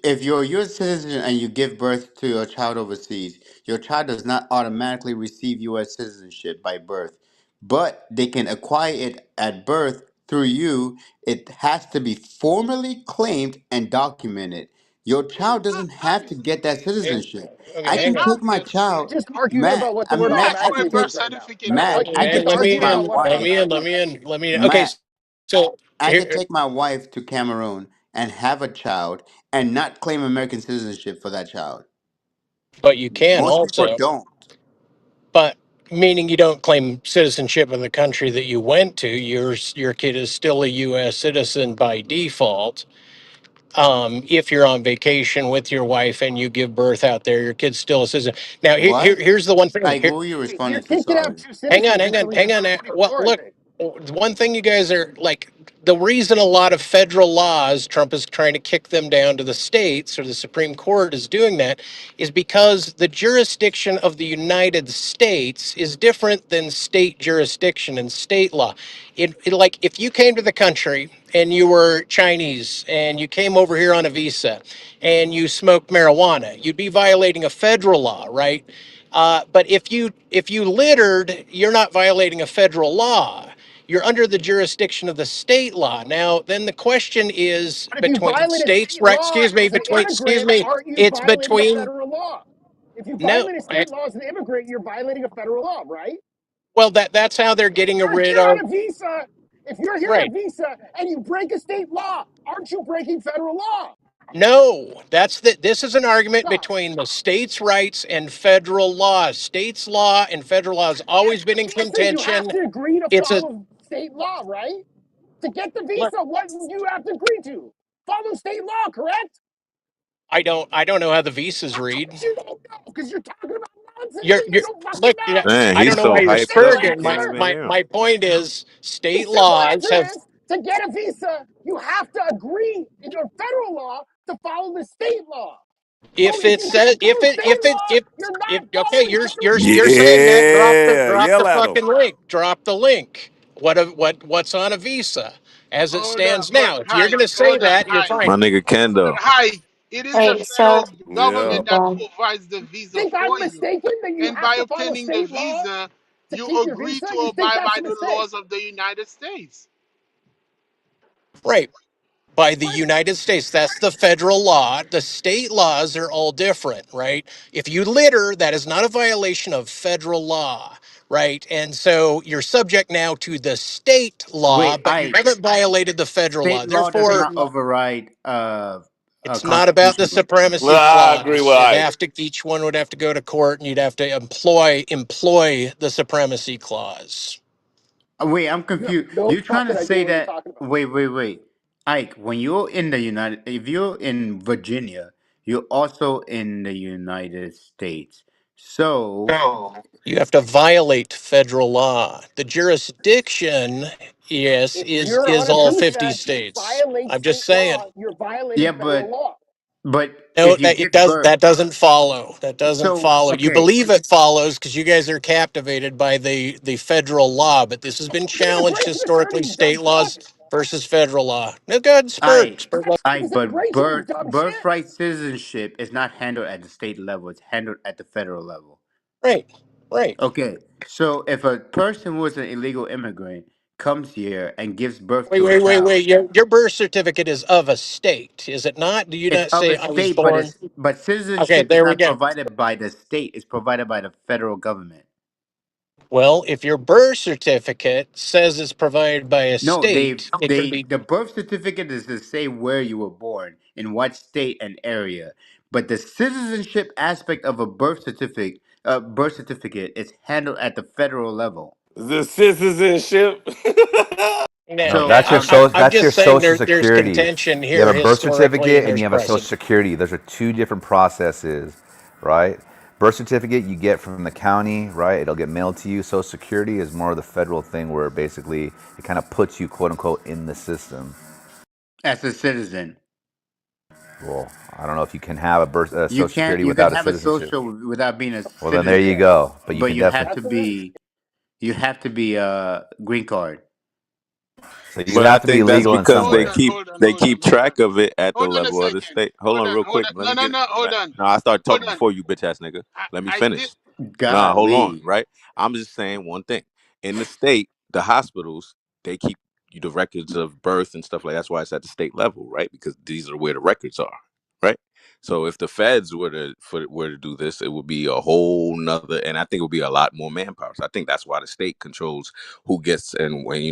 if you're a U.S. citizen and you give birth to a child overseas, your child does not automatically receive U.S. citizenship by birth, but they can acquire it at birth through you. It has to be formally claimed and documented. Your They don't child have doesn't have to get that citizenship. Okay, they I don't hang can on. take have my to. You're child, just arguing Matt. about what the word Who Matt. asked I for a could automatically birth take means right now. certificate That's though? Matt. like I Okay, could let you're me take arguing my about in. what Let wife. me in. automatically Let me means. in. Let me. Okay. Matt. So I could here. take my wife to Cameroon and have a child and not claim American citizenship for that child. But you can Most people also. don't. But meaning you don't claim citizenship in the country that you went to. Your kid is still a U.S. citizen by default. If you're on vacation with your wife and you give birth out there, your kid's still a citizen. Now, What? here's the one thing. Like, Here, what were you Your responding to? kid can have Sorry. two hang on, citizens hang on, until he hang gets on. over Well, 24, I look, think. one thing you guys are like the reason a lot of federal laws, Trump is trying to kick them down to the states, or the Supreme Court is doing that, is because the jurisdiction of the United States is different than state jurisdiction and state law. Like if you came to the country and you were Chinese and you came over here on a visa and you smoked marijuana, you'd be violating a federal law, right? But if you littered, you're not violating a federal law. You're under the jurisdiction of the state law. Now, then the question is But if you between violate a states, state right? law Excuse me, as an between, excuse immigrant, me, aren't you it's violating a between, federal law? If you no, violate a state law as an immigrant, you're violating a federal law, right? well, that's how they're getting a You're rid here of, on a visa. If you're here on a right. visa and you break a state law, aren't you breaking federal law? No, this is an argument Stop. between the states' rights and federal law. States' law and federal law has always been in The answer is you have contention. to agree to It's a, follow state law, right? To get the look, visa, what do you have to agree to? Follow state law, correct? I don't know how the visas Of read. course you don't know, because you're talking about you're, nonsense you're you don't fucking look. Yeah, know. Man, I he's don't know so why you're hyped up you spurring. can't My Answer. even my hear him. my point is, The state simple laws answer have. is to get a visa, you have to agree in your federal law to follow the state law. So If if it you get says through state law, you're if not okay, following federal you're law. saying that Yeah, drop the yell at him. fucking link. Drop the link. What's on a visa as it Hold on, stands hold, now? If you're hi, going to say hold on, that, you're hi, My fine. nigga hold on, Kendo. hi. It is the Hey, so federal Yeah. government that the provides the You visa think I'm for you, mistaken that you and have by to follow obtaining the state law visa, to you keep your agree visa? to You think abide that's by a the mistake? laws of the United States. Right. By the What? United States. That's the federal law. The state laws are all different, right? If you litter, that is not a violation of federal law, right? And so you're subject now to the state law, Wait, but you I haven't violated the federal law. state law does Therefore, not override it's not about the constitutional. supremacy I agree clause. with It Ike. have to each one would have to go to court and you'd have to employ the supremacy clause. Wait, I'm No, confused. no You're trying to fucking idea say what you're that? talking about. Wait. Ike, when you're in the United, if you're in Virginia, you're also in the United States. So, You have to violate federal law. The jurisdiction, yes, If is you're on a all visa 50 to states. violate I'm just state saying. law, you're violating yeah, federal law. but No, if you that it give does birth, that doesn't follow. That doesn't so follow. You okay, believe it follows because you guys are captivated by the federal law, but this has been He's a challenged British historically, attorney, you dumb state fuck. laws versus federal law. No good, I, Spurt left. He's but immigration, you dumb shit. birthright citizenship is not handled at the state level; it's handled at the federal level. Right, right. Okay, so if a person who is an illegal immigrant comes here and gives birth Wait, to a wait, wait, child, wait. Your birth certificate is of a state, is it not? Do you it's not of say a I was state, but born? it's but Okay, citizenship is there we not go. provided by the state; it's provided by the federal government. Well, if your birth certificate says it's provided by a No, state, it can be. the birth certificate is to say where you were born, in what state and area. But the citizenship aspect of a birth certificate is handled at the federal level. The citizenship. No, No, So that's your I'm that's your just saying social there's security. contention You have here a birth historically, and certificate and there's you have a social precedent. security. Those are two different processes, right? Birth certificate you get from the county, right? It'll get mailed to you. Social security is more of the federal thing where basically it kind of puts you quote unquote in the system. as a citizen, Well, I don't know if you can have a you social can't security you can without a have a citizenship. social without being a Well, then there you citizen, go. But you but can definitely. That's it. you have to be a green card. So you But I have to be think that's legal in because some Hold they way. on, keep hold on, they hold on, keep hold on. track of it at the Hold on a level of the second. state. Hold on, real Hold quick. on. Let No, me no, get it. no, hold Right. on. No, I started Hold talking on. before you, bitch ass nigga. Let me I did. finish. Nah, hold on. Golly, Right. I'm just saying one thing. In the state, the hospitals they keep you the records of birth and stuff like that's why it's at the state level, right? Because these are where the records are, right? So if the feds were to do this, it would be a whole nother, and I think it would be a lot more manpower. So I think that's why the state controls who gets and when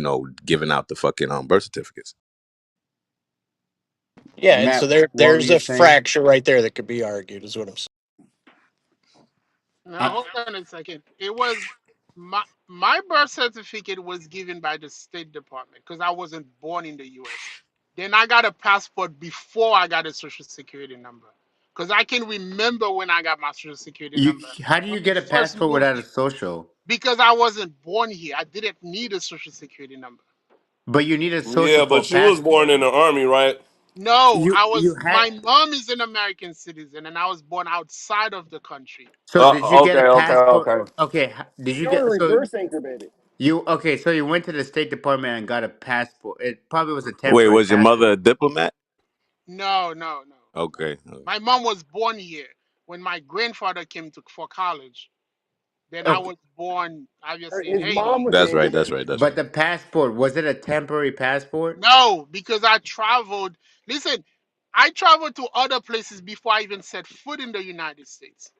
giving out the fucking birth certificates. Yeah, and so Matt, what were there's you a saying? fracture right there that could be argued, is what I'm saying. Now I, hold on a second. It was my birth certificate was given by the State Department because I wasn't born in the U.S. Then I got a passport before I got a social security number because I can remember when I got my social security you number how do you when I get a first passport moved without a here social? because I wasn't born here. I didn't need a social security number. But you need a social Yeah, for a but you was born passport. in the army, right? No, You had my mom is an American citizen and I was born outside of the country. so did you get Okay, a okay, passport? okay. Okay, did you You're on a get reverse anchor, baby. you okay? So you went to the State Department and got a passport. It probably was a Wait, temporary was your mother passport. a diplomat? No, no, no. Okay. My mom was born here when my grandfather came to for college. Then I Okay, was born obviously in His mom Haiti. was That's the anchor right. That's baby. right. That's but right. the passport was it a temporary passport? No, because I traveled. Listen, I traveled to other places before I even set foot in the United States.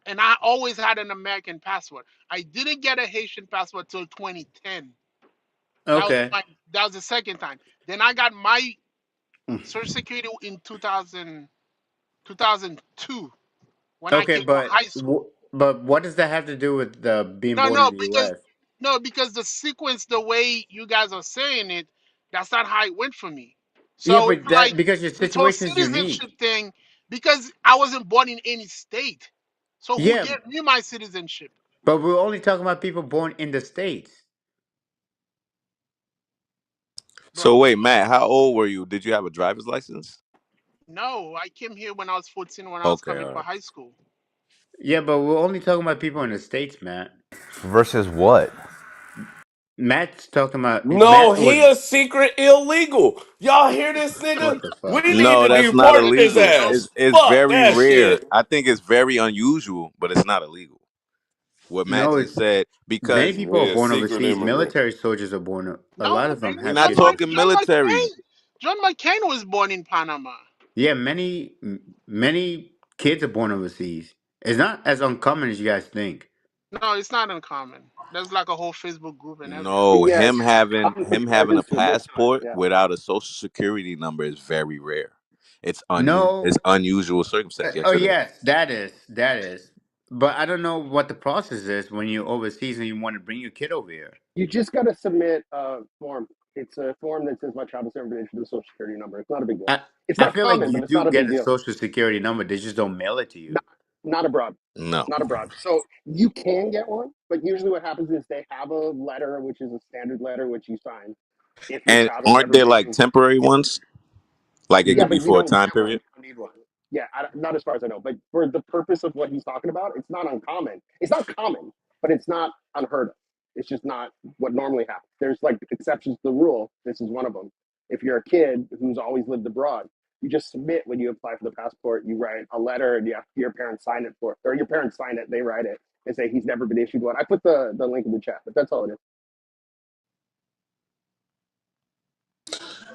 And I always had an American passport. I didn't get a Haitian passport till 2010. That was Okay, my that was the second time. Then I got my Mm. Social Security in 2002 when I Okay, came to high school. but what does that have to do with being No, born in no, the because U.S.? no, because the sequence, the way you guys are saying it, that's not how it went for me. Yeah, So it's but that like because your this whole situation is unique. citizenship thing, because I wasn't born in any state. So who Yeah, gave me my citizenship, but we're only talking about people born in the states. So bro? wait, Matt, how old were you? Did you have a driver's license? No, I came here when I was 14 when I was Okay, coming all for right. high school. Yeah, but we're only talking about people in the states, Matt. Versus what? Matt's talking about No, Matt was he a secret illegal. Y'all hear this what nigga? the We fuck. need No, to that's not deport his illegal. So ass. It's Fuck very that rare. shit. I think it's very unusual, but it's not illegal. What Matt No, just it's said many because people are He a born secret overseas. immigrant. Military soldiers are born. A no, lot of them we're have not talking John citizenship. military. McCain. John McCain was born in Panama. Yeah, many kids are born overseas. It's not as uncommon as you guys think. No, it's not uncommon. There's like a whole Facebook group and everything. No, Yes, him having a Americans do it big time. passport Yeah. without a social security number is very rare. It's No. unusual circumstance. Oh Yes, it is. yes, that is. But I don't know what the process is when you're overseas and you want to bring your kid over here. You just got to submit a form. It's a form that says my child has never been issued a social security number. It's not a big deal. I It's I not feel like common, but you it's do not a get big a deal. social security number. They just don't mail it to you. Not, not abroad. No. Not abroad. So you can get one, but usually what happens is they have a letter, which is a standard letter, which you sign if your And child has aren't never there been like issued. temporary ones? Like it Yeah, could be but you for a don't time get one. period? You don't need one. Yeah, not as far as I know. But for the purpose of what he's talking about, it's not uncommon. It's not common, but it's not unheard of. It's just not what normally happens. There's like exceptions to the rule. This is one of them. If you're a kid who's always lived abroad, you just submit when you apply for the passport. You write a letter, and you have your parents sign it for, or your parents sign it. They write it and say he's never been issued one. I put the link in the chat, but that's all it is.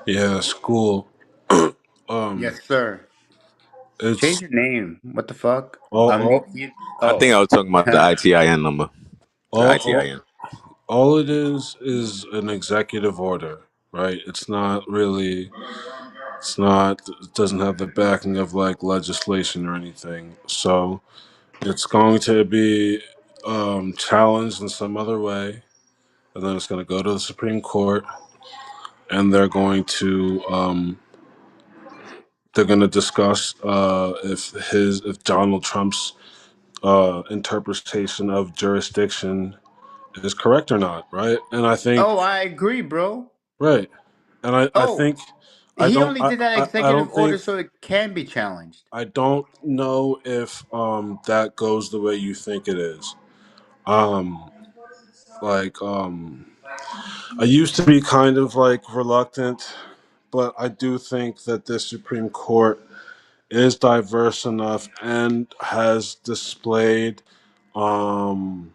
Yeah, school. um, Yes, sir. Change it's your name. What the fuck? all, all, I think Oh. I was talking about the ITIN number. The all, all, ITIN. all it is an executive order, right? It's not really. It's not. It doesn't have the backing of like legislation or anything. So it's going to be challenged in some other way, and then it's going to go to the Supreme Court, and they're going to discuss if Donald Trump's interpretation of jurisdiction is correct or not, right? And I think Oh, I agree, bro. right, and I Oh, think he only did that I executive don't order think so it can be challenged. I don't know if that goes the way you think it is. Um, like I used to be kind of like reluctant, but I do think that the Supreme Court is diverse enough and has displayed um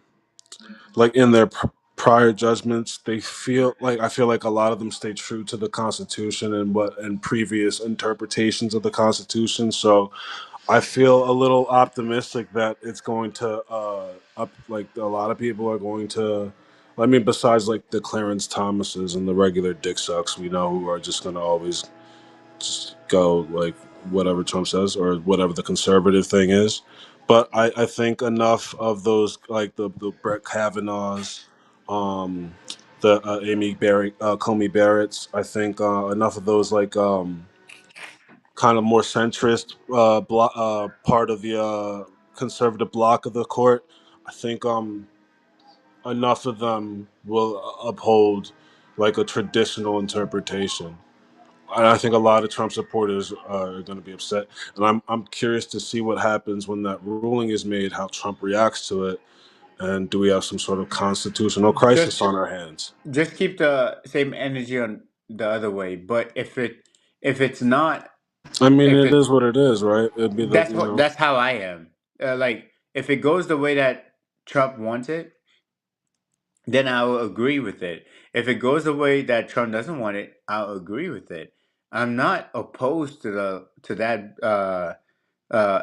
like in their prior judgments they feel like I feel like a lot of them stay true to the Constitution and previous interpretations of the Constitution. So I feel a little optimistic that it's going to up like a lot of people are going to. I mean, besides like the Clarence Thomases and the regular dick sucks, we know who are just going to always just go like whatever Trump says or whatever the conservative thing is. But I think enough of those like the Brett Kavanaughs, um, the Amy Barrett, Comey Barrettts. I think enough of those like kind of more centrist part of the conservative bloc of the court. I think enough of them will uphold like a traditional interpretation. And I think a lot of Trump supporters are going to be upset, and I'm curious to see what happens when that ruling is made, how Trump reacts to it, and do we have some sort of constitutional crisis Just on our hands? just keep the same energy on the other way. But if it's not I mean, if it it is what it is, right? It'd be the that's how I am. Like if it goes the way that Trump wants it, then I'll agree with it. If it goes the way that Trump doesn't want it, I'll agree with it. I'm not opposed to that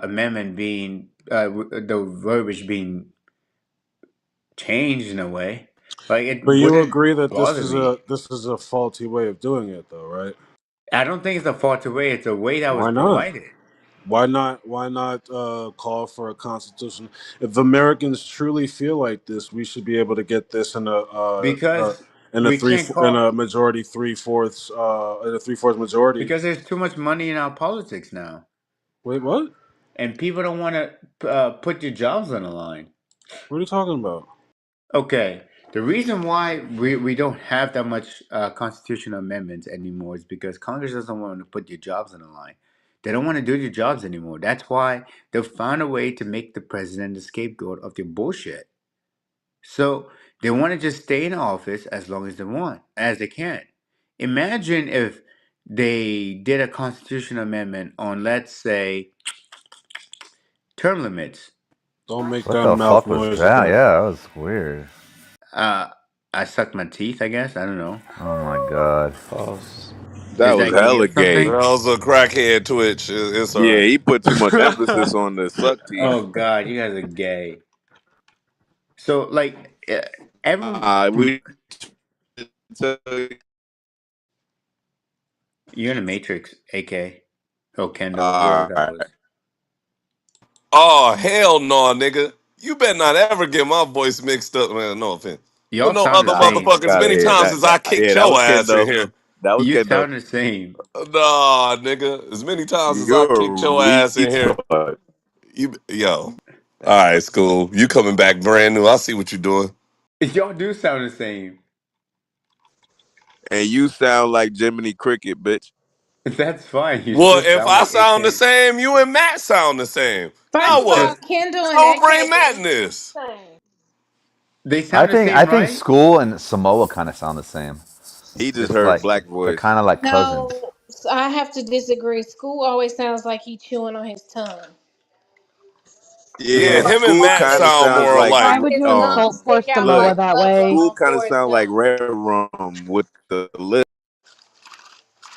amendment being the verbiage being changed in a way. Like it But you wouldn't agree that bother me. this is a faulty way of doing it, though, right? I don't think it's a faulty way. It's a way that was Why not? provided Why not? Why not call for a constitution? If Americans truly feel like this, we should be able to get this because we can't in call a majority in a three fourths majority. because there's too much money in our politics now. Wait, what? and people don't want to put their jobs on the line. What are you talking about? Okay, the reason why we don't have that much constitutional amendments anymore is because Congress doesn't want to put their jobs on the line. They don't want to do their jobs anymore. That's why they've found a way to make the president the scapegoat of their bullshit. So they want to just stay in office as long as they want, as they can. Imagine if they did a constitutional amendment on, let's say, term limits. Don't make What that the mouth fuck was noise that? again. Yeah, that was weird. Uh, I sucked my teeth, I guess. I don't know. Oh my god. Pause. That Is was that gay hella or gay. something? That was a crackhead twitch. It's all Yeah, right. he put too much emphasis on the suck teeth. Oh God, you guys are gay. So like, every We tell you, you're in the Matrix, AK, or Kendall, whoever all that right. was. Oh hell no, nigga! You better not ever get my voice mixed up, man. No offense. But Y'all no sound the other Nah, same. motherfuckers. got Many it. times as I kicked Yeah, that your was ass in Kendo. here. That was You Kendo. sound the same. Nah, nigga. As many times as I You're kicked a your ass in here, retard. yo. All right, school. You coming back brand new? I see what you doing. Y'all do sound the same. And you sound like Jiminy Cricket, bitch. That's fine. You Well, still if sound I like sound the AK. same, you and Matt sound the same. You Now still First of what? all, Just Kendall and Don't AK bring Matt is in this. same. they I sound the think same, I think right? School and Samoa kind of sound the same. He just It's heard like black they're voice. kind of like cousins. No, so I have to disagree. School always sounds like he chewing on his tongue. Yeah, Yeah, him and School Matt kind of sound sound more like Why alike. would His you tongue insult poor stick out look. Samoa like that Bubba way? School on kind of Forrest sound like Gump. Red Rum with the lip.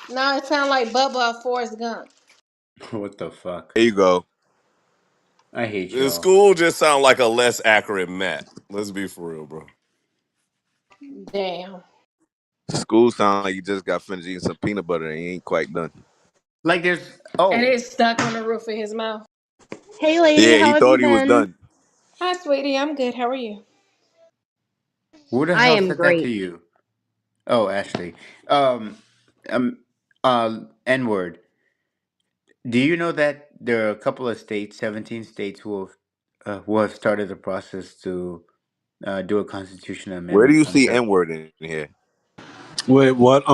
No, it sounds like Bubba on Forrest Gump. What the fuck? There you go. I hate The y'all. school just sound like a less accurate Matt. Let's be for real, bro. Damn. School sound like he just got finished eating some peanut butter and he ain't quite done. Like there's And oh, it's stuck on the roof of his mouth. Hey, lady, Yeah, how he have you thought he was been? done. Hi, sweetie. I'm good. How are you? who the I hell am said that to great. you? Oh, Ashley. Um, N word. Do you know that there are a couple of states, 17 states, who have started the process to do a constitutional Where do amendment you on see term? N word in here? Wait, what?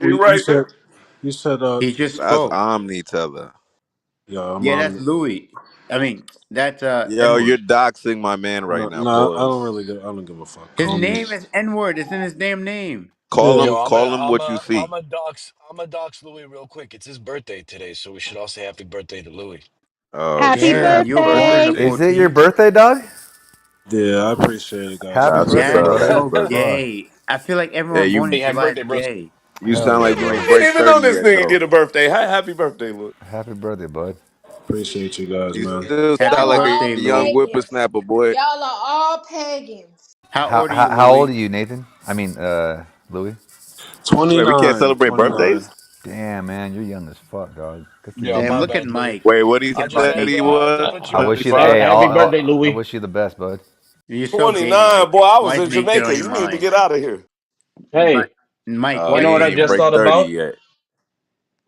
You You right said? there. You said? He just That's spoke. Omni Teller. Yeah, Yeah, that's Louis. I mean, that's Yo, N you're word. doxing my man right now. no, I don't Pause. really give. I don't give a fuck. His Call me. name is N word. It's in his damn name. Call Yeah. him. Yo, Call him what you see. I'm a dox Louis real quick. It's his birthday today, so we should all say happy birthday to Louis. Oh Happy shit! Damn, Happy you're born on birthday, the birthday. Is G. it your 14th. birthday, dog? Yeah, I appreciate it, guys. Happy Nah, That's it's what's birthday, That up. bro. Happy is That birthday. was birthday. rough. gay. I feel like Yeah, everyone born you in Hey, happy July birthday, is bros. gay. you Hell sound yeah, like you bro. ain't We ain't break even know 30 this yet nigga though. get a birthday. Happy birthday, look. Happy birthday, bud. Appreciate you guys, You man. still Happy sound Y'all are like a all birthday, young Louis. pagans. whippersnapper, boy. Y'all are all pagans. How How, old are how you, how old Louis? are you, Nathan? I mean, Louis. Wait, we can't 29, celebrate 29. birthdays? Damn, man, you're young as fuck, dog. Good for Yo, you, Damn, my man. look at bad, Louis. Mike Wait, what he thinking I about just said had he to 18. I had to was? put I you on. wish you. Twenty-five. Hey, Happy birthday, I Louis. wish you the best, bud. You're so gay, 29, Mike. boy. I was Why is in Nate get on Jamaica. your You need to mind? get out of here. Mike, Hey, Mike, you why know is what He I Nate ain't on just your break thought mind? 30 about? yet.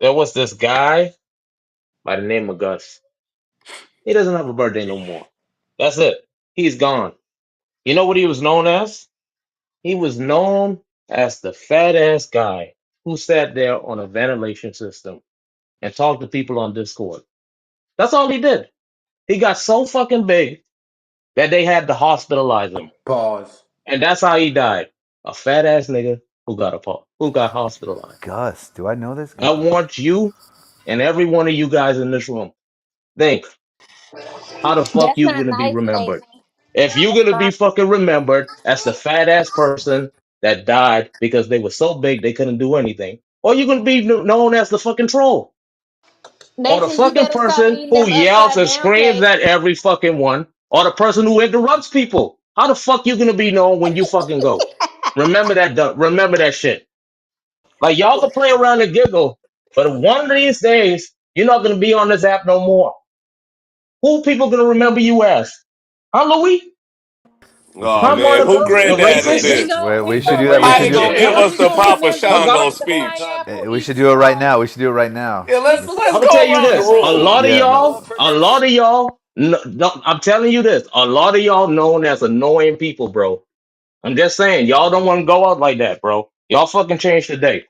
There was this guy by the name of Gus. He doesn't have a birthday no more. That's it. He's gone. You know what he was known as? He was known as the fat ass guy who sat there on a ventilation system and talked to people on Discord. That's all he did. He got so fucking big that they had to hospitalize him. Pause. And that's how he died. A fat ass nigga who got hospitalized. Gus, do I know this I guy? want you and every one of you guys in this room think how the fuck That's you not gonna be nice, remembered. Nathan. If you're That's gonna be not. fucking remembered as the fat ass person that died because they were so big they couldn't do anything, or you're gonna be known as the fucking troll, or the Nathan, you fucking better stop person eating who them yells upside and down screams cakes. at every fucking one, or the person who interrupts people. How the fuck you gonna be known when you fucking go? Remember that. Remember that shit. Like y'all can play around and giggle, but one of these days you're not gonna be on this app no more. Who people gonna remember you as? Huh, Louis? We should Oh do Come that. on, man, who the granddad is racist. We this? We The should do that. We How should you racist do. gonna shit. give us the Papa Shango Okay. speech? We should do it right now. We should do it right now. Yeah, let's I'm gonna tell go you around the this. room. Yeah. A lot of y'all. No, no, I'm telling you this. A lot of y'all known as annoying people, bro. I'm just saying, y'all don't want to go out like that, bro. Y'all fucking change today.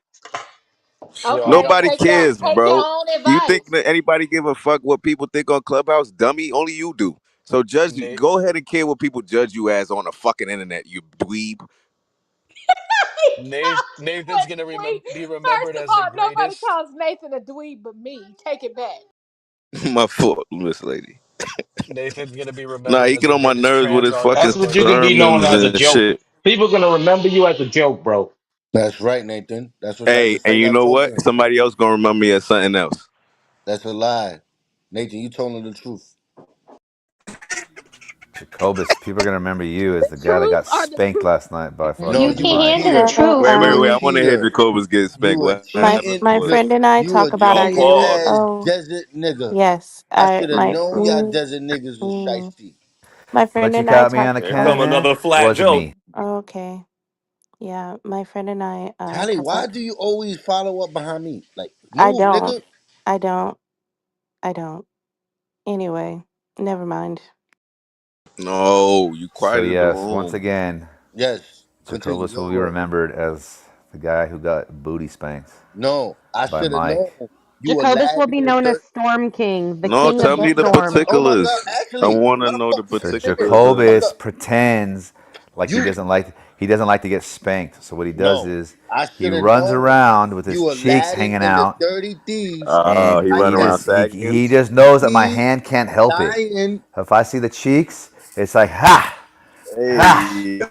Yo, I got Nobody cares, bro. You think that anybody give a fuck what people think on Clubhouse? Dummy, only you do. So judge. Nate. Go ahead and care what people judge you as on the fucking internet. You dweeb. Nathan's gonna be remembered as the greatest. My fault, Miss Lady. Nathan's gonna be Nah, remembered he as get the on my greatest nerves with trans his artist fucking That's of what our you can be time. known sermons as, a and joke. shit. People gonna remember you as a joke, bro. That's right, Nathan. That's what I Hey, just and like you I know told what? him. Somebody else gonna remember me as something else. That's a lie. Nathan, you told him the truth. Jacobus, people are gonna remember you as the guy that got spanked last night by No, You fucking you a can Mike. handle the cheater. truth. You a Wait. I want to hear cheater. Jacobus get spanked. You a What My happened, cheating my boy? look, friend and I you talk a about Oh, our cheating youth. pause. ass Oh, desert nigga. yes. I I should have my known y'all desert niggas was shiesty. my friend But you and I caught me talk. on the Here come counter. another flat Wasn't joke. me. Okay. Yeah, my friend and I Tally, why do you always follow up behind me? Like, I move, don't. nigga. I don't. I don't. Anyway, never mind. No, you So quiet in the yes, once room. again, Yes, continue. Jacobus will Go be ahead. remembered as the guy who got booty spanked No, I by should have Mike. known. You a Jacobus lad will be in the known as dirt. Storm King, the No, king tell of the me the storm. Oh my God! particulars. I Actually, want to know the motherfucker, So nigga, shut the particulars. fuck Jacobus up. pretends like You he doesn't like to get spanked. So what he does no, is I he should have runs known. around with his You a cheeks laddie hanging in the out, dirty thieves, and He tight run around ass sagging. he just knows that my he hand can't help it. lying. If I see the cheeks, it's like ha ha, Hey,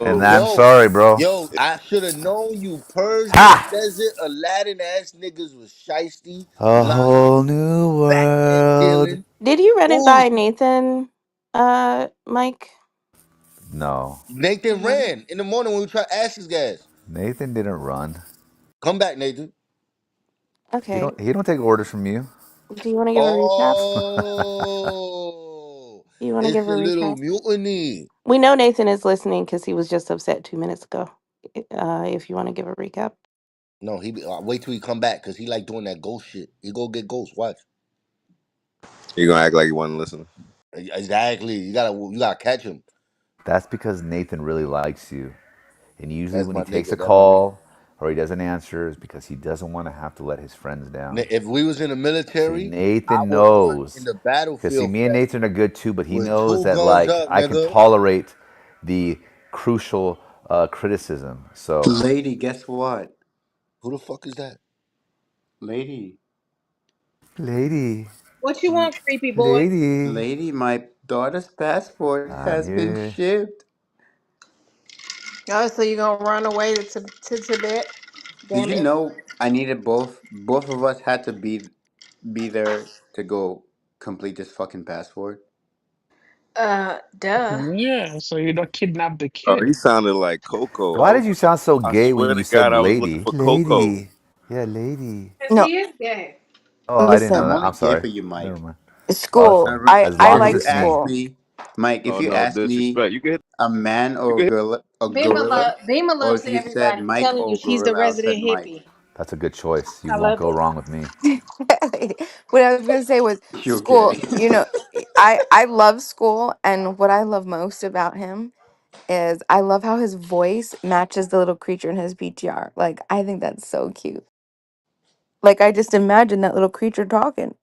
and yo. I'm Yo, sorry, bro. yo, I should have known you Persian Ha! desert Aladdin ass niggas was shiesty, A lying, whole new backhand world. dealing. Did you run it Ooh, by Nathan, Mike? No, Nathan ran in the morning when we tried Ash's gas. Nathan didn't run. Come back, Nathan. Okay. He don't take orders from you. Do you want to give a recap? Oh, Do you want to it's give a a little recap? mutiny. We know Nathan is listening because he was just upset 2 minutes ago. If you want to give a recap. No, wait till he come back because he like doing that ghost shit. He go get ghost. Watch. You gonna act like you wasn't listening? Exactly. You gotta catch him. That's because Nathan really likes you. And usually That's when he my takes nigga. a That's my nigga. call or he doesn't answer is because he doesn't want to have to let his friends down. If we was in the See, military, I Nathan would run in knows. the Because see, battlefield me for and that Nathan are good too, but he with knows two that guns like up, I can nigga. tolerate the crucial criticism. So, Lady, guess what? Who the fuck is that? Lady, lady, What you L- want, creepy boy? lady, lady, my daughter's passport I'm has been here. shipped. Oh, so you gonna run away to Tibet? Did Damn you it. know I needed both? Both of us had to be there to go complete this fucking passport. Duh. Yeah, so you don't kidnap the Oh, kid. he sounded like Coco. Why did you sound so I gay when swear you to said God, I was looking lady? for Coco. Lady. Yeah, lady. Cause No, he is gay. Oh, I didn't know I'm listen. that. only I'm gay sorry. for you, Never Mike. mind. Oh, Now, School. I as I long as if like you it's ask me. school. me, Mike, if Oh you no, ask me disrespect. You can hit. a man You or can hit. a gorilla, Bima or loves if you said everybody. I'm Mike telling you, or she's the gorilla, I'll said resident Mike. hippie. That's a good choice. You I won't love go it. wrong with me. What I was gonna say was You're school. gay. You know, I love school, and what I love most about him is I love how his voice matches the little creature in his PTR. Like I think that's so cute. Like I just imagine that little creature talking.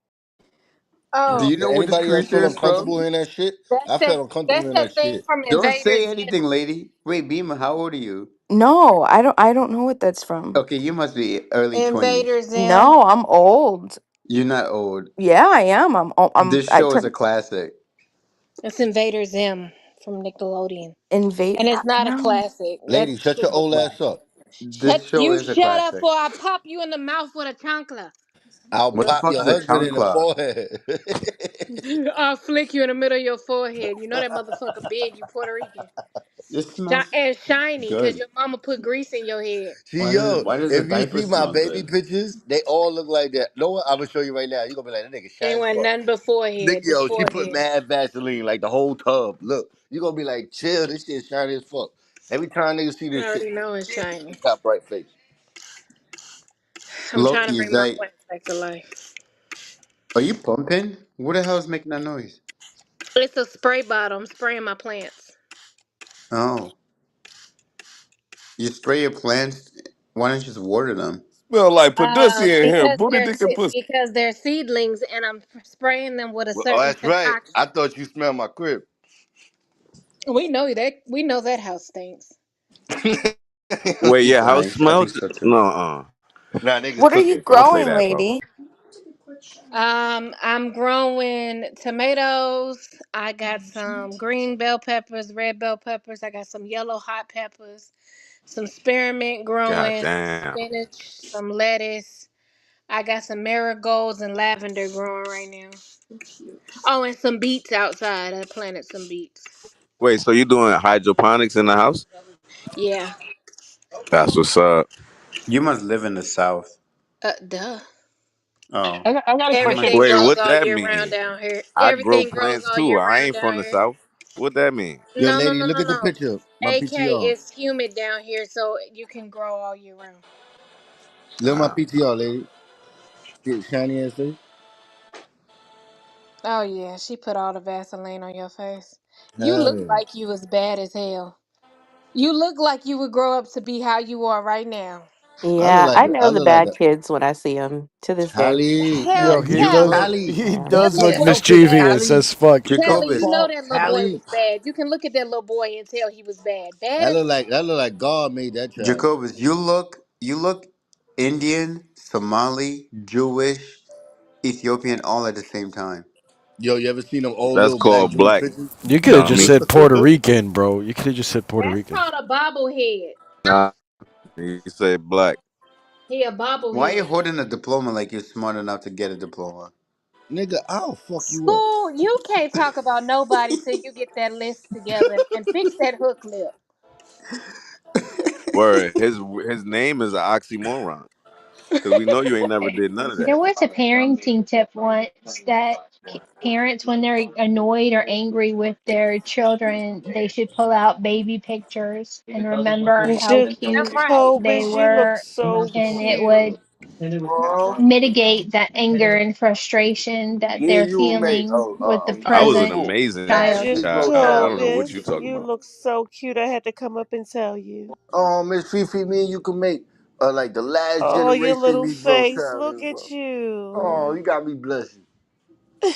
Do Oh, you know where this Anybody else creature feel is uncomfortable from? hearing that shit? that's I that. felt uncomfortable That's hearing that that thing shit. from Don't Invader say Zim. anything, lady. Wait, Beamer, how old are you? No, I don't know what that's from. Okay, you must be early 20s. Invader Zim. No, I'm old. You're not old. Yeah, I am. This I show is a turned classic. It's Invader Zim from Nickelodeon, invade. and it's not a No. classic. Lady, That's shut your super old classic. ass up. This show You is a shut up, classic. or I pop you in the mouth with a chancla. I'll What the pop fuck your is a husband chunk in the clock? forehead. I'll flick you in the middle of your forehead. You know that motherfucker big. You Puerto Rican. This smells And shiny because good. your mama put grease in your head. See, yo, Why does the if you diaper see my smell baby good? pictures, they all look like that. No one, I'm gonna show you right now. You're gonna be like, that nigga shy Ain't as want fuck. nothing but Nick, forehead. Just yo, she put forehead. mad Vaseline, like the whole tub. Look, you're gonna be like, chill, this shit shiny as fuck. Every time niggas see I this shit, already know it's damn, shiny. you got bright face. I'm trying to Loki, is bring my that? plants back to life. Are you pumping? What the hell is making that noise? It's a spray bottle. I'm spraying my plants. Oh, you spray your plants. Why don't you just water them? Smell like Paducey in here. Because Booty dick and pussy. they're seedlings, and I'm spraying them with a Well, oh, certain that's right. I concoction. thought you smelled my crib. We know that. We know that house stinks. Wait, He's yeah, house lying. I think smelled? so too. No, Nah, niggas What are you cooking. don't say growing, that, bro. lady? I'm growing tomatoes. I got some green bell peppers, red bell peppers. I got some yellow hot peppers, some spearmint God growing, some damn. spinach, some lettuce. I got some marigolds and lavender growing right now. Oh, and some beets outside. I planted some beets. Wait, so you doing hydroponics in the house? Yeah. That's what's up. You must live in the South. Duh. Oh, I got a you must. Everything question. Wait, grows what all that year round mean? down here. I grow Everything grows plants all too. year I round ain't down from the here. south. What that mean? Yo, No, no, lady, no, look no, at the no. picture. My AK, PTR. it's humid down here, so you can grow all year round. Look at my Ah. PTR, lady. See it shiny ass face? Oh yeah, she put all the Vaseline on your face. You Hell look yeah. like you was bad as hell. You look like you would grow up to be how you are right now. Yeah, I I know the look like bad a kids when I see them to this day. Tally. Hell, Yo, Like he you know does. Tally, Tally. He that does little look Yeah, boy no was fake bad. mischievous Tally. as fuck. No Tally, Jacobus, you know false that little boy Tally. was bad. You can look at that little boy and tell he was bad. Bad as That look like God made that child. Jacobus, you look Indian, Somali, Jewish, Ethiopian, all at the same time. Yo, you ever seen them old That's little black called Jewish black, pictures? You could have just dummy. said Puerto Rican, bro. You could have just said Puerto that's Rican. called a bobblehead. Nah, you say black. He a Why are you bobblehead. holding a diploma like you're smart enough to get a diploma? Nigga, I'll fuck you up. School, you can't talk about nobody till you get that list together and fix that hook lip. Word. His name is an oxymoron. Cause we know you ain't never did none of that. There was a parenting tip once that parents, when they're annoyed or angry with their children, they should pull out baby pictures and remember how That's cute right. they Jacobus, you look were, so and it would cute. Aw. mitigate that anger and frustration that Me they're and you, mate. feeling with the I was an present Cool. amazing child. Please vote child. I Tally don't know in. what you Jacobus, talking you about. look so cute. I had to come up and tell you. Oh, Miss Fifi, me and you can make like the last Oh, your generation little me vote face. Look Tally, at bro. Oh, you. you got me blushing.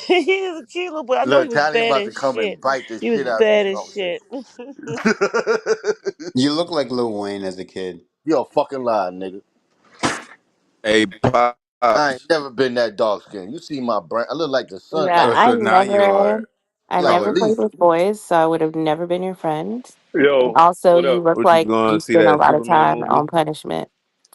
He's a cute little boy. I know he Look, was Tally bad about as to come shit. and bite the He was shit out this bad as shit. conversation. You look like Lil Wayne as a kid. You're a fucking lie, nigga. Hey, I ain't pops. never been that dark skinned. You see my brain? I look like the sun. Yeah, Like Oh, so now you are. I like a never Oh, played leaf. with boys, so I would have never been your friend. And Yo, also, what you up? look What you like going you to see spend a that lot of Superman time movie? on punishment.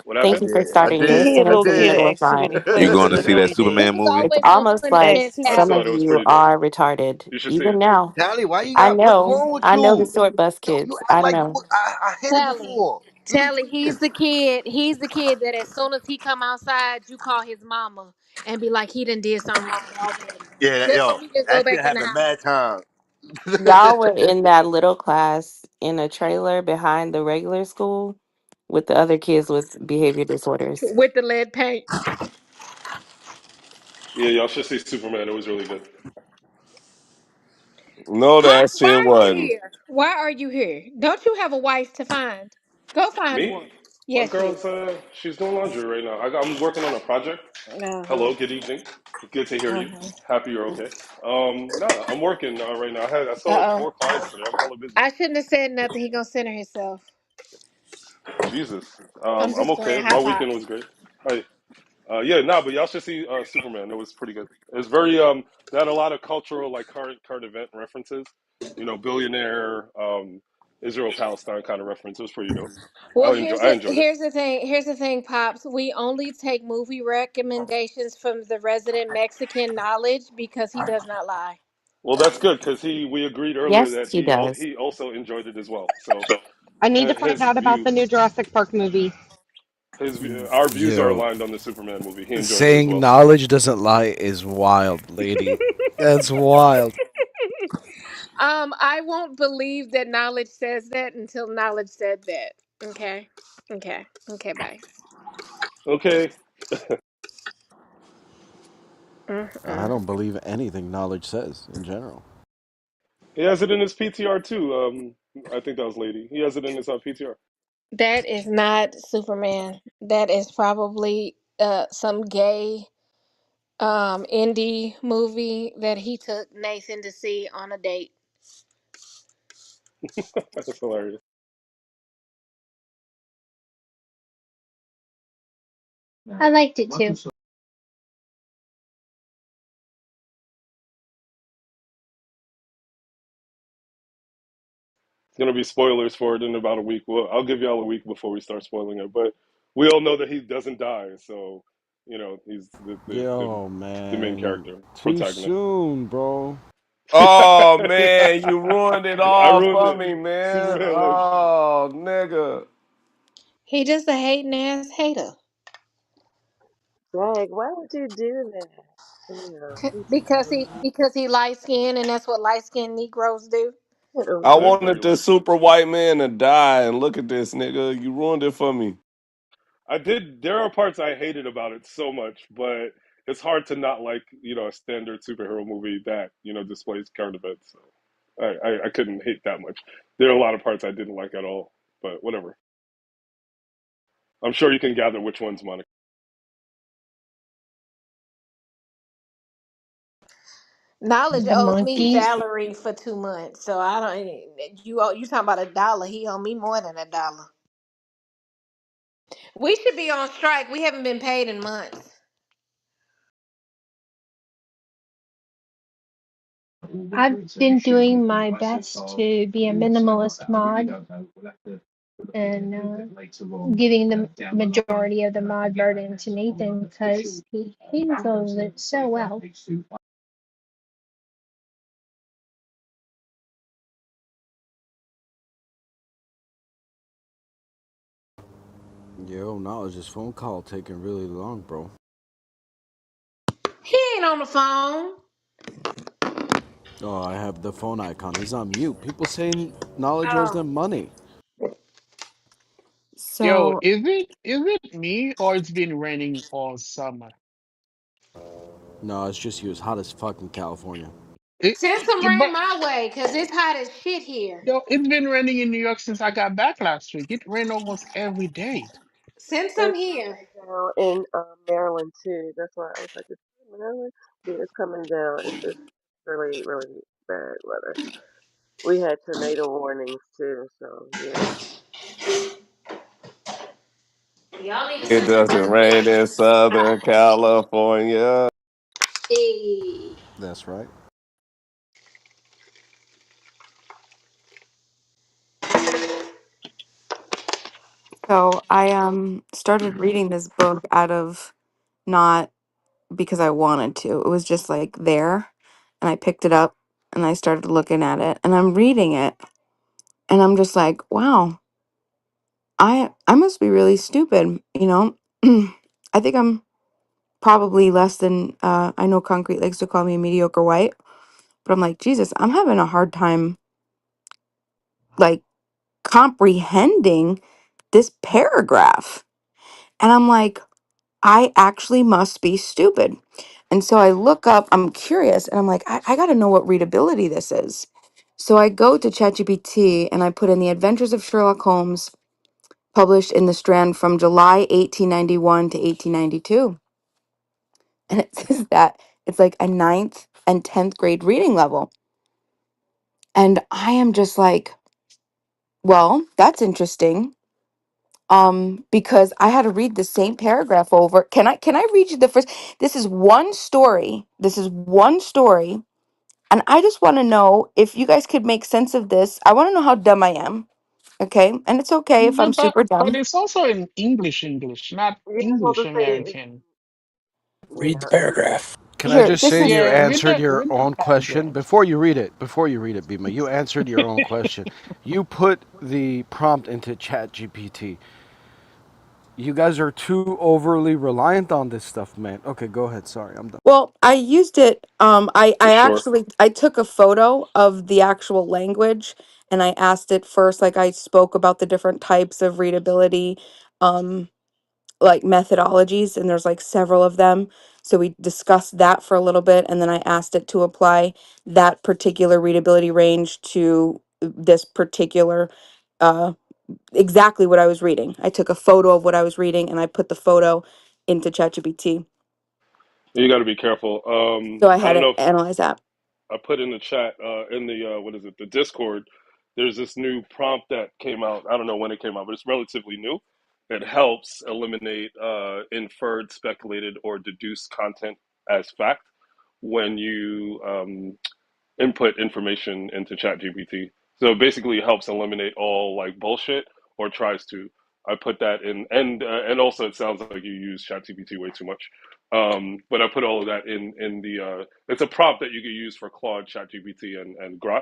What Thank happened? you for Yeah, I starting did. this. He a And I little hopefully kid it'll did. work actually fine. You plays going with to see that anointing. Superman It's movie? It's always some almost like punishment Actually, I some after. saw of it. It was you pretty dope. are retarded, You should see even it. now. Tally, why you I got? What's know. wrong with I know the you? short bus Yo, you kids. act I like know. I hit it Tally, before. You be Tally, tweaking. he's the kid that as soon as he come outside, you call his mama and be like he done did something wrong already. Just so Yo, he can go that shit back in the happened house mad time. Y'all were in that little class in a trailer behind the regular school with the other kids with behavior disorders. with the lead paint. Yeah, y'all should see Superman. It was really good. No, Huh? that Why shit are you wasn't. here? Why are you here? Don't you have a wife to find? Go find Me? one. My Yes, you. girl's she's doing laundry right now. I'm working on a project. Uh huh. Hello, good evening. Good to hear Uh you. huh. Happy you're okay. No, I'm working right now. I Uh saw oh. 4 clients today. I'm hella busy. I shouldn't have said nothing. He gonna center himself. Jesus. I'm I'm just playing. okay. High My five. weekend was great. Hi. Yeah, no, but y'all should see Superman. It was pretty good. It's very they had a lot of cultural, like current event references. You know, billionaire. Israel Palestine kind of reference. It was pretty dope. Well, I enjoyed it. here's the thing. Here's the thing, pops. We only take movie recommendations from the resident Mexican knowledge because he does not lie. Well, that's good because we agreed earlier Yes, that he does. he also enjoyed it as well. So I need to find his out about the views new Jurassic Park movie. our views are Yo, aligned on the Superman movie. He enjoyed it as saying well. knowledge doesn't lie is wild, lady. That's wild. I won't believe that knowledge says that until knowledge said that. Okay. Okay. Okay. Bye. Okay, I Mm-mm. don't believe anything knowledge says in general. he has it in his PTR too. I think that was Lady. He has it in his PTR. That is not Superman. That is probably some gay indie movie that he took Nathan to see on a date. That's hilarious. I liked it too. It's gonna be spoilers for it in about a week. Well, I'll give y'all a week before we start spoiling it. But we all know that he doesn't die, so he's Yo, the main man. character, Too protagonist. soon, bro. Oh Yeah, man, you ruined it I all ruined for it. me, man. Superman lives. Oh nigga. He just a hating ass hater. Dag, why would you do that? Yeah, he's Because he light skinned and that's what light skinned Negroes do. get I over I it. wanted agree the with. super white man to die, and look at this nigga. You ruined it for me. I did. There are parts I hated about it so much, but it's hard to not like a standard superhero movie that displays current events. So I couldn't hate that much. There are a lot of parts I didn't like at all, but whatever. I'm sure you can gather which ones, Monica. Knowledge The owes me monkeys. salary for 2 months, so I don't. You talking about $1? He owe me more than $1. We should be on strike. We haven't been paid in months. I've been doing my best to be a minimalist mod and giving the majority of the mod burden to Nathan because he handles it so well. Yo, knowledge, this phone call taking really long, bro. He ain't on the phone. Oh, I have the phone icon. He's on mute. People saying knowledge owes Oh. them money. Yo, So is it me or it's been raining all summer? No, it's just you. It's hot as fuck in California. It, Send some rain but my way, cause it's hot as shit here. yo, it's been raining in New York since I got back last week. It rained almost every day. Send some It's here. coming down in Maryland too. That's why I was like, it's Maryland. Yeah, it's coming down. It's really really bad weather. We had tornado warnings too, so yeah. Y'all need to It send some doesn't rain here. rain in Hot. Southern California. Hey. That's right. I started reading this book out of not because I wanted to. It was just like there, and I picked it up and I started looking at it and I'm reading it and I'm just like, wow, I must be really stupid, you know? I think I'm probably less than I know Concrete likes to call me mediocre white, but I'm like, Jesus, I'm having a hard time like comprehending this paragraph. And I'm like, I actually must be stupid. And so I look up, I'm curious, and I'm like, I got to know what readability this is. So I go to ChatGPT and I put in The Adventures of Sherlock Holmes, published in the Strand from July 1891 to 1892. And it says that it's like a ninth and 10th grade reading level. And I am just like, well, that's interesting. Because I had to read the same paragraph over. Can I read you the first? This is one story. This is one story And I just want to know if you guys could make sense of this. I want to know how dumb I am. Okay. And it's okay if I'm No, super but dumb. it's also in English, not Yeah, I was about English to say, American. Read the yeah. paragraph. Can I Here, just this say is you Yeah, answered your read the own question paragraph. before you read it? Before you read it, Bima, you answered your own question. You put the prompt into Chat GPT. You guys are too overly reliant on this stuff, man. Okay, go ahead. Sorry, I'm done. well, I used it. For I sure. actually I took a photo of the actual language and I asked it first, like I spoke about the different types of readability. Um, like methodologies, and there's like several of them, so we discussed that for a little bit, and then I asked it to apply that particular readability range to this particular uh exactly what I was reading. I took a photo of what I was reading and I put the photo into ChatGPT, You got to be careful. so I I had don't know it if analyze that. I put in the chat, in the what is it, the Discord. There's this new prompt that came out. I don't know when it came out, but it's relatively new. It helps eliminate inferred, speculated, or deduced content as fact when you input information into ChatGPT. So it basically helps eliminate all like bullshit, or tries to. I put that in, and also it sounds like you use ChatGPT way too much. But I put all of that in the. It's a prompt that you can use for Claude, ChatGPT, and Grok.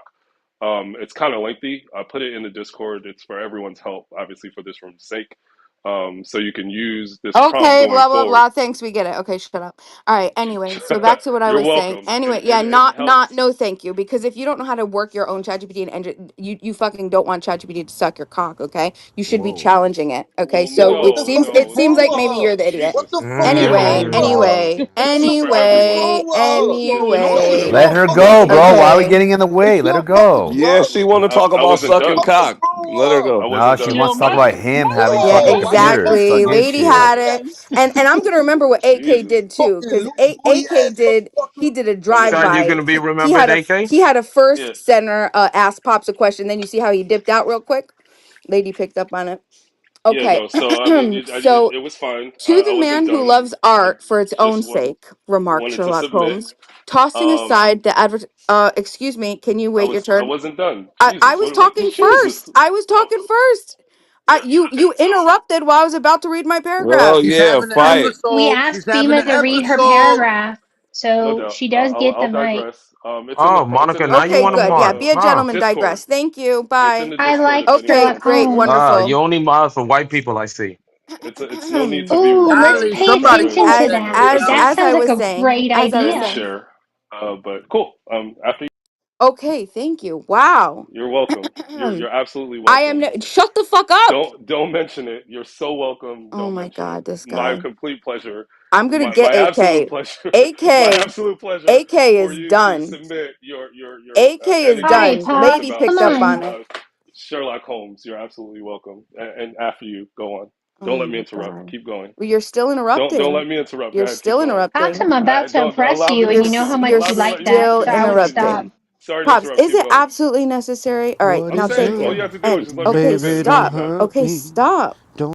It's kind of lengthy. I put it in the Discord. It's for everyone's help, obviously for this room's sake. So you can use this prompt Okay, going blah blah forward. blah. Thanks, we get it. Okay, shut up. All right. Anyway, so back to what I You're was saying. welcome. Anyway, yeah, It not helps. no, thank you. Because if you don't know how to work your own ChatGPT and engine, you fucking don't want ChatGPT to suck your cock. Okay, you should be Whoa. challenging it. Okay, Well, so Yo, what the no, fuck it is no, seems wrong like with maybe her? you're the idiot. What Jesus. the fuck is Anyway, wrong with Mm. her? anyway, This is What the for fuck is everyone. wrong anyway, with her? What is anyway. Let your her fucking go, bro. Why are we Okay. problem? getting in the way? Is Let her your fucking go. Yeah, she want problem? to talk I about wasn't What the sucking done. fuck is cock. wrong with Let her her? go. No, she Yo, wants to talk my about him having Yeah, fucking Why you computers. fucking exactly. Suck his Lady bullshit, shit. had it. man? And I'm gonna remember what AK Jesus. did too, Fucking because loony AK ass did motherfucker. he did a I mean, drive Son, you by. gonna be He remembered, had AK? he had a yeah, first center ask pops a question, then you see how he dipped out real quick. Lady picked up on it. yeah, Okay. no. So I mean, So it was fine. to I the wasn't man who done. loves I art for its own just sake, remarked wanted to Sherlock submit. Holmes, tossing Um, aside the excuse me, can you wait your I turn? wasn't done. I Jesus, was what? talking Jesus. first. I was Oh, talking first. You so interrupted while I was about to read my Oh paragraph. She's yeah, having an fight. We episode. She's asked having an Fema to read her episode. paragraph, no so doubt. she does get I'll the mic. digress. Oh, Monica, now you Okay, want to good. Yeah, mod, be a huh? gentleman. Discord. Digress. Thank you. It's in Bye. the I Discord. like If anyone Okay, Sherlock wants to great, join. Holmes. You wonderful. only mod for white people, I see. It's no need to be Ooh, rude, let's Golly, guys. pay It's somebody attention call to respectful. that that. nigga It's That As out. I sounds like was a saying, great as I was it's a idea. saying. share. But cool. After Okay, thank you. Wow. you're welcome. You're absolutely I am. welcome. Shut the fuck up. Don't mention it. You're so welcome. Oh Don't my mention it. god, this My guy. complete pleasure. I'm gonna My get absolute AK. pleasure. My AK. absolute pleasure AK for is you to done. submit your AK is Hi, done. anecdotal Pop. Lady about Come picked up on on. it. Sherlock Holmes. You're absolutely welcome. And after you, go on. Oh Don't let me my interrupt. god. Keep going. Well, you're still Don't interrupting. let me interrupt. Go You're ahead. Keep still going. Pops, interrupting. I'm about to Don't impress allow me you, to and you know how much You're you allow me to like let you that. still So I continue. would interrupting. stop. Continue. Sorry to Pops, interrupt. is Keep it going. absolutely necessary? All right, What I'm now is saying thank it? all you. you have to do is End. just let me Okay, submit Baby, and then don't you're stop. done. hurt Okay, me. stop.